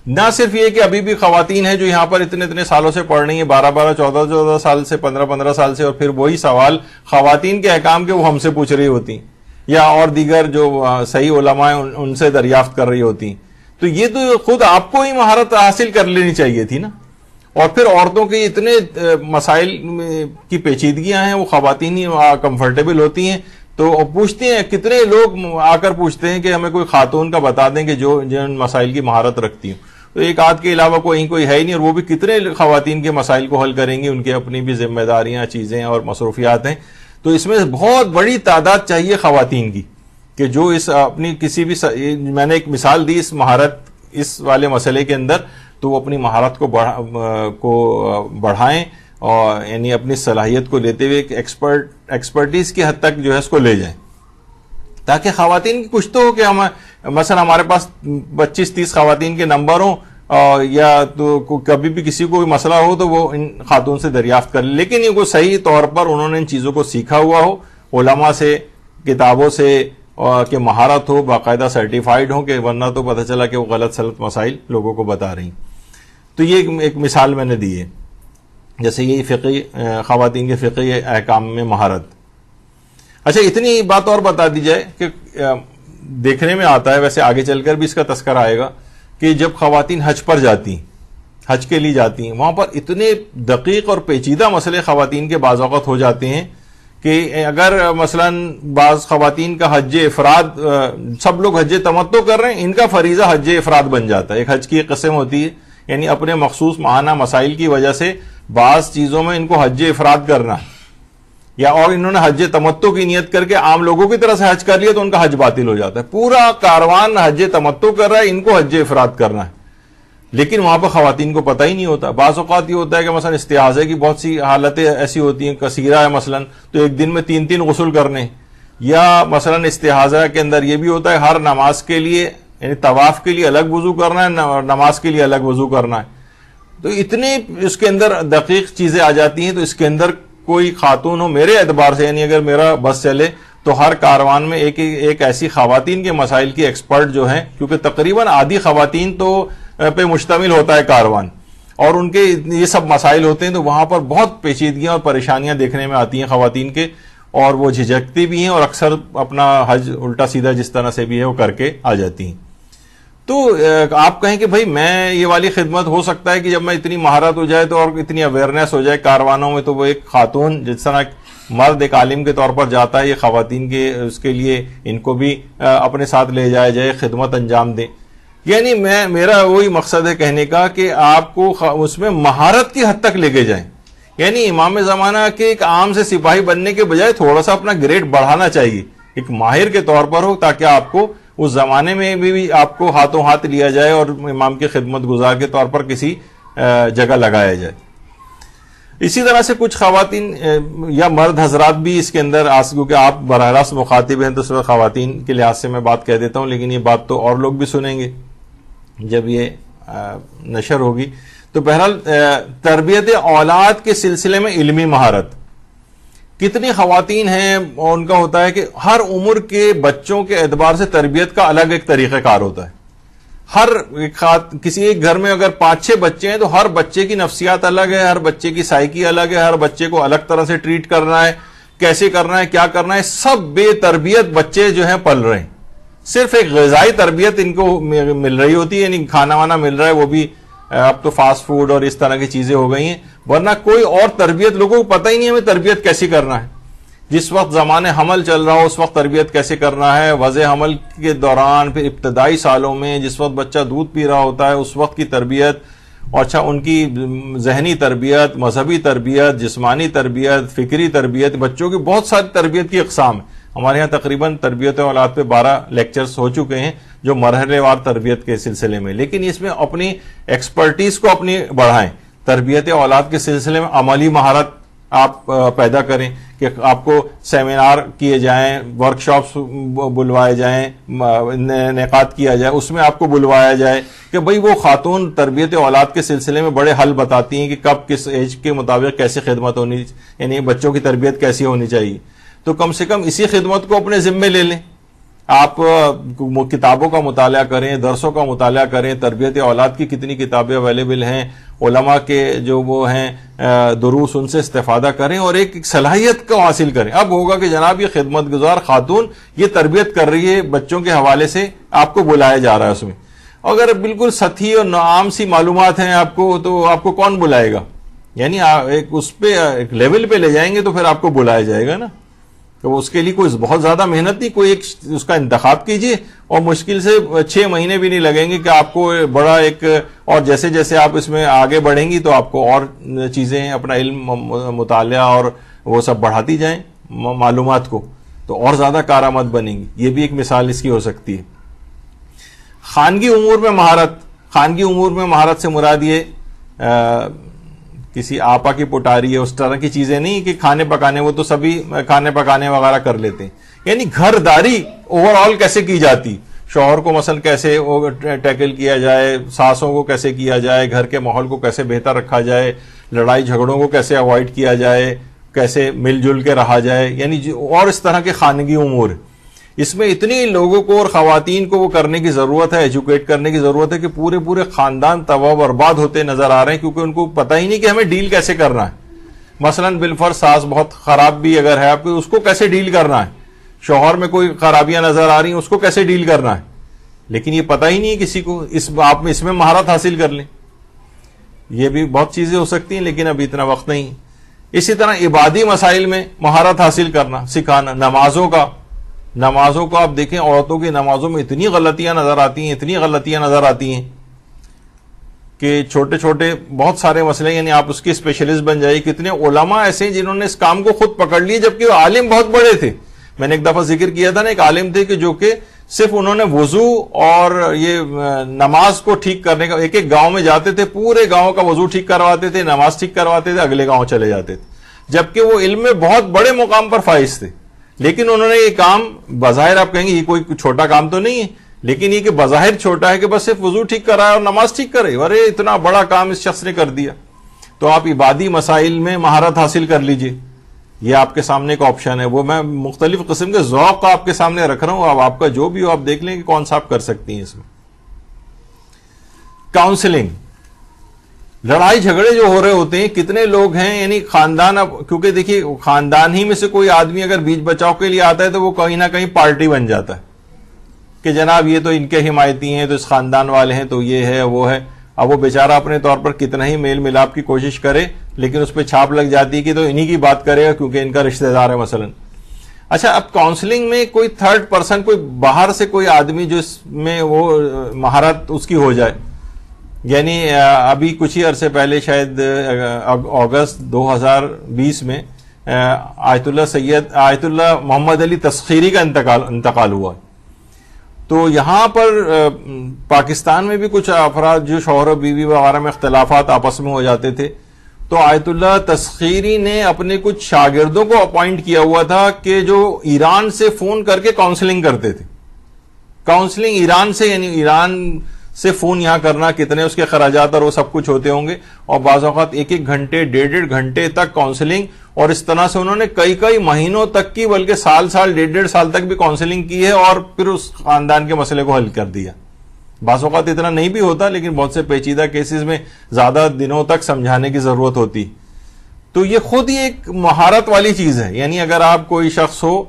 نہ صرف یہ کہ ابھی بھی خواتین ہیں جو یہاں پر اتنے سالوں سے پڑھ رہی ہیں، 12 14 سال سے، 15 سال سے، اور پھر وہی سوال خواتین کے احکام کے وہ ہم سے پوچھ رہی ہوتی ہیں یا اور دیگر جو صحیح علماء ہیں ان سے دریافت کر رہی ہوتی ہیں. تو یہ تو خود آپ کو ہی مہارت حاصل کر لینی چاہیے تھی نا. اور پھر عورتوں کے اتنے مسائل کی پیچیدگیاں ہیں وہ خواتین ہی کمفرٹیبل ہوتی ہیں تو پوچھتے ہیں. کتنے لوگ آ کر پوچھتے ہیں کہ ہمیں کوئی خاتون کا بتا دیں کہ جو جن مسائل کی مہارت رکھتی ہوں. تو ایک آدھ کے علاوہ کوئی ہے ہی نہیں، اور وہ بھی کتنے خواتین کے مسائل کو حل کریں گی، ان کے اپنی بھی ذمہ داریاں چیزیں اور مصروفیات ہیں. تو اس میں بہت بڑی تعداد چاہیے خواتین کی کہ جو اس اپنی کسی بھی میں نے ایک مثال دی اس مہارت اس والے مسئلے کے اندر، تو وہ اپنی مہارت کو بڑھائیں اور یعنی اپنی صلاحیت کو لیتے ہوئے ایکسپرٹیز کی حد تک جو ہے اس کو لے جائیں، تاکہ خواتین کی کچھ تو ہو کہ ہم مثلا ہمارے پاس 25-30 خواتین کے نمبر ہوں یا تو کبھی بھی کسی کو کوئی مسئلہ ہو تو وہ ان خاتون سے دریافت کر لیں، لیکن یہ کو صحیح طور پر انہوں نے ان چیزوں کو سیکھا ہوا ہو، علماء سے، کتابوں سے، کہ مہارت ہو، باقاعدہ سرٹیفائیڈ ہو، کہ ورنہ تو پتہ چلا کہ وہ غلط سلط مسائل لوگوں کو بتا رہی. تو یہ ایک مثال میں نے دی ہے. جیسے یہ فقہی خواتین کے فقہی احکام میں مہارت. اچھا، اتنی بات اور بتا دی جائے کہ دیکھنے میں آتا ہے، ویسے آگے چل کر بھی اس کا تذکرہ آئے گا، کہ جب خواتین حج پر جاتی ہیں، حج کے لیے جاتی ہیں، وہاں پر اتنے دقیق اور پیچیدہ مسئلے خواتین کے بعض اوقات ہو جاتے ہیں کہ اگر مثلا بعض خواتین کا حج افراد، سب لوگ حج تمتع کر رہے ہیں، ان کا فریضہ حج افراد بن جاتا ہے. ایک حج کی ایک قسم ہوتی ہے، یعنی اپنے مخصوص ماہانہ مسائل کی وجہ سے بعض چیزوں میں ان کو حج افراد کرنا ہے، یا اور انہوں نے حج تمتع کی نیت کر کے عام لوگوں کی طرح سے حج کر لیا تو ان کا حج باطل ہو جاتا ہے. پورا کاروان حج تمتع کر رہا ہے، ان کو حج افراد کرنا ہے، لیکن وہاں پر خواتین کو پتہ ہی نہیں ہوتا. بعض اوقات یہ ہوتا ہے کہ مثلا استحاضے کی بہت سی حالتیں ایسی ہوتی ہیں، کثیرہ ہے مثلا، تو ایک دن میں 3 غسل کرنے، یا مثلا استحاضہ کے اندر یہ بھی ہوتا ہے ہر نماز کے لیے، یعنی طواف کے لیے الگ وضو کرنا ہے، نماز کے لیے الگ وضو کرنا ہے. تو اتنے اس کے اندر دقیق چیزیں آ جاتی ہیں. تو اس کے اندر کوئی خاتون ہو میرے اعتبار سے، یعنی اگر میرا بس چلے تو ہر کاروان میں ایک ایسی خواتین کے مسائل کی ایکسپرٹ جو ہیں، کیونکہ تقریباً آدھی خواتین تو پہ مشتمل ہوتا ہے کاروان، اور ان کے یہ سب مسائل ہوتے ہیں، تو وہاں پر بہت پیچیدگیاں اور پریشانیاں دیکھنے میں آتی ہیں خواتین کے، اور وہ جھجکتی بھی ہیں اور اکثر اپنا حج الٹا سیدھا جس طرح سے بھی ہے وہ کر کے آ جاتی ہیں. تو آپ کہیں کہ بھائی میں یہ والی خدمت ہو سکتا ہے کہ جب میں اتنی مہارت ہو جائے تو اور اتنی اویئرنیس ہو جائے کاروانوں میں، تو وہ ایک خاتون جس طرح مرد ایک عالم کے طور پر جاتا ہے، یہ خواتین کے اس کے لیے ان کو بھی اپنے ساتھ لے جایا جائے، خدمت انجام دیں. یعنی میرا وہی مقصد ہے کہنے کا کہ آپ کو اس میں مہارت کی حد تک لے کے جائیں. یعنی امام زمانہ کے ایک عام سے سپاہی بننے کے بجائے تھوڑا سا اپنا گریڈ بڑھانا چاہیے، ایک ماہر کے طور پر ہو، تاکہ آپ کو اس زمانے میں بھی آپ کو ہاتھوں ہاتھ لیا جائے اور امام کی خدمت گزار کے طور پر کسی جگہ لگایا جائے. اسی طرح سے کچھ خواتین یا مرد حضرات بھی اس کے اندر کیونکہ آپ براہ راست مخاطب ہیں تو اس وقت خواتین کے لحاظ سے میں بات کہہ دیتا ہوں، لیکن یہ بات تو اور لوگ بھی سنیں گے جب یہ نشر ہوگی. تو بہرحال تربیت اولاد کے سلسلے میں علمی مہارت، کتنی خواتین ہیں اور ان کا ہوتا ہے کہ ہر عمر کے بچوں کے اعتبار سے تربیت کا الگ ایک طریقہ کار ہوتا ہے. کسی ایک گھر میں اگر 5-6 بچے ہیں تو ہر بچے کی نفسیات الگ ہے، ہر بچے کی سائیکی الگ ہے، ہر بچے کو الگ طرح سے ٹریٹ کرنا ہے، کیسے کرنا ہے، کیا کرنا ہے، سب بے تربیت بچے جو ہیں پل رہے ہیں. صرف ایک غذائی تربیت ان کو مل رہی ہوتی ہے، یعنی کھانا وانا مل رہا ہے، وہ بھی اب تو فاسٹ فوڈ اور اس طرح کی چیزیں ہو گئی ہیں، ورنہ کوئی اور تربیت لوگوں کو پتہ ہی نہیں ہمیں تربیت کیسی کرنا ہے. جس وقت زمانے حمل چل رہا ہو اس وقت تربیت کیسے کرنا ہے، وضع حمل کے دوران، پھر ابتدائی سالوں میں جس وقت بچہ دودھ پی رہا ہوتا ہے اس وقت کی تربیت، اور اچھا ان کی ذہنی تربیت، مذہبی تربیت، جسمانی تربیت، فکری تربیت، بچوں کی بہت ساری تربیت کی اقسام ہیں. ہمارے یہاں تقریباً تربیت اولاد پہ 12 لیکچرز ہو چکے ہیں جو مرحلے وار تربیت کے سلسلے میں، لیکن اس میں اپنی ایکسپرٹیز کو اپنی بڑھائیں. تربیت اولاد کے سلسلے میں عملی مہارت آپ پیدا کریں کہ آپ کو سیمینار کیے جائیں، ورکشاپس بلوائے جائیں، انعقاد کیا جائے، اس میں آپ کو بلوایا جائے کہ بھئی وہ خاتون تربیت اولاد کے سلسلے میں بڑے حل بتاتی ہیں کہ کب کس ایج کے مطابق کیسی خدمت ہونی، یعنی بچوں کی تربیت کیسی ہونی چاہیے. تو کم سے کم اسی خدمت کو اپنے ذمے لے لیں. آپ کتابوں کا مطالعہ کریں، درسوں کا مطالعہ کریں. تربیت اولاد کی کتنی کتابیں اویلیبل ہیں، علماء کے جو وہ ہیں دروس، ان سے استفادہ کریں اور ایک صلاحیت کو حاصل کریں. اب ہوگا کہ جناب یہ خدمت گزار خاتون یہ تربیت کر رہی ہے بچوں کے حوالے سے، آپ کو بلایا جا رہا ہے اس میں. اگر بالکل سطحی اور عام سی معلومات ہیں آپ کو تو آپ کو کون بلائے گا؟ یعنی ایک اس پہ ایک لیول پہ لے جائیں گے تو پھر آپ کو بلایا جائے گا نا. تو اس کے لیے کوئی بہت زیادہ محنت نہیں، کوئی ایک اس کا انتخاب کیجئے اور مشکل سے 6 مہینے بھی نہیں لگیں گے کہ آپ کو بڑا ایک، اور جیسے جیسے آپ اس میں آگے بڑھیں گی تو آپ کو اور چیزیں اپنا علم مطالعہ اور وہ سب بڑھاتی جائیں معلومات کو، تو اور زیادہ کارآمد بنیں گی. یہ بھی ایک مثال اس کی ہو سکتی ہے. خانگی امور میں مہارت، خانگی امور میں مہارت سے مراد یہ کسی آپا کی پٹاری ہے اس طرح کی چیزیں نہیں کہ کھانے پکانے، وہ تو سبھی کھانے پکانے وغیرہ کر لیتے ہیں. یعنی گھرداری اوور آل کیسے کی جاتی، شوہر کو مثلا کیسے ٹیکل کیا جائے، ساسوں کو کیسے کیا جائے، گھر کے ماحول کو کیسے بہتر رکھا جائے، لڑائی جھگڑوں کو کیسے اوائڈ کیا جائے، کیسے مل جل کے رہا جائے، یعنی اور اس طرح کے خانگی امور. اس میں اتنی لوگوں کو اور خواتین کو وہ کرنے کی ضرورت ہے، ایجوکیٹ کرنے کی ضرورت ہے کہ پورے خاندان تباہ برباد ہوتے نظر آ رہے ہیں کیونکہ ان کو پتہ ہی نہیں کہ ہمیں ڈیل کیسے کرنا ہے. مثلا بالفرض ساس بہت خراب بھی اگر ہے آپ کو، اس کو کیسے ڈیل کرنا ہے، شوہر میں کوئی خرابیاں نظر آ رہی ہیں اس کو کیسے ڈیل کرنا ہے، لیکن یہ پتہ ہی نہیں ہے کسی کو. آپ اس میں مہارت حاصل کر لیں. یہ بھی بہت چیزیں ہو سکتی ہیں لیکن ابھی اتنا وقت نہیں. اسی طرح عبادی مسائل میں مہارت حاصل کرنا، سکھانا. نمازوں کو آپ دیکھیں، عورتوں کی نمازوں میں اتنی غلطیاں نظر آتی ہیں کہ چھوٹے چھوٹے بہت سارے مسئلے، یعنی آپ اس کی اسپیشلسٹ بن جائیے. کتنے علماء ایسے ہیں جنہوں نے اس کام کو خود پکڑ لیے جبکہ وہ عالم بہت بڑے تھے. میں نے ایک دفعہ ذکر کیا تھا نا، ایک عالم تھے کہ جو کہ صرف انہوں نے وضو اور یہ نماز کو ٹھیک کرنے کا، ایک گاؤں میں جاتے تھے، پورے گاؤں کا وضو ٹھیک کرواتے تھے، نماز ٹھیک کرواتے تھے، اگلے گاؤں چلے جاتے تھے، جبکہ وہ علم میں بہت بڑے مقام پر فائز تھے. لیکن انہوں نے یہ کام بظاہر آپ کہیں گے یہ کوئی چھوٹا کام تو نہیں ہے، لیکن یہ کہ بظاہر چھوٹا ہے کہ بس صرف وضو ٹھیک کرائے اور نماز ٹھیک کرے، ارے اتنا بڑا کام اس شخص نے کر دیا. تو آپ عبادی مسائل میں مہارت حاصل کر لیجئے. یہ آپ کے سامنے ایک آپشن ہے. وہ میں مختلف قسم کے ذوق آپ کے سامنے رکھ رہا ہوں، اب آپ کا جو بھی ہو آپ دیکھ لیں کہ کون سا آپ کر سکتی ہیں. اس میں کاؤنسلنگ، لڑائی جھگڑے جو ہو رہے ہوتے ہیں، کتنے لوگ ہیں یعنی خاندان، اب کیونکہ دیکھیے خاندان ہی میں سے کوئی آدمی اگر بیچ بچاؤ کے لیے آتا ہے تو وہ کہیں نہ کہیں پارٹی بن جاتا ہے کہ جناب یہ تو ان کے حمایتی ہیں، تو اس خاندان والے ہیں، تو یہ ہے وہ ہے. اب وہ بیچارہ اپنے طور پر کتنا ہی میل ملاپ کی کوشش کرے لیکن اس پہ چھاپ لگ جاتی ہے کہ تو انہی کی بات کرے گا کیونکہ ان کا رشتہ دار ہے مثلا. اچھا, اب کاؤنسلنگ میں کوئی تھرڈ پرسن, کوئی باہر سے کوئی آدمی جو اس میں وہ مہارت اس کی ہو جائے, یعنی ابھی کچھ ہی عرصے پہلے شاید اگست 2020 میں آیت اللہ محمد علی تسخیری کا انتقال ہوا. تو یہاں پر پاکستان میں بھی کچھ افراد جو شوہر و بیوی وغیرہ میں اختلافات آپس میں ہو جاتے تھے, تو آیت اللہ تسخیری نے اپنے کچھ شاگردوں کو اپوائنٹ کیا ہوا تھا کہ جو ایران سے فون کر کے کاؤنسلنگ کرتے تھے. کاؤنسلنگ ایران سے, یعنی ایران سے فون یہاں کرنا, کتنے اس کے خراجات اور وہ سب کچھ ہوتے ہوں گے, اور بعض اوقات 1-1 گھنٹے 1.5 گھنٹے تک کاؤنسلنگ, اور اس طرح سے انہوں نے کئی مہینوں تک کی, بلکہ سال 1.5 سال تک بھی کاؤنسلنگ کی ہے اور پھر اس خاندان کے مسئلے کو حل کر دیا. بعض اوقات اتنا نہیں بھی ہوتا, لیکن بہت سے پیچیدہ کیسز میں زیادہ دنوں تک سمجھانے کی ضرورت ہوتی. تو یہ خود ہی ایک مہارت والی چیز ہے. یعنی اگر آپ کوئی شخص ہو,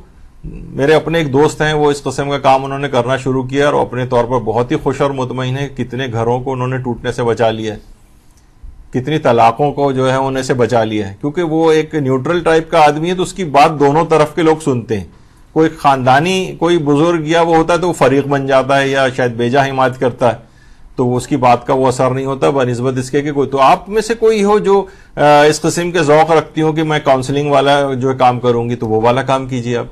میرے اپنے ایک دوست ہیں, وہ اس قسم کا کام انہوں نے کرنا شروع کیا اور اپنے طور پر بہت ہی خوش اور مطمئن ہے. کتنے گھروں کو انہوں نے ٹوٹنے سے بچا لیا ہے, کتنی طلاقوں کو جو ہے ہونے سے بچا لیا ہے, کیونکہ وہ ایک نیوٹرل ٹائپ کا آدمی ہے, تو اس کی بات دونوں طرف کے لوگ سنتے ہیں. کوئی خاندانی کوئی بزرگ یا وہ ہوتا ہے تو وہ فریق بن جاتا ہے یا شاید بیجا حمایت کرتا ہے, تو اس کی بات کا وہ اثر نہیں ہوتا بنسبت اس کے کہ کوئی. تو آپ میں سے کوئی ہو جو اس قسم کے ذوق رکھتی ہو کہ میں کاؤنسلنگ والا جو کام کروں گی, تو وہ والا کام کیجیے آپ,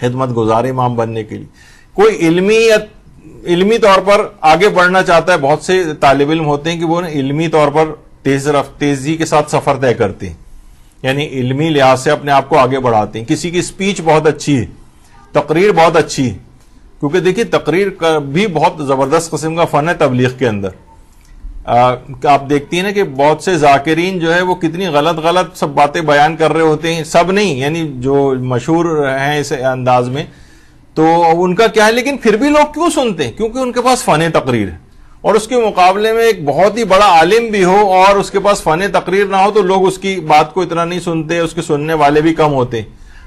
خدمت گزار امام بننے کے لیے. کوئی علمی طور پر آگے بڑھنا چاہتا ہے, بہت سے طالب علم ہوتے ہیں کہ وہ علمی طور پر تیزی کے ساتھ سفر طے کرتے ہیں, یعنی علمی لحاظ سے اپنے آپ کو آگے بڑھاتے ہیں. کسی کی سپیچ بہت اچھی ہے, تقریر بہت اچھی ہے, کیونکہ دیکھیے تقریر کا بھی بہت زبردست قسم کا فن ہے تبلیغ کے اندر. آپ دیکھتی ہیں نا کہ بہت سے ذاکرین جو ہے وہ کتنی غلط سب باتیں بیان کر رہے ہوتے ہیں, سب نہیں, یعنی جو مشہور ہیں اس انداز میں, تو ان کا کیا ہے, لیکن پھر بھی لوگ کیوں سنتے ہیں, کیونکہ ان کے پاس فن تقریر ہے. اور اس کے مقابلے میں ایک بہت ہی بڑا عالم بھی ہو اور اس کے پاس فن تقریر نہ ہو, تو لوگ اس کی بات کو اتنا نہیں سنتے, اس کے سننے والے بھی کم ہوتے.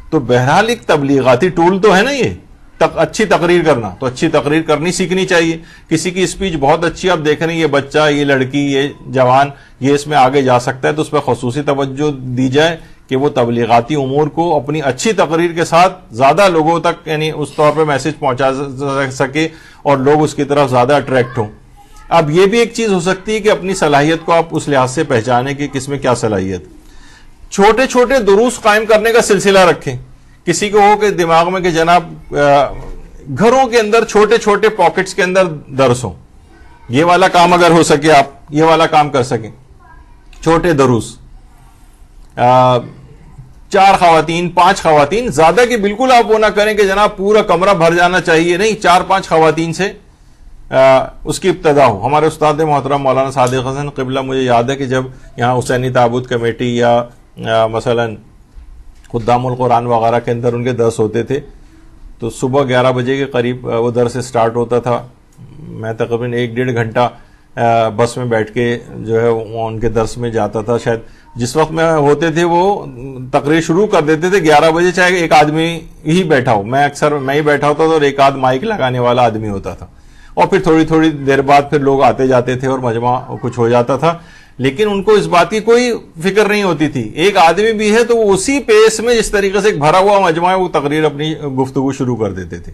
تو بہرحال ایک تبلیغاتی ٹول تو ہے نا یہ, اچھی تقریر کرنا, تو اچھی تقریر کرنی سیکھنی چاہیے. کسی کی اسپیچ بہت اچھی, آپ دیکھ رہے ہیں یہ بچہ, یہ لڑکی, یہ جوان, یہ اس میں آگے جا سکتا ہے, تو اس پہ خصوصی توجہ دی جائے کہ وہ تبلیغاتی امور کو اپنی اچھی تقریر کے ساتھ زیادہ لوگوں تک, یعنی اس طور پہ میسج پہنچا سکے اور لوگ اس کی طرف زیادہ اٹریکٹ ہوں. اب یہ بھی ایک چیز ہو سکتی ہے کہ اپنی صلاحیت کو آپ اس لحاظ سے پہچانیں کہ کس میں کیا صلاحیت. چھوٹے چھوٹے دروس قائم کرنے کا سلسلہ رکھیں. کسی کو ہو کہ دماغ میں کہ جناب گھروں کے اندر چھوٹے چھوٹے پاکٹس کے اندر درس ہوں, یہ والا کام اگر ہو سکے آپ یہ والا کام کر سکیں. چھوٹے دروس, 4 خواتین 5 خواتین, زیادہ کہ بالکل آپ وہ نہ کریں کہ جناب پورا کمرہ بھر جانا چاہیے, نہیں, 4-5 خواتین سے اس کی ابتدا ہو. ہمارے استاد محترم مولانا صادق حسن قبلہ, مجھے یاد ہے کہ جب یہاں حسینی تعبد کمیٹی یا مثلا خدام القرآن وغیرہ کے اندر ان کے درس ہوتے تھے, تو صبح 11 بجے کے قریب وہ درس سٹارٹ ہوتا تھا. میں تقریباً 1-1.5 گھنٹہ بس میں بیٹھ کے جو ہے ان کے درس میں جاتا تھا. شاید جس وقت میں ہوتے تھے وہ تقریر شروع کر دیتے تھے 11 بجے, چاہے ایک آدمی ہی بیٹھا ہو, میں اکثر میں ہی بیٹھا ہوتا تھا اور ایک آدھ مائک لگانے والا آدمی ہوتا تھا, اور پھر تھوڑی دیر بعد پھر لوگ آتے جاتے تھے اور مجمع کچھ ہو جاتا تھا. لیکن ان کو اس بات کی کوئی فکر نہیں ہوتی تھی, ایک آدمی بھی ہے تو وہ اسی پیس میں جس طریقے سے ایک بھرا ہوا مجمع ہے وہ تقریر اپنی گفتگو شروع کر دیتے تھے.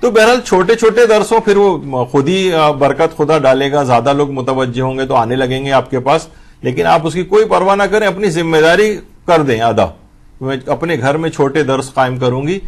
تو بہرحال چھوٹے چھوٹے درسوں, پھر وہ خود ہی برکت خدا ڈالے گا, زیادہ لوگ متوجہ ہوں گے تو آنے لگیں گے آپ کے پاس. لیکن آپ اس کی کوئی پرواہ نہ کریں, اپنی ذمہ داری کر دیں ادا. میں اپنے گھر میں چھوٹے درس قائم کروں گی,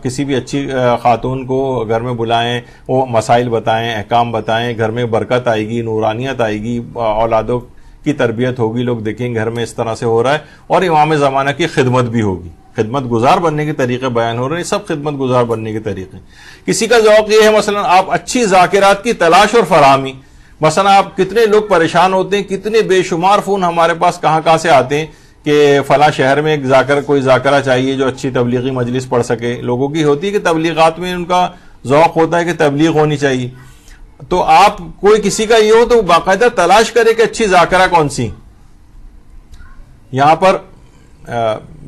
کسی بھی اچھی خاتون کو گھر میں بلائیں, وہ مسائل بتائیں, احکام بتائیں, گھر میں برکت آئے گی, نورانیت آئے گی, اولادوں کی تربیت ہوگی, لوگ دیکھیں گھر میں اس طرح سے ہو رہا ہے, اور امام زمانہ کی خدمت بھی ہوگی. خدمت گزار بننے کے طریقے بیان ہو رہے ہیں, سب خدمت گزار بننے کے طریقے. کسی کا ذوق یہ ہے مثلا آپ اچھی ذاکرات کی تلاش اور فراہمی, مثلا آپ کتنے لوگ پریشان ہوتے ہیں, کتنے بے شمار فون ہمارے پاس کہاں سے آتے ہیں کہ فلاں شہر میں ایک کوئی ذاکرہ چاہیے جو اچھی تبلیغی مجلس پڑھ سکے. لوگوں کی ہوتی ہے کہ تبلیغات میں ان کا ذوق ہوتا ہے کہ تبلیغ ہونی چاہیے, تو آپ کوئی کسی کا یہ ہو تو باقاعدہ تلاش کرے کہ اچھی ذاکرہ کون سی. یہاں پر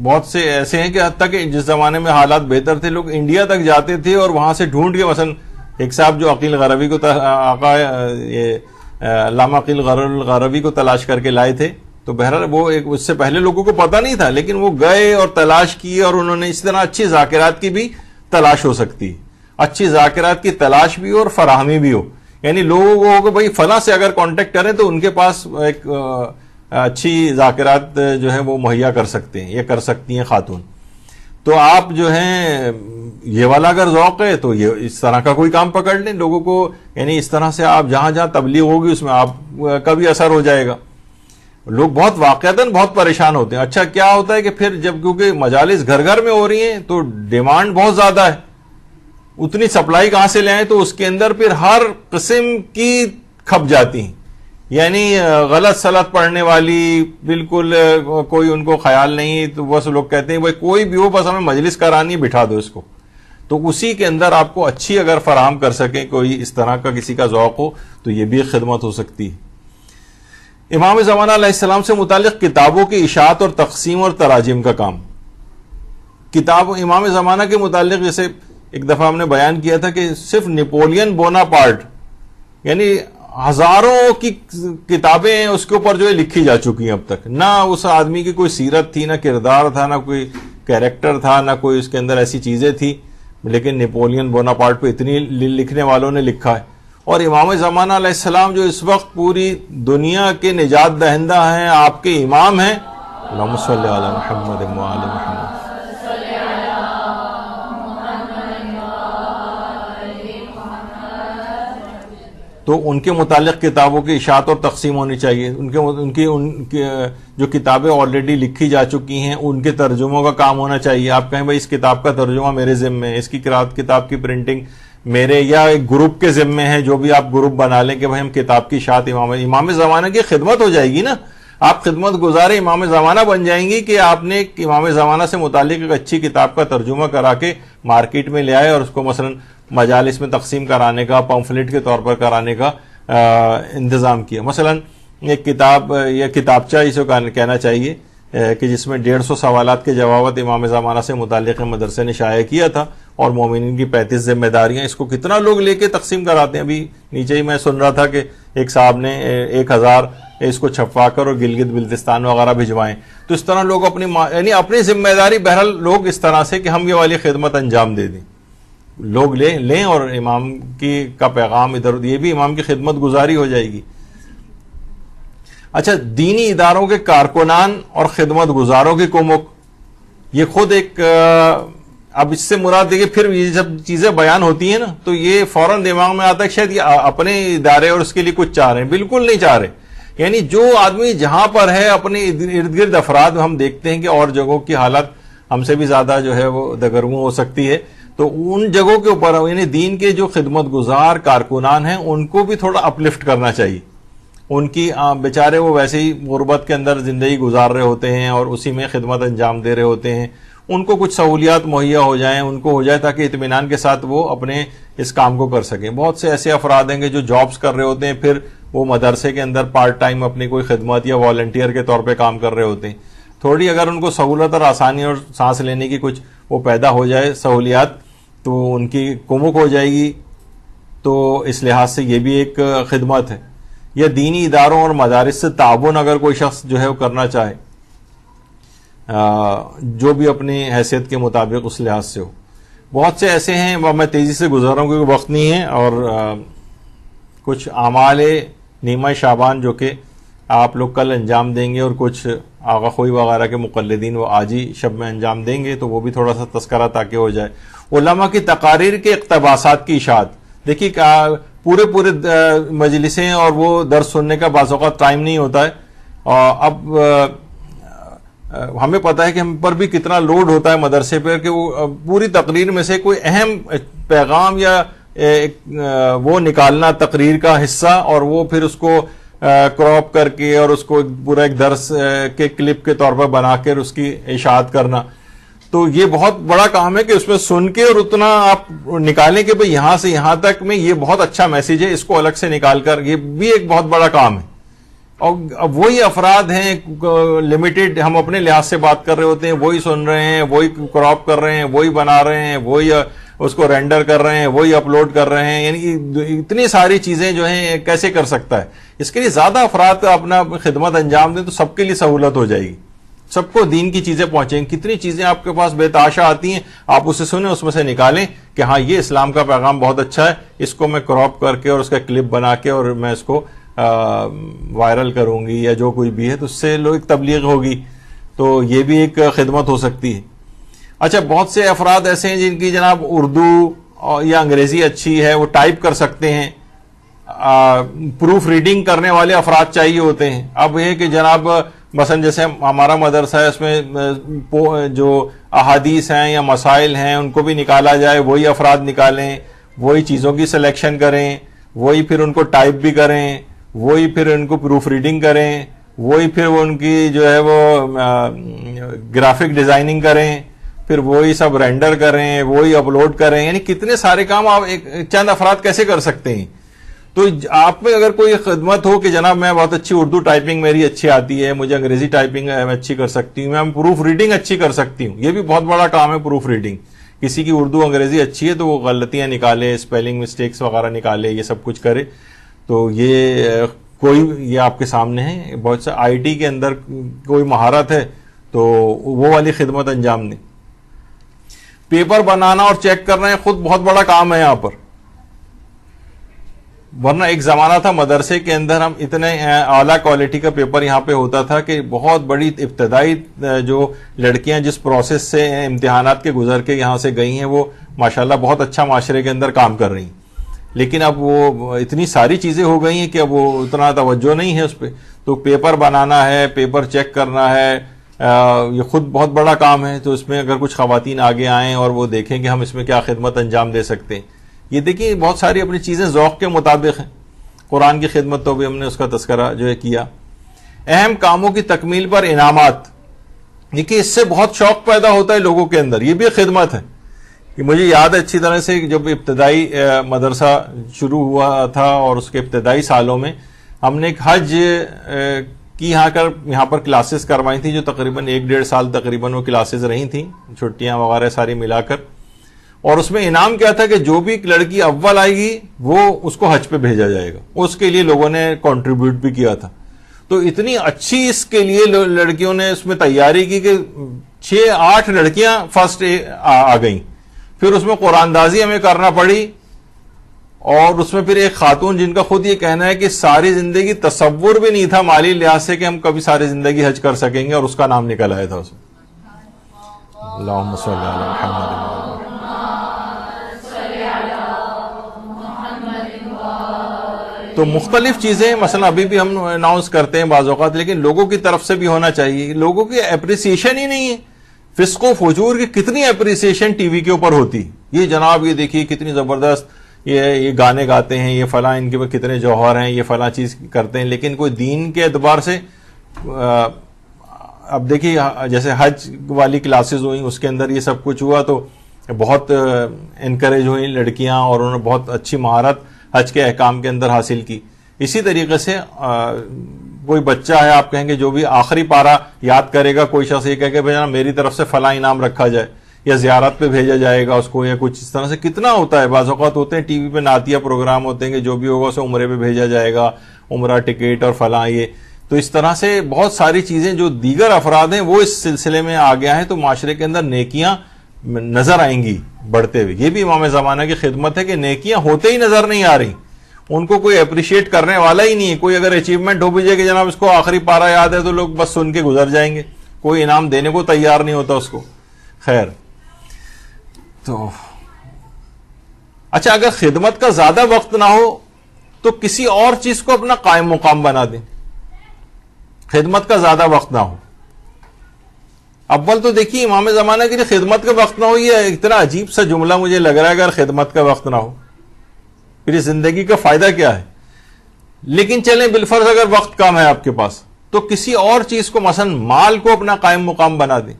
بہت سے ایسے ہیں کہ حتیٰ کہ جس زمانے میں حالات بہتر تھے لوگ انڈیا تک جاتے تھے اور وہاں سے ڈھونڈ کے, مثلا ایک صاحب جو عقیل غربی کو آقا یہ علامہ قیل الغربی کو تلاش کر کے لائے تھے. تو بہرحال وہ اس سے پہلے لوگوں کو پتہ نہیں تھا، لیکن وہ گئے اور تلاش کی، اور انہوں نے اس طرح اچھی ذاکرات کی بھی تلاش ہو سکتی، اچھی ذاکرات کی تلاش بھی ہو اور فراہمی بھی ہو. یعنی لوگوں کو بھائی فلاں سے اگر کانٹیکٹ کریں تو ان کے پاس ایک اچھی ذاکرات جو ہے وہ مہیا کر سکتے ہیں، یہ کر سکتی ہیں خاتون. تو آپ جو ہیں یہ والا اگر ذوق ہے تو یہ اس طرح کا کوئی کام پکڑ لیں لوگوں کو، یعنی اس طرح سے آپ جہاں جہاں تبلیغ ہوگی اس میں آپ کا بھی اثر ہو جائے گا. لوگ بہت واقعتاً بہت پریشان ہوتے ہیں. اچھا کیا ہوتا ہے کہ پھر جب کیونکہ مجالس گھر گھر میں ہو رہی ہیں تو ڈیمانڈ بہت زیادہ ہے، اتنی سپلائی کہاں سے لے آئیں، تو اس کے اندر پھر ہر قسم کی کھپ جاتی ہیں. یعنی غلط سلط پڑھنے والی بالکل کوئی ان کو خیال نہیں، تو بس لوگ کہتے ہیں بھائی کوئی بھی ہو بس ہمیں مجلس کرانی، بٹھا دو اس کو. تو اسی کے اندر آپ کو اچھی اگر فراہم کر سکیں کوئی اس طرح کا کسی کا ذوق ہو تو یہ بھی ایک خدمت ہو سکتی ہے. امام زمانہ علیہ السلام سے متعلق کتابوں کی اشاعت اور تقسیم اور تراجم کا کام. کتاب امام زمانہ کے متعلق جیسے ایک دفعہ ہم نے بیان کیا تھا کہ صرف نیپولین بوناپارٹ یعنی ہزاروں کی کتابیں ہیں اس کے اوپر جو ہے لکھی جا چکی ہیں اب تک. نہ اس آدمی کی کوئی سیرت تھی، نہ کردار تھا، نہ کوئی کیریکٹر تھا، نہ کوئی اس کے اندر ایسی چیزیں تھی، لیکن نیپولین بوناپارٹ پہ اتنی لکھنے والوں نے لکھا ہے. اور امام زمانہ علیہ السلام جو اس وقت پوری دنیا کے نجات دہندہ ہیں، آپ کے امام ہیں. اللہم صلی علی محمد و آل محمد. تو ان کے متعلق کتابوں کی اشاعت اور تقسیم ہونی چاہیے. ان کی جو کتابیں آلریڈی لکھی جا چکی ہیں ان کے ترجموں کا کام ہونا چاہیے. آپ کہیں بھائی اس کتاب کا ترجمہ میرے ذمے ہے، اس کی کتاب کی پرنٹنگ میرے یا ایک گروپ کے ذمے ہے، جو بھی آپ گروپ بنا لیں کہ بھائی ہم کتاب کی اشاعت امام زمانہ کی خدمت ہو جائے گی نا. آپ خدمت گزار امام زمانہ بن جائیں گی کہ آپ نے امام زمانہ سے متعلق ایک اچھی کتاب کا ترجمہ کرا کے مارکیٹ میں لے آئے اور اس کو مثلا مجالس میں تقسیم کرانے کا، پمفلٹ کے طور پر کرانے کا انتظام کیا. مثلا ایک کتاب یا کتابچہ اسے کہنا چاہیے کہ جس میں 150 سوالات کے جوابات امام زمانہ سے متعلق مدرسے نے شائع کیا تھا، اور مومنین کی 35 ذمہ داریاں. اس کو کتنا لوگ لے کے تقسیم کراتے ہیں. ابھی نیچے ہی میں سن رہا تھا کہ ایک صاحب نے 1000 اس کو چھپوا کر اور گلگت بلتستان وغیرہ بھجوائیں. تو اس طرح لوگ یعنی اپنی ذمہ داری بہرحال لوگ اس طرح سے کہ ہم یہ والی خدمت انجام دے دیں، لوگ لیں اور امام کا پیغام ادھر، یہ بھی امام کی خدمت گزاری ہو جائے گی. اچھا، دینی اداروں کے کارکنان اور خدمت گزاروں کی کمک، یہ خود ایک اب اس سے مراد دیکھیے پھر یہ جب چیزیں بیان ہوتی ہیں نا تو یہ فوراً دماغ میں آتا ہے کہ شاید یہ اپنے ادارے اور اس کے لیے کچھ چاہ رہے ہیں. بالکل نہیں چاہ رہے. یعنی جو آدمی جہاں پر ہے اپنے ارد گرد افراد، ہم دیکھتے ہیں کہ اور جگہوں کی حالت ہم سے بھی زیادہ جو ہے وہ دگرگوں ہو سکتی ہے، تو ان جگہوں کے اوپر یعنی دین کے جو خدمت گزار کارکنان ہیں ان کو بھی تھوڑا اپلفٹ کرنا چاہیے. ان کی بیچارے وہ ویسے ہی غربت کے اندر زندگی گزار رہے ہوتے ہیں اور اسی میں خدمت انجام دے رہے ہوتے ہیں. ان کو کچھ سہولیات مہیا ہو جائیں، ان کو ہو جائے تاکہ اطمینان کے ساتھ وہ اپنے اس کام کو کر سکیں. بہت سے ایسے افراد ہیں کہ جو جابز کر رہے ہوتے ہیں، پھر وہ مدرسے کے اندر پارٹ ٹائم اپنی کوئی خدمت یا والنٹیئر کے طور پہ کام کر رہے ہوتے ہیں. تھوڑی اگر ان کو سہولت اور آسانی اور سانس لینے کی کچھ وہ پیدا ہو جائے سہولیات تو ان کی کمک ہو جائے گی. تو اس لحاظ سے یہ بھی ایک خدمت ہے. یا دینی اداروں اور مدارس سے تعاون اگر کوئی شخص جو ہے وہ کرنا چاہے، جو بھی اپنی حیثیت کے مطابق اس لحاظ سے ہو. بہت سے ایسے ہیں، میں تیزی سے گزر رہا ہوں کیونکہ وقت نہیں ہے، اور کچھ اعمال نیمہ شعبان جو کہ آپ لوگ کل انجام دیں گے، اور کچھ آغا خوئی وغیرہ کے مقلدین وہ آج ہی شب میں انجام دیں گے، تو وہ بھی تھوڑا سا تذکرہ تاکہ ہو جائے. علماء کی تقاریر کے اقتباسات کی اشاعت. دیکھیے پورے مجلسیں اور وہ درس سننے کا بعض اوقات ٹائم نہیں ہوتا ہے. اب ہمیں پتہ ہے کہ ہم پر بھی کتنا لوڈ ہوتا ہے مدرسے پر کہ وہ پوری تقریر میں سے کوئی اہم پیغام یا وہ نکالنا تقریر کا حصہ، اور وہ پھر اس کو کراپ کر کے اور اس کو پورا ایک درس کے کلپ کے طور پر بنا کر اس کی اشاعت کرنا. تو یہ بہت بڑا کام ہے کہ اس میں سن کے اور اتنا آپ نکالیں کہ بھئی یہاں سے یہاں تک میں یہ بہت اچھا میسیج ہے، اس کو الگ سے نکال کر، یہ بھی ایک بہت بڑا کام ہے. اور اب وہی افراد ہیں لمیٹڈ، ہم اپنے لحاظ سے بات کر رہے ہوتے ہیں، وہی سن رہے ہیں، وہی کراپ کر رہے ہیں، وہی بنا رہے ہیں، وہی اس کو رینڈر کر رہے ہیں, وہی اپلوڈ کر رہے ہیں, یعنی اتنی ساری چیزیں جو ہیں کیسے کر سکتا ہے. اس کے لیے زیادہ افراد اپنا خدمت انجام دیں تو سب کے لیے سہولت ہو جائے گی, سب کو دین کی چیزیں پہنچیں گی. کتنی چیزیں آپ کے پاس بے تحاشا آتی ہیں, آپ اسے سنیں, اس میں سے نکالیں کہ ہاں یہ اسلام کا پیغام بہت اچھا ہے, اس کو میں کراپ کر کے اور اس کا کلپ بنا کے اور میں اس کو وائرل کروں گی یا جو کوئی بھی ہے, تو اس سے لوگ تبلیغ ہوگی. تو یہ بھی ایک خدمت ہو سکتی ہے. اچھا, بہت سے افراد ایسے ہیں جن کی جناب اردو یا انگریزی اچھی ہے, وہ ٹائپ کر سکتے ہیں, پروف ریڈنگ کرنے والے افراد چاہیے ہوتے ہیں. اب یہ کہ جناب مثلا جیسے ہمارا مدرسہ ہے, اس میں جو احادیث ہیں یا مسائل ہیں ان کو بھی نکالا جائے, وہی افراد نکالیں, وہی چیزوں کی سلیکشن کریں, وہی پھر ان کو ٹائپ بھی کریں, وہی پھر ان کو پروف ریڈنگ کریں, وہی پھر وہ ان کی جو ہے وہ گرافک ڈیزائننگ کریں, پھر وہی سب رینڈر کریں, وہی اپلوڈ کریں. یعنی کتنے سارے کام آپ چند افراد کیسے کر سکتے ہیں. تو آپ میں اگر کوئی خدمت ہو کہ جناب میں بہت اچھی اردو ٹائپنگ میری اچھی آتی ہے, مجھے انگریزی ٹائپنگ میں اچھی کر سکتی ہوں, میں پروف ریڈنگ اچھی کر سکتی ہوں, یہ بھی بہت بڑا کام ہے پروف ریڈنگ. کسی کی اردو انگریزی اچھی ہے تو وہ غلطیاں نکالے, اسپیلنگ مسٹیکس وغیرہ نکالے, یہ سب کچھ کرے. تو یہ آپ کے سامنے ہے. بہت سے آئی ٹی کے اندر کوئی مہارت ہے تو وہ والی خدمت انجام دیں. پیپر بنانا اور چیک کرنا خود بہت بڑا کام ہے یہاں پر. ورنہ ایک زمانہ تھا مدرسے کے اندر ہم اتنے اعلیٰ کوالٹی کا پیپر یہاں پہ ہوتا تھا کہ بہت بڑی ابتدائی جو لڑکیاں جس پروسیس سے امتحانات کے گزر کے یہاں سے گئی ہیں وہ ماشاءاللہ بہت اچھا معاشرے کے اندر کام کر رہی ہیں. لیکن اب وہ اتنی ساری چیزیں ہو گئی ہیں کہ اب وہ اتنا توجہ نہیں ہے اس پہ. تو پیپر بنانا ہے, پیپر چیک کرنا ہے, یہ خود بہت بڑا کام ہے. تو اس میں اگر کچھ خواتین آگے آئیں اور وہ دیکھیں کہ ہم اس میں کیا خدمت انجام دے سکتے ہیں. یہ دیکھیں بہت ساری اپنی چیزیں ذوق کے مطابق ہیں. قرآن کی خدمت تو بھی ہم نے اس کا تذکرہ جو ہے کیا. اہم کاموں کی تکمیل پر انعامات, دیکھیے اس سے بہت شوق پیدا ہوتا ہے لوگوں کے اندر. یہ بھی خدمت ہے. کہ مجھے یاد ہے اچھی طرح سے جب ابتدائی مدرسہ شروع ہوا تھا اور اس کے ابتدائی سالوں میں ہم نے ایک حج کی یہاں پر کلاسز کروائی تھی, جو تقریباً 1-1.5 سال تقریباً وہ کلاسز رہی تھیں, چھٹیاں وغیرہ ساری ملا کر. اور اس میں انعام کیا تھا کہ جو بھی لڑکی اول آئے گی وہ اس کو حج پہ بھیجا جائے گا. اس کے لیے لوگوں نے کنٹریبیوٹ بھی کیا تھا. تو اتنی اچھی اس کے لیے لڑکیوں نے اس میں تیاری کی کہ 6-8 لڑکیاں فرسٹ آ گئیں. پھر اس میں قرآن دازی ہمیں کرنا پڑی, اور اس میں پھر ایک خاتون جن کا خود یہ کہنا ہے کہ ساری زندگی تصور بھی نہیں تھا مالی لحاظ سے کہ ہم کبھی ساری زندگی حج کر سکیں گے, اور اس کا نام نکل آیا تھا اس میں. اللہم صلی علی محمد. تو مختلف چیزیں مثلا ابھی بھی ہم اناؤنس کرتے ہیں بعض اوقات, لیکن لوگوں کی طرف سے بھی ہونا چاہیے. لوگوں کی اپریسیشن ہی نہیں ہے. فسق و فجور کی کتنی اپریسیشن ٹی وی کے اوپر ہوتی. یہ جناب یہ دیکھیے کتنی زبردست یہ گانے گاتے ہیں, یہ فلاں ان کے کتنے جوہر ہیں, یہ فلاں چیز کرتے ہیں, لیکن کوئی دین کے اعتبار سے اب دیکھیے جیسے حج والی کلاسز ہوئیں اس کے اندر یہ سب کچھ ہوا تو بہت انکریج ہوئی لڑکیاں, اور انہوں نے بہت اچھی مہارت حج کے احکام کے اندر حاصل کی. اسی طریقے سے کوئی بچہ ہے, آپ کہیں گے جو بھی آخری پارہ یاد کرے گا, کوئی شخص یہ کہے کہ بھائی میری طرف سے فلاں انعام رکھا جائے, یا زیارت پہ بھیجا جائے گا اس کو, یا کچھ اس طرح سے کتنا ہوتا ہے. بعض اوقات ہوتے ہیں ٹی وی پہ نعتیہ پروگرام ہوتے ہیں کہ جو بھی ہوگا اسے عمرے پہ بھیجا جائے گا, عمرہ ٹکٹ اور فلاں یہ. تو اس طرح سے بہت ساری چیزیں جو دیگر افراد ہیں وہ اس سلسلے میں آ گیا ہے, تو معاشرے کے اندر نیکیاں نظر آئیں گی بڑھتے ہوئے. یہ بھی امام زمانہ کی خدمت ہے کہ نیکیاں ہوتے ہی نظر نہیں آ رہی, ان کو کوئی اپریشیٹ کرنے والا ہی نہیں ہے. کوئی اگر اچیومنٹ ہو بھی جائے کہ جناب اس کو آخری پارہ یاد ہے تو لوگ بس سن کے گزر جائیں گے, کوئی انعام دینے کو تیار نہیں ہوتا اس کو. خیر, تو اچھا اگر خدمت کا زیادہ وقت نہ ہو تو کسی اور چیز کو اپنا قائم مقام بنا دیں. خدمت کا زیادہ وقت نہ ہو. اول تو دیکھیے امام زمانہ کے لیے خدمت کا وقت نہ ہو, یہ اتنا عجیب سا جملہ مجھے لگ رہا ہے اگر خدمت کا وقت نہ ہو پھر اس زندگی کا فائدہ کیا ہے. لیکن چلیں بالفرض اگر وقت کم ہے آپ کے پاس تو کسی اور چیز کو مثلا مال کو اپنا قائم مقام بنا دیں.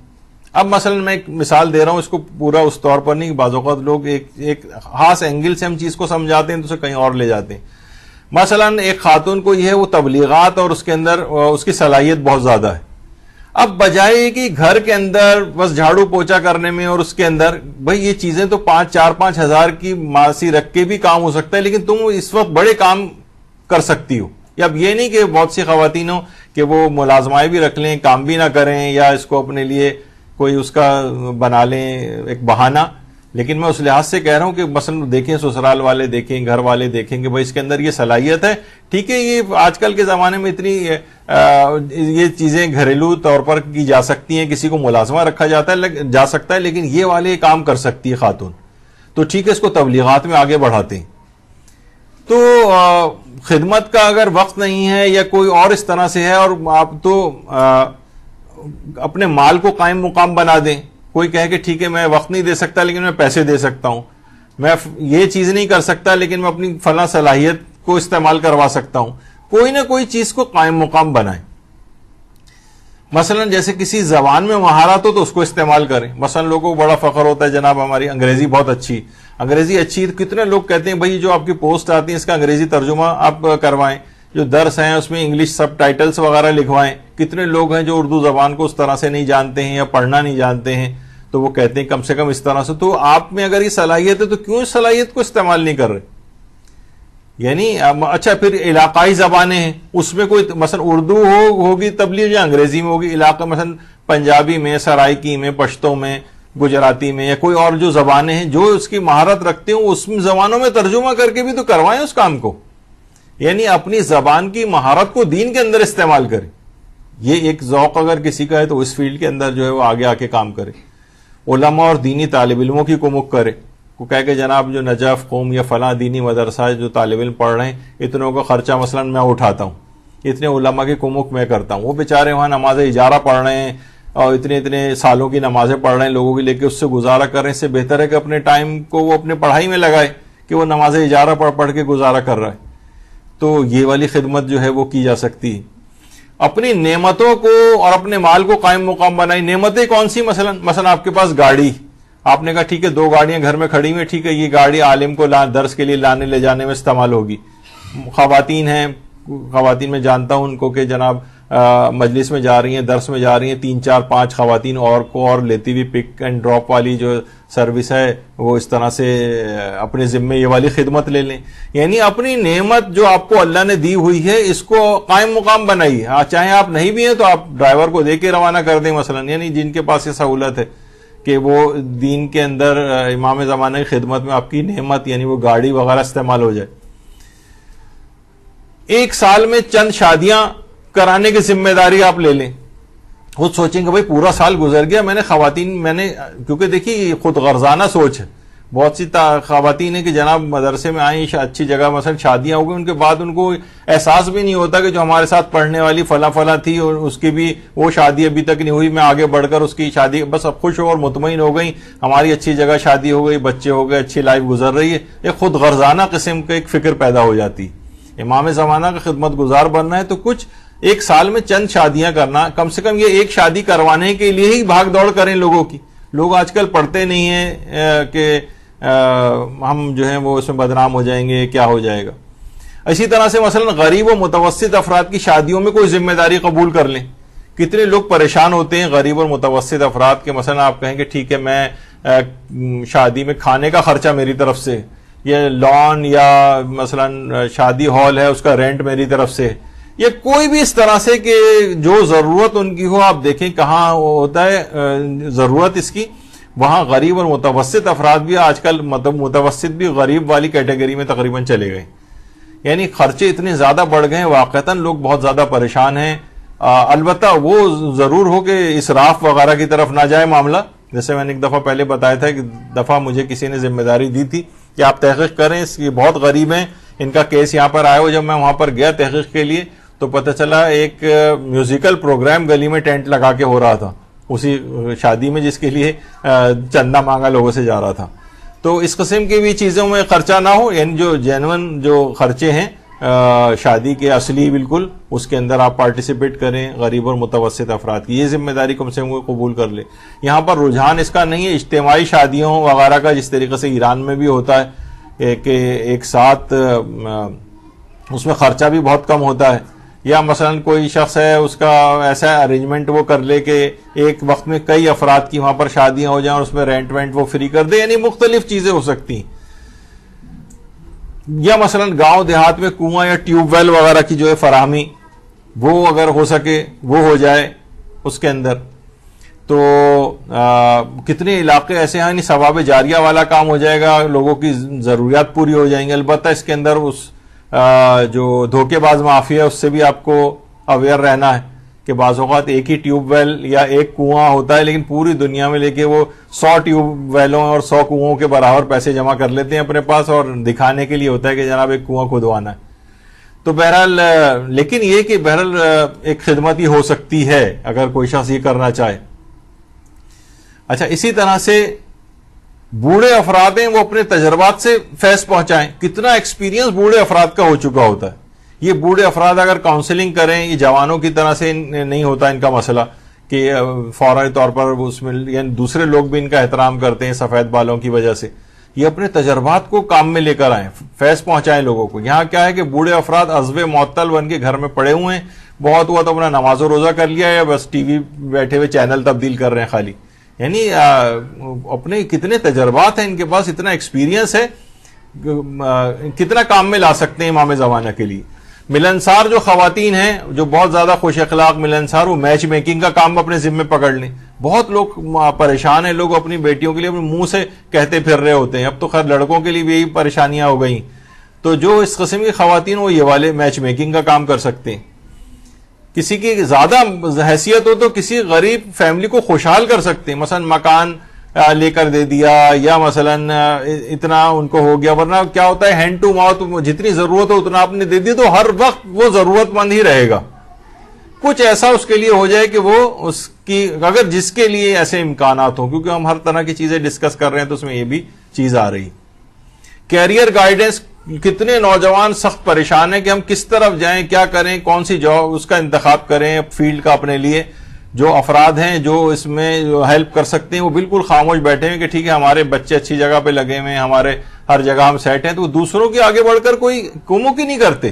اب مثلا میں ایک مثال دے رہا ہوں, اس کو پورا اس طور پر نہیں, بعض اوقات لوگ ایک خاص اینگل سے ہم چیز کو سمجھاتے ہیں تو اسے کہیں اور لے جاتے ہیں. مثلا ایک خاتون کو یہ ہے وہ تبلیغات اور اس کے اندر اس کی صلاحیت بہت زیادہ ہے. اب بجائے کہ گھر کے اندر بس جھاڑو پوچھا کرنے میں اور اس کے اندر بھائی یہ چیزیں تو 4-5 ہزار کی ماسی رکھ کے بھی کام ہو سکتا ہے، لیکن تم اس وقت بڑے کام کر سکتی ہو. یا اب یہ نہیں کہ بہت سی خواتین ہو کہ وہ ملازمائیں بھی رکھ لیں، کام بھی نہ کریں، یا اس کو اپنے لیے کوئی اس کا بنا لیں ایک بہانہ. لیکن میں اس لحاظ سے کہہ رہا ہوں کہ مثلا دیکھیں سسرال والے دیکھیں، گھر والے دیکھیں کہ بھائی اس کے اندر یہ صلاحیت ہے. ٹھیک ہے، یہ آج کل کے زمانے میں اتنی یہ چیزیں گھریلو طور پر کی جا سکتی ہیں، کسی کو ملازمہ رکھا جا سکتا ہے، لیکن یہ والے کام کر سکتی ہے خاتون، تو ٹھیک ہے اس کو تبلیغات میں آگے بڑھاتے ہیں. تو خدمت کا اگر وقت نہیں ہے یا کوئی اور اس طرح سے ہے، اور آپ تو اپنے مال کو قائم مقام بنا دیں. کوئی کہے کہ ٹھیک ہے میں وقت نہیں دے سکتا لیکن میں پیسے دے سکتا ہوں، میں یہ چیز نہیں کر سکتا لیکن میں اپنی فلاں صلاحیت کو استعمال کروا سکتا ہوں. کوئی نہ کوئی چیز کو قائم مقام بنائیں. مثلا جیسے کسی زبان میں مہارت ہو تو اس کو استعمال کریں. مثلا لوگوں کو بڑا فخر ہوتا ہے جناب ہماری انگریزی بہت اچھی، انگریزی اچھی. کتنے لوگ کہتے ہیں بھائی جو آپ کی پوسٹ آتی ہے اس کا انگریزی ترجمہ آپ کروائیں، جو درس ہیں اس میں انگلش سب ٹائٹلز وغیرہ لکھوائیں. کتنے لوگ ہیں جو اردو زبان کو اس طرح سے نہیں جانتے ہیں یا پڑھنا نہیں جانتے ہیں، تو وہ کہتے ہیں کم سے کم اس طرح سے. تو آپ میں اگر یہ صلاحیت ہے تو کیوں اس صلاحیت کو استعمال نہیں کر رہے؟ یعنی اچھا پھر علاقائی زبانیں ہیں، اس میں کوئی مثلا اردو ہوگی تبلیغ یا انگریزی میں ہوگی. علاقہ مثلا پنجابی میں، سرائکی میں، پشتو میں، گجراتی میں، یا کوئی اور جو زبانیں ہیں جو اس کی مہارت رکھتے ہوں اس زبانوں میں ترجمہ کر کے بھی تو کروائیں اس کام کو. یعنی اپنی زبان کی مہارت کو دین کے اندر استعمال کریں. یہ ایک ذوق اگر کسی کا ہے تو اس فیلڈ کے اندر جو ہے وہ آگے آ کے کام کرے. علماء اور دینی طالب علموں کی کمک کرے. کو کہہ کہ جناب جو نجف قوم یا فلاں دینی مدرسہ جو طالب علم پڑھ رہے ہیں اتنوں کا خرچہ مثلا میں اٹھاتا ہوں، اتنے علماء کی کمک میں کرتا ہوں. وہ بیچارے وہاں نماز اجارہ پڑھ رہے ہیں اور اتنے سالوں کی نمازیں پڑھ رہے ہیں، لوگوں کی لے کے اس سے گزارا کر رہے ہیں. اس سے بہتر ہے کہ اپنے ٹائم کو وہ اپنے پڑھائی میں لگائے کہ وہ نماز اجارہ پڑھ کے گزارا کر رہا ہے. تو یہ والی خدمت جو ہے وہ کی جا سکتی ہے. اپنی نعمتوں کو اور اپنے مال کو قائم مقام بنائی. نعمتیں کون سی؟ مثلا آپ کے پاس گاڑی، آپ نے کہا ٹھیک ہے 2 گاڑیاں گھر میں کھڑی ہوئی، ٹھیک ہے یہ گاڑی عالم کو درس کے لیے لانے لے جانے میں استعمال ہوگی. خواتین ہیں، خواتین میں جانتا ہوں ان کو کہ جناب مجلس میں جا رہی ہیں، درس میں جا رہی ہیں، 3-4-5 خواتین اور لیتی ہوئی پک اینڈ ڈراپ والی جو سروس ہے وہ اس طرح سے اپنے ذمے یہ والی خدمت لے لیں. یعنی اپنی نعمت جو آپ کو اللہ نے دی ہوئی ہے اس کو قائم مقام بنائیے. چاہے آپ نہیں بھی ہیں تو آپ ڈرائیور کو دے کے روانہ کر دیں مثلا، یعنی جن کے پاس یہ سہولت ہے کہ وہ دین کے اندر امام زمانہ کی خدمت میں آپ کی نعمت یعنی وہ گاڑی وغیرہ استعمال ہو جائے. 1 سال میں چند شادیاں کرانے کی ذمہ داری آپ لے لیں. خود سوچیں کہ بھائی پورا سال گزر گیا، میں نے کیونکہ دیکھیے خود غرضانہ سوچ ہے. بہت سی خواتین ہیں کہ جناب مدرسے میں آئیں، اچھی جگہ مثلا شادیاں ہو گئی، ان کے بعد ان کو احساس بھی نہیں ہوتا کہ جو ہمارے ساتھ پڑھنے والی فلاں تھی اور اس کی بھی وہ شادی ابھی تک نہیں ہوئی، میں آگے بڑھ کر اس کی شادی بس اب خوش ہو اور مطمئن ہو گئی، ہماری اچھی جگہ شادی ہو گئی، بچے ہو گئے، اچھی لائف گزر رہی ہے. ایک خود غرضانہ قسم کا ایک فکر پیدا ہو جاتی. امام زمانہ کا خدمت گزار بننا ہے تو کچھ 1 سال میں چند شادیاں کرنا، کم سے کم یہ ایک شادی کروانے کے لیے ہی بھاگ دوڑ کریں لوگوں کی. لوگ آج کل پڑھتے نہیں ہیں کہ ہم جو ہیں وہ اس میں بدنام ہو جائیں گے، کیا ہو جائے گا. اسی طرح سے مثلا غریب و متوسط افراد کی شادیوں میں کوئی ذمہ داری قبول کر لیں. کتنے لوگ پریشان ہوتے ہیں غریب اور متوسط افراد کے. مثلا آپ کہیں کہ ٹھیک ہے میں شادی میں کھانے کا خرچہ میری طرف سے، یہ لان یا مثلا شادی ہال ہے اس کا رینٹ میری طرف سے، یہ کوئی بھی اس طرح سے کہ جو ضرورت ان کی ہو. آپ دیکھیں کہاں ہوتا ہے ضرورت اس کی، وہاں غریب اور متوسط افراد بھی آج کل متوسط بھی غریب والی کیٹیگری میں تقریباً چلے گئے. یعنی خرچے اتنے زیادہ بڑھ گئے ہیں، واقعتاً لوگ بہت زیادہ پریشان ہیں. البتہ وہ ضرور ہو کہ اسراف وغیرہ کی طرف نہ جائے معاملہ. جیسے میں نے ایک دفعہ پہلے بتایا تھا کہ دفعہ مجھے کسی نے ذمہ داری دی تھی کہ آپ تحقیق کریں، یہ بہت غریب ہیں، ان کا کیس یہاں پر آیا ہو. جب میں وہاں پر گیا تحقیق کے لیے تو پتہ چلا ایک میوزیکل پروگرام گلی میں ٹینٹ لگا کے ہو رہا تھا اسی شادی میں، جس کے لیے چندہ مانگا لوگوں سے جا رہا تھا. تو اس قسم کی بھی چیزوں میں خرچہ نہ ہو. یعنی جو جینون جو خرچے ہیں شادی کے اصلی بالکل اس کے اندر آپ پارٹیسپیٹ کریں غریب اور متوسط افراد کی. یہ ذمہ داری کم سے کم قبول کر لیں. یہاں پر رجحان اس کا نہیں ہے اجتماعی شادیوں وغیرہ کا، جس طریقے سے ایران میں بھی ہوتا ہے کہ ایک ساتھ اس میں خرچہ بھی بہت کم ہوتا ہے. یا مثلا کوئی شخص ہے اس کا ایسا ارینجمنٹ وہ کر لے کہ ایک وقت میں کئی افراد کی وہاں پر شادیاں ہو جائیں اور اس میں رینٹ وینٹ وہ فری کر دے، یعنی مختلف چیزیں ہو سکتی ہیں. یا مثلا گاؤں دیہات میں کنواں یا ٹیوب ویل وغیرہ کی جو ہے فراہمی وہ اگر ہو سکے وہ ہو جائے اس کے اندر. تو کتنے علاقے ایسے ہیں ثواب جاریہ والا کام ہو جائے گا، لوگوں کی ضروریات پوری ہو جائیں گی. البتہ اس کے اندر اس جو دھوکے باز مافیا ہے اس سے بھی آپ کو اویئر رہنا ہے کہ بعض اوقات ایک ہی ٹیوب ویل یا ایک کنواں ہوتا ہے لیکن پوری دنیا میں لے کے وہ 100 ٹیوب ویلوں اور 100 کنووں کے برابر پیسے جمع کر لیتے ہیں اپنے پاس اور دکھانے کے لیے ہوتا ہے کہ جناب ایک کنواں کھدوانا ہے. تو بہرحال لیکن یہ کہ بہرحال ایک خدمت ہی ہو سکتی ہے اگر کوئی شخص یہ کرنا چاہے. اچھا، اسی طرح سے بوڑھے افراد ہیں وہ اپنے تجربات سے فیض پہنچائیں. کتنا ایکسپیرینس بوڑھے افراد کا ہو چکا ہوتا ہے. یہ بوڑھے افراد اگر کاؤنسلنگ کریں، یہ جوانوں کی طرح سے نہیں ہوتا ان کا مسئلہ کہ فوری طور پر اس میں یعنی دوسرے لوگ بھی ان کا احترام کرتے ہیں سفید بالوں کی وجہ سے. یہ اپنے تجربات کو کام میں لے کر آئیں، فیض پہنچائیں لوگوں کو. یہاں کیا ہے کہ بوڑھے افراد عزب معطل بن کے گھر میں پڑے ہوئے ہیں، بہت ہوا تو اپنا نماز و روزہ کر لیا یا بس ٹی وی بیٹھے ہوئے چینل تبدیل کر رہے ہیں خالی. یعنی اپنے کتنے تجربات ہیں ان کے پاس، اتنا ایکسپیرینس ہے، کتنا کام میں لا سکتے ہیں امام زمانہ کے لیے. ملنسار جو خواتین ہیں جو بہت زیادہ خوش اخلاق ملنسار، وہ میچ میکنگ کا کام اپنے ذمہ پکڑ لیں. بہت لوگ پریشان ہیں، لوگ اپنی بیٹیوں کے لیے اپنے منہ سے کہتے پھر رہے ہوتے ہیں. اب تو خیر لڑکوں کے لیے بھی یہی پریشانیاں ہو گئیں. تو جو اس قسم کی خواتین وہ یہ والے میچ میکنگ کا کام کر سکتے ہیں. کسی کی زیادہ حیثیت ہو تو کسی غریب فیملی کو خوشحال کر سکتے ہیں، مثلا مکان لے کر دے دیا یا مثلا اتنا ان کو ہو گیا. ورنہ کیا ہوتا ہے ہینڈ ٹو ماؤتھ، جتنی ضرورت ہو اتنا آپ نے دے دی تو ہر وقت وہ ضرورت مند ہی رہے گا. کچھ ایسا اس کے لیے ہو جائے کہ وہ اس کی اگر جس کے لیے ایسے امکانات ہوں، کیونکہ ہم ہر طرح کی چیزیں ڈسکس کر رہے ہیں تو اس میں یہ بھی چیز آ رہی. کیریئر گائیڈنس، کتنے نوجوان سخت پریشان ہیں کہ ہم کس طرف جائیں، کیا کریں، کون سی جاب اس کا انتخاب کریں فیلڈ کا اپنے لیے. جو افراد ہیں جو اس میں ہیلپ کر سکتے ہیں وہ بالکل خاموش بیٹھے ہیں کہ ٹھیک ہے ہمارے بچے اچھی جگہ پہ لگے ہوئے ہیں، ہمارے ہر جگہ ہم سیٹ ہیں. تو دوسروں کے آگے بڑھ کر کوئی کمک ہی نہیں کرتے.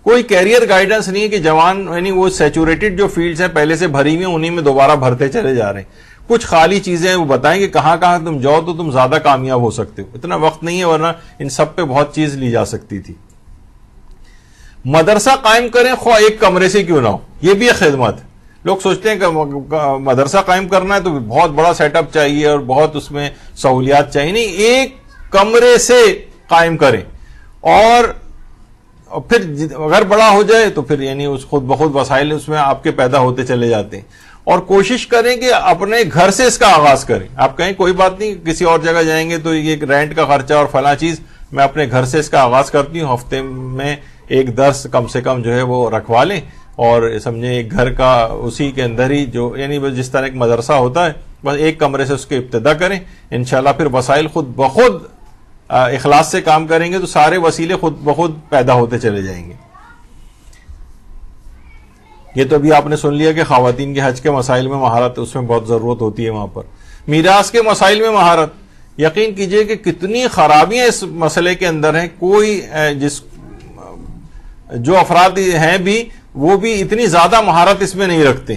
کوئی کیریئر گائیڈنس نہیں ہے کہ جوان یعنی وہ سیچوریٹڈ جو فیلڈز ہیں پہلے سے بھری ہوئی ہیں انہی میں دوبارہ بھرتے چلے جا رہے ہیں. کچھ خالی چیزیں وہ بتائیں کہ کہاں کہاں تم جاؤ تو تم زیادہ کامیاب ہو سکتے ہو. اتنا وقت نہیں ہے ورنہ ان سب پہ بہت چیز لی جا سکتی تھی. مدرسہ قائم کریں خواہ ایک کمرے سے کیوں نہ ہو، یہ بھی ایک خدمت. لوگ سوچتے ہیں کہ مدرسہ قائم کرنا ہے تو بہت بڑا سیٹ اپ چاہیے اور بہت اس میں سہولیات چاہیے. نہیں، ایک کمرے سے قائم کریں اور پھر اگر بڑا ہو جائے تو پھر یعنی اس خود بخود وسائل اس میں آپ کے پیدا ہوتے چلے جاتے ہیں. اور کوشش کریں کہ اپنے گھر سے اس کا آغاز کریں. آپ کہیں کوئی بات نہیں کسی اور جگہ جائیں گے تو یہ رینٹ کا خرچہ اور فلاں چیز، میں اپنے گھر سے اس کا آغاز کرتی ہوں. ہفتے میں ایک درس کم سے کم جو ہے وہ رکھوا لیں اور سمجھیں ایک گھر کا اسی کے اندر ہی جو یعنی جس طرح ایک مدرسہ ہوتا ہے بس ایک کمرے سے اس کی ابتدا کریں. انشاءاللہ پھر وسائل خود بخود اخلاص سے کام کریں گے تو سارے وسیلے خود بخود پیدا ہوتے چلے جائیں گے. یہ تو ابھی آپ نے سن لیا کہ خواتین کے حج کے مسائل میں مہارت، اس میں بہت ضرورت ہوتی ہے وہاں پر. میراث کے مسائل میں مہارت، یقین کیجئے کہ کتنی خرابیاں اس مسئلے کے اندر ہیں. کوئی جو افراد ہیں بھی وہ بھی اتنی زیادہ مہارت اس میں نہیں رکھتے.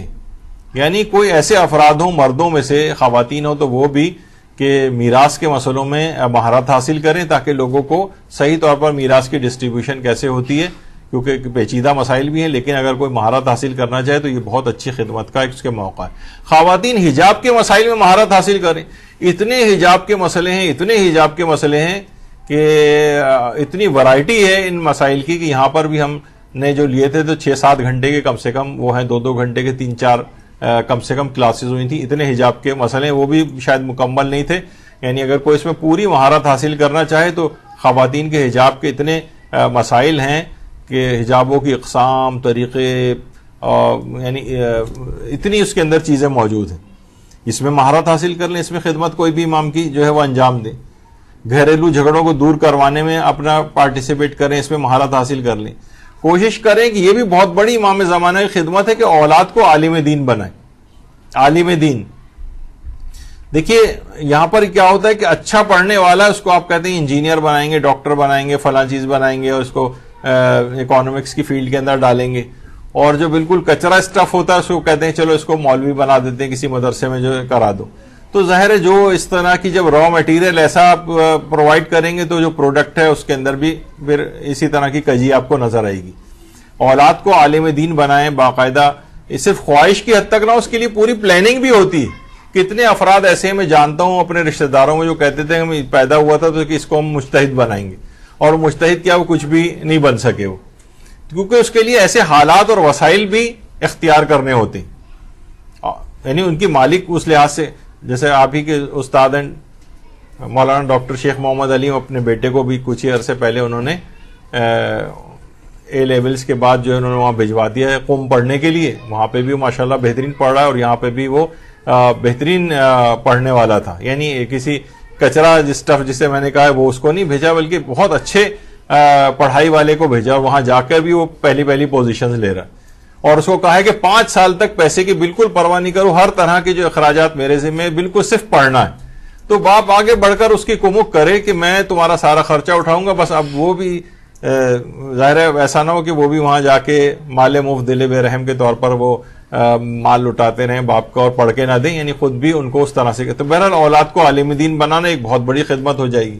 یعنی کوئی ایسے افراد ہوں مردوں میں سے، خواتین ہوں تو وہ بھی کہ میراث کے مسئلوں میں مہارت حاصل کریں تاکہ لوگوں کو صحیح طور پر میراث کی ڈسٹریبیوشن کیسے ہوتی ہے، کیونکہ پیچیدہ مسائل بھی ہیں. لیکن اگر کوئی مہارت حاصل کرنا چاہے تو یہ بہت اچھی خدمت کا اس کے موقع ہے. خواتین حجاب کے مسائل میں مہارت حاصل کریں. اتنے حجاب کے مسئلے ہیں کہ اتنی ورائٹی ہے ان مسائل کی کہ یہاں پر بھی ہم نے جو لیے تھے تو 6-7 گھنٹے کے کم سے کم وہ ہیں، 2-2 گھنٹے کے 3-4 کم سے کم کلاسز ہوئی تھیں. اتنے حجاب کے مسئلے وہ بھی شاید مکمل نہیں تھے. یعنی اگر کوئی اس میں پوری مہارت حاصل کرنا چاہے تو خواتین کے حجاب کے اتنے مسائل ہیں کہ حجابوں کی اقسام، طریقے، یعنی اتنی اس کے اندر چیزیں موجود ہیں. اس میں مہارت حاصل کر لیں. اس میں خدمت کوئی بھی امام کی جو ہے وہ انجام دیں. گھریلو جھگڑوں کو دور کروانے میں اپنا پارٹیسپیٹ کریں، اس میں مہارت حاصل کر لیں. کوشش کریں کہ یہ بھی بہت بڑی امام زمانہ کی خدمت ہے کہ اولاد کو عالم دین بنائیں. عالم دین، دیکھیے یہاں پر کیا ہوتا ہے کہ اچھا پڑھنے والا اس کو آپ کہتے ہیں انجینئر بنائیں گے، ڈاکٹر بنائیں گے، فلاں چیز بنائیں گے اور اس کو اکنامکس کی فیلڈ کے اندر ڈالیں گے. اور جو بالکل کچرا اسٹف ہوتا ہے اس کو کہتے ہیں چلو اس کو مولوی بنا دیتے ہیں کسی مدرسے میں جو کرا دو. تو ظاہر ہے جو اس طرح کی جب را مٹیریل ایسا آپ پرووائڈ کریں گے تو جو پروڈکٹ ہے اس کے اندر بھی پھر اسی طرح کی کجی آپ کو نظر آئے گی. اولاد کو عالم دین بنائیں باقاعدہ, صرف خواہش کی حد تک نہ, اس کے لیے پوری پلاننگ بھی ہوتی ہے. کتنے افراد ایسے میں جانتا ہوں اپنے رشتہ داروں میں جو کہتے تھے ہم پیدا ہوا تھا تو کہ اس کو ہم مجتہد بنائیں گے, اور مجتہد کیا وہ کچھ بھی نہیں بن سکے وہ, کیونکہ اس کے لیے ایسے حالات اور وسائل بھی اختیار کرنے ہوتے ہیں. یعنی ان کی مالک اس لحاظ سے, جیسے آپ ہی کے استاد ہیں مولانا ڈاکٹر شیخ محمد علی, اپنے بیٹے کو بھی کچھ ہی عرصے پہلے انہوں نے اے لیولز کے بعد جو ہے انہوں نے وہاں بھجوا دیا ہے قم پڑھنے کے لیے. وہاں پہ بھی ماشاءاللہ بہترین پڑھ رہا ہے, اور یہاں پہ بھی وہ بہترین پڑھنے والا تھا. یعنی کسی کچرا اسٹف جسے میں نے کہا ہے وہ اس کو نہیں بھیجا, بلکہ بہت اچھے پڑھائی والے کو بھیجا, اور وہاں جا کر بھی وہ پہلی پوزیشن لے رہا ہے. اور اس کو کہا ہے کہ 5 سال تک پیسے کی بالکل پرواہ نہیں کرو, ہر طرح کے جو اخراجات میرے ذمہ, بالکل صرف پڑھنا ہے. تو باپ آگے بڑھ کر اس کی کمک کرے کہ میں تمہارا سارا خرچہ اٹھاؤں گا, بس اب وہ بھی ظاہر ہے ایسا نہ ہو کہ وہ بھی وہاں جا کے مال مفت دل بے رحم کے طور پر وہ مال لٹاتے رہیں باپ کا اور پڑھ کے نہ دیں, یعنی خود بھی ان کو اس طرح سے. تو بہرحال اولاد کو عالم دین بنانا ایک بہت بڑی خدمت ہو جائے گی.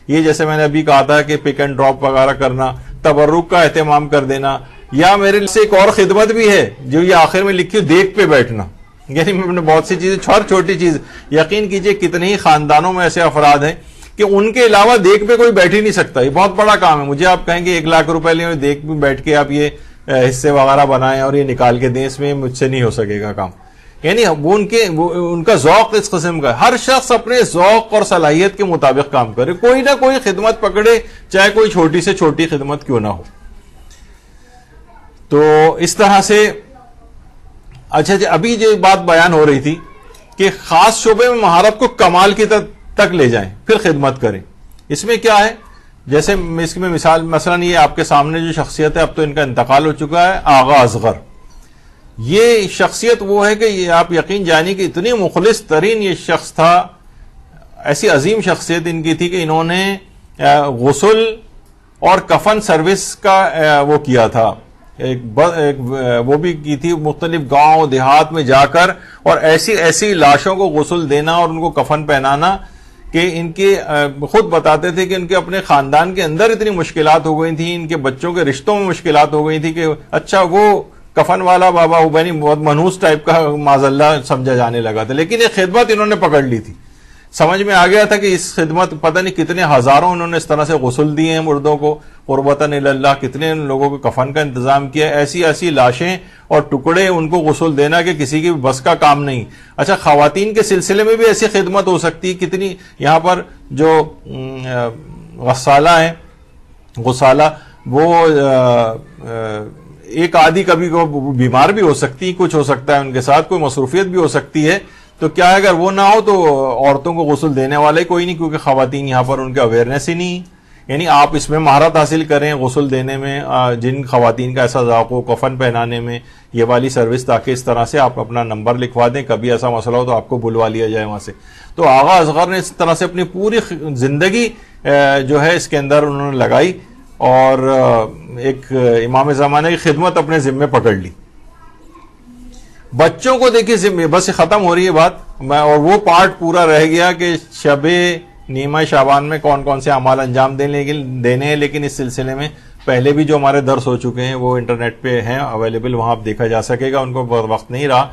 یہ جیسے میں نے ابھی کہا تھا کہ پک اینڈ ڈراپ وغیرہ کرنا, تبرک کا اہتمام کر دینا, یا میرے سے ایک اور خدمت بھی ہے جو یہ آخر میں لکھی دیکھ پہ بیٹھنا. یعنی میں نے بہت سی چیزیں, چھوٹی چیز, یقین کیجئے کتنے ہی خاندانوں میں ایسے افراد ہیں کہ ان کے علاوہ دیکھ پہ کوئی بیٹھ ہی نہیں سکتا. یہ بہت بڑا کام ہے. مجھے آپ کہیں گے 1 لاکھ روپے لیں, دیکھ پہ بیٹھ کے آپ یہ حصے وغیرہ بنائیں اور یہ نکال کے دیں, اس میں مجھ سے نہیں ہو سکے گا کام. یعنی وہ ان کا ذوق اس قسم کا ہے. ہر شخص اپنے ذوق اور صلاحیت کے مطابق کام کرے, کوئی نہ کوئی خدمت پکڑے, چاہے کوئی چھوٹی سے چھوٹی خدمت کیوں نہ ہو. تو اس طرح سے اچھا جی, ابھی جو بات بیان ہو رہی تھی کہ خاص شعبے میں مہارت کو کمال کی تک لے جائیں پھر خدمت کریں. اس میں کیا ہے, جیسے اس میں مثال مثلا یہ آپ کے سامنے جو شخصیت ہے, اب تو ان کا انتقال ہو چکا ہے, آغا اصغر. یہ شخصیت وہ ہے کہ یہ آپ یقین جانیں کہ اتنی مخلص ترین یہ شخص تھا, ایسی عظیم شخصیت ان کی تھی کہ انہوں نے غسل اور کفن سروس کا وہ کیا تھا, وہ بھی کی تھی مختلف گاؤں دیہات میں جا کر, اور ایسی لاشوں کو غسل دینا اور ان کو کفن پہنانا کہ ان کے خود بتاتے تھے کہ ان کے اپنے خاندان کے اندر اتنی مشکلات ہو گئی تھیں, ان کے بچوں کے رشتوں میں مشکلات ہو گئی تھی کہ اچھا وہ کفن والا بابا ہوبینی بہت منحوس ٹائپ کا معاذ اللہ سمجھا جانے لگا تھا. لیکن یہ خدمت انہوں نے پکڑ لی تھی, سمجھ میں آ گیا تھا کہ اس خدمت پتہ نہیں کتنے ہزاروں انہوں نے اس طرح سے غسل دیے ہیں مردوں کو قربتاً اللہ, کتنے لوگوں کو کفن کا انتظام کیا, ایسی لاشیں اور ٹکڑے ان کو غسل دینا کہ کسی کی بس کا کام نہیں. اچھا خواتین کے سلسلے میں بھی ایسی خدمت ہو سکتی, کتنی یہاں پر جو غسالہ ہیں, غسالہ وہ ایک آدھی کبھی کو بیمار بھی ہو سکتی, کچھ ہو سکتا ہے ان کے ساتھ, کوئی مصروفیت بھی ہو سکتی ہے. تو کیا ہے اگر وہ نہ ہو تو عورتوں کو غسل دینے والے کوئی نہیں, کیونکہ خواتین یہاں پر ان کے اویئرنیس ہی نہیں. یعنی آپ اس میں مہارت حاصل کریں غسل دینے میں, جن خواتین کا ایسا ذوق ہو, کفن پہنانے میں, یہ والی سروس, تاکہ اس طرح سے آپ اپنا نمبر لکھوا دیں, کبھی ایسا مسئلہ ہو تو آپ کو بلوا لیا جائے وہاں سے. تو آغا اصغر نے اس طرح سے اپنی پوری زندگی جو ہے اس کے اندر انہوں نے لگائی, اور ایک امام زمانہ کی خدمت اپنے ذمے پکڑ لی. بچوں کو دیکھیے, بس ختم ہو رہی ہے بات, اور وہ پارٹ پورا رہ گیا کہ شب نیمہ شعبان میں کون کون سے اعمال انجام دینے ہیں. لیکن اس سلسلے میں پہلے بھی جو ہمارے درس ہو چکے ہیں وہ انٹرنیٹ پہ ہیں اویلیبل, وہاں آپ دیکھا جا سکے گا, ان کو بہت وقت نہیں رہا.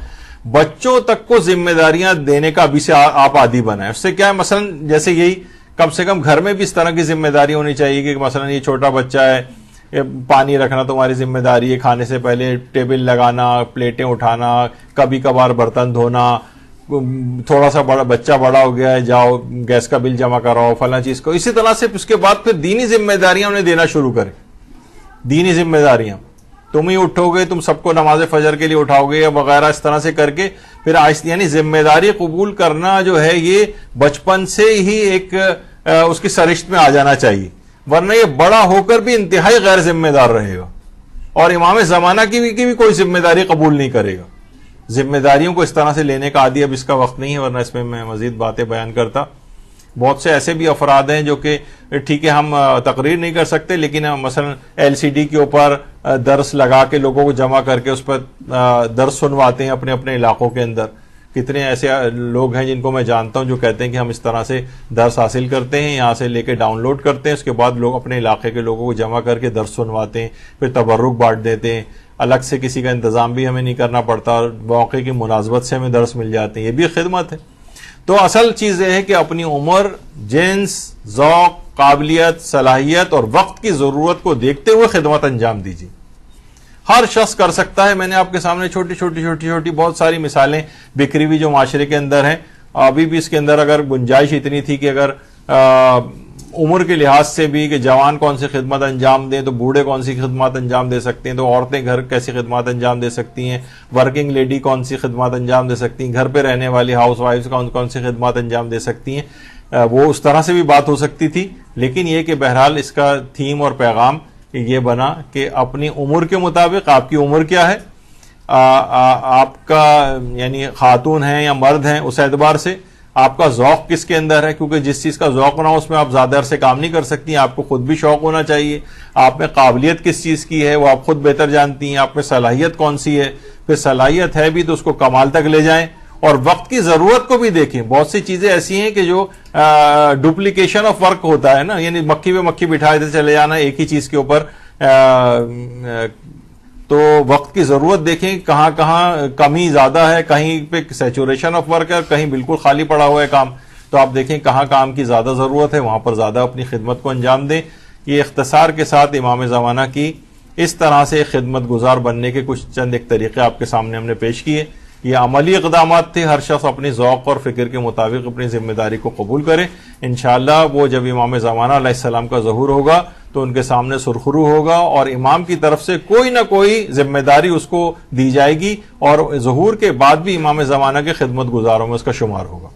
بچوں تک کو ذمہ داریاں دینے کا ابھی سے آپ عادی بنائیں. اس سے کیا ہے, مثلا جیسے یہی کم سے کم گھر میں بھی اس طرح کی ذمہ داری ہونی چاہیے کہ مثلا یہ چھوٹا بچہ ہے, پانی رکھنا تمہاری ذمہ داری ہے, کھانے سے پہلے ٹیبل لگانا, پلیٹیں اٹھانا, کبھی کبھار برتن دھونا, تھوڑا سا بچہ بڑا ہو گیا ہے, جاؤ گیس کا بل جمع کراؤ, فلاں چیز کو. اسی طرح سے اس کے بعد پھر دینی ذمہ داریاں انہیں دینا شروع کریں. دینی ذمہ داریاں تم ہی اٹھو گے, تم سب کو نماز فجر کے لیے اٹھاؤ گے یا وغیرہ, اس طرح سے کر کے پھر یعنی ذمہ داری قبول کرنا جو ہے یہ بچپن سے ہی ایک اس کی سرشت میں آ جانا چاہیے, ورنہ یہ بڑا ہو کر بھی انتہائی غیر ذمہ دار رہے گا, اور امام زمانہ کی بھی کوئی ذمہ داری قبول نہیں کرے گا. ذمہ داریوں کو اس طرح سے لینے کا عادی, اب اس کا وقت نہیں ہے ورنہ اس میں مزید باتیں بیان کرتا. بہت سے ایسے بھی افراد ہیں جو کہ ٹھیک ہے ہم تقریر نہیں کر سکتے، لیکن مثلا LCD کے اوپر درس لگا کے لوگوں کو جمع کر کے اس پر درس سنواتے ہیں اپنے اپنے علاقوں کے اندر. کتنے ایسے لوگ ہیں جن کو میں جانتا ہوں جو کہتے ہیں کہ ہم اس طرح سے درس حاصل کرتے ہیں، یہاں سے لے کے ڈاؤن لوڈ کرتے ہیں، اس کے بعد لوگ اپنے علاقے کے لوگوں کو جمع کر کے درس سنواتے ہیں، پھر تبرک بانٹ دیتے ہیں، الگ سے کسی کا انتظام بھی ہمیں نہیں کرنا پڑتا، اور موقع کی مناسبت سے ہمیں درس مل جاتے ہیں. یہ بھی خدمت ہے. تو اصل چیز یہ ہے کہ اپنی عمر، جنس، ذوق، قابلیت، صلاحیت اور وقت کی ضرورت کو دیکھتے ہوئے خدمت انجام دیجیے. ہر شخص کر سکتا ہے. میں نے آپ کے سامنے چھوٹی بہت ساری مثالیں بکھری ہوئی جو معاشرے کے اندر ہیں. ابھی بھی اس کے اندر اگر گنجائش اتنی تھی کہ اگر عمر کے لحاظ سے بھی کہ جوان کون سی خدمت انجام دیں تو بوڑھے کون سی خدمات انجام دے سکتے ہیں، تو عورتیں گھر کیسی خدمات انجام دے سکتی ہیں، ورکنگ لیڈی کون سی خدمات انجام دے سکتی ہیں، گھر پہ رہنے والی ہاؤس وائفز کون سی خدمات انجام دے سکتی ہیں. وہ اس طرح سے بھی بات ہو سکتی تھی. لیکن یہ کہ بہرحال اس کا تھیم اور پیغام یہ بنا کہ اپنی عمر کے مطابق، آپ کی عمر کیا ہے، آپ کا یعنی خاتون ہیں یا مرد ہیں، اس اعتبار سے آپ کا ذوق کس کے اندر ہے، کیونکہ جس چیز کا ذوق نہ ہو اس میں آپ زیادہ عرصے کام نہیں کر سکتی. آپ کو خود بھی شوق ہونا چاہیے. آپ میں قابلیت کس چیز کی ہے وہ آپ خود بہتر جانتی ہیں. آپ میں صلاحیت کون سی ہے، پھر صلاحیت ہے بھی تو اس کو کمال تک لے جائیں. اور وقت کی ضرورت کو بھی دیکھیں. بہت سی چیزیں ایسی ہیں کہ جو ڈپلیکیشن آف ورک ہوتا ہے نا، یعنی مکھی پہ مکھی بٹھا دیتے چلے جانا ایک ہی چیز کے اوپر. تو وقت کی ضرورت دیکھیں کہاں کہاں کمی زیادہ ہے، کہیں پہ سیچوریشن آف ورک ہے، کہیں بالکل خالی پڑا ہوا ہے کام. تو آپ دیکھیں کہاں کام کی زیادہ ضرورت ہے، وہاں پر زیادہ اپنی خدمت کو انجام دیں. یہ اختصار کے ساتھ امام زمانہ کی اس طرح سے خدمت گزار بننے کے کچھ چند ایک طریقے آپ کے سامنے ہم نے پیش کیے. یہ عملی اقدامات تھے. ہر شخص اپنی ذوق اور فکر کے مطابق اپنی ذمہ داری کو قبول کرے. انشاءاللہ وہ جب امام زمانہ علیہ السلام کا ظہور ہوگا تو ان کے سامنے سرخرو ہوگا اور امام کی طرف سے کوئی نہ کوئی ذمہ داری اس کو دی جائے گی، اور ظہور کے بعد بھی امام زمانہ کے خدمت گزاروں میں اس کا شمار ہوگا.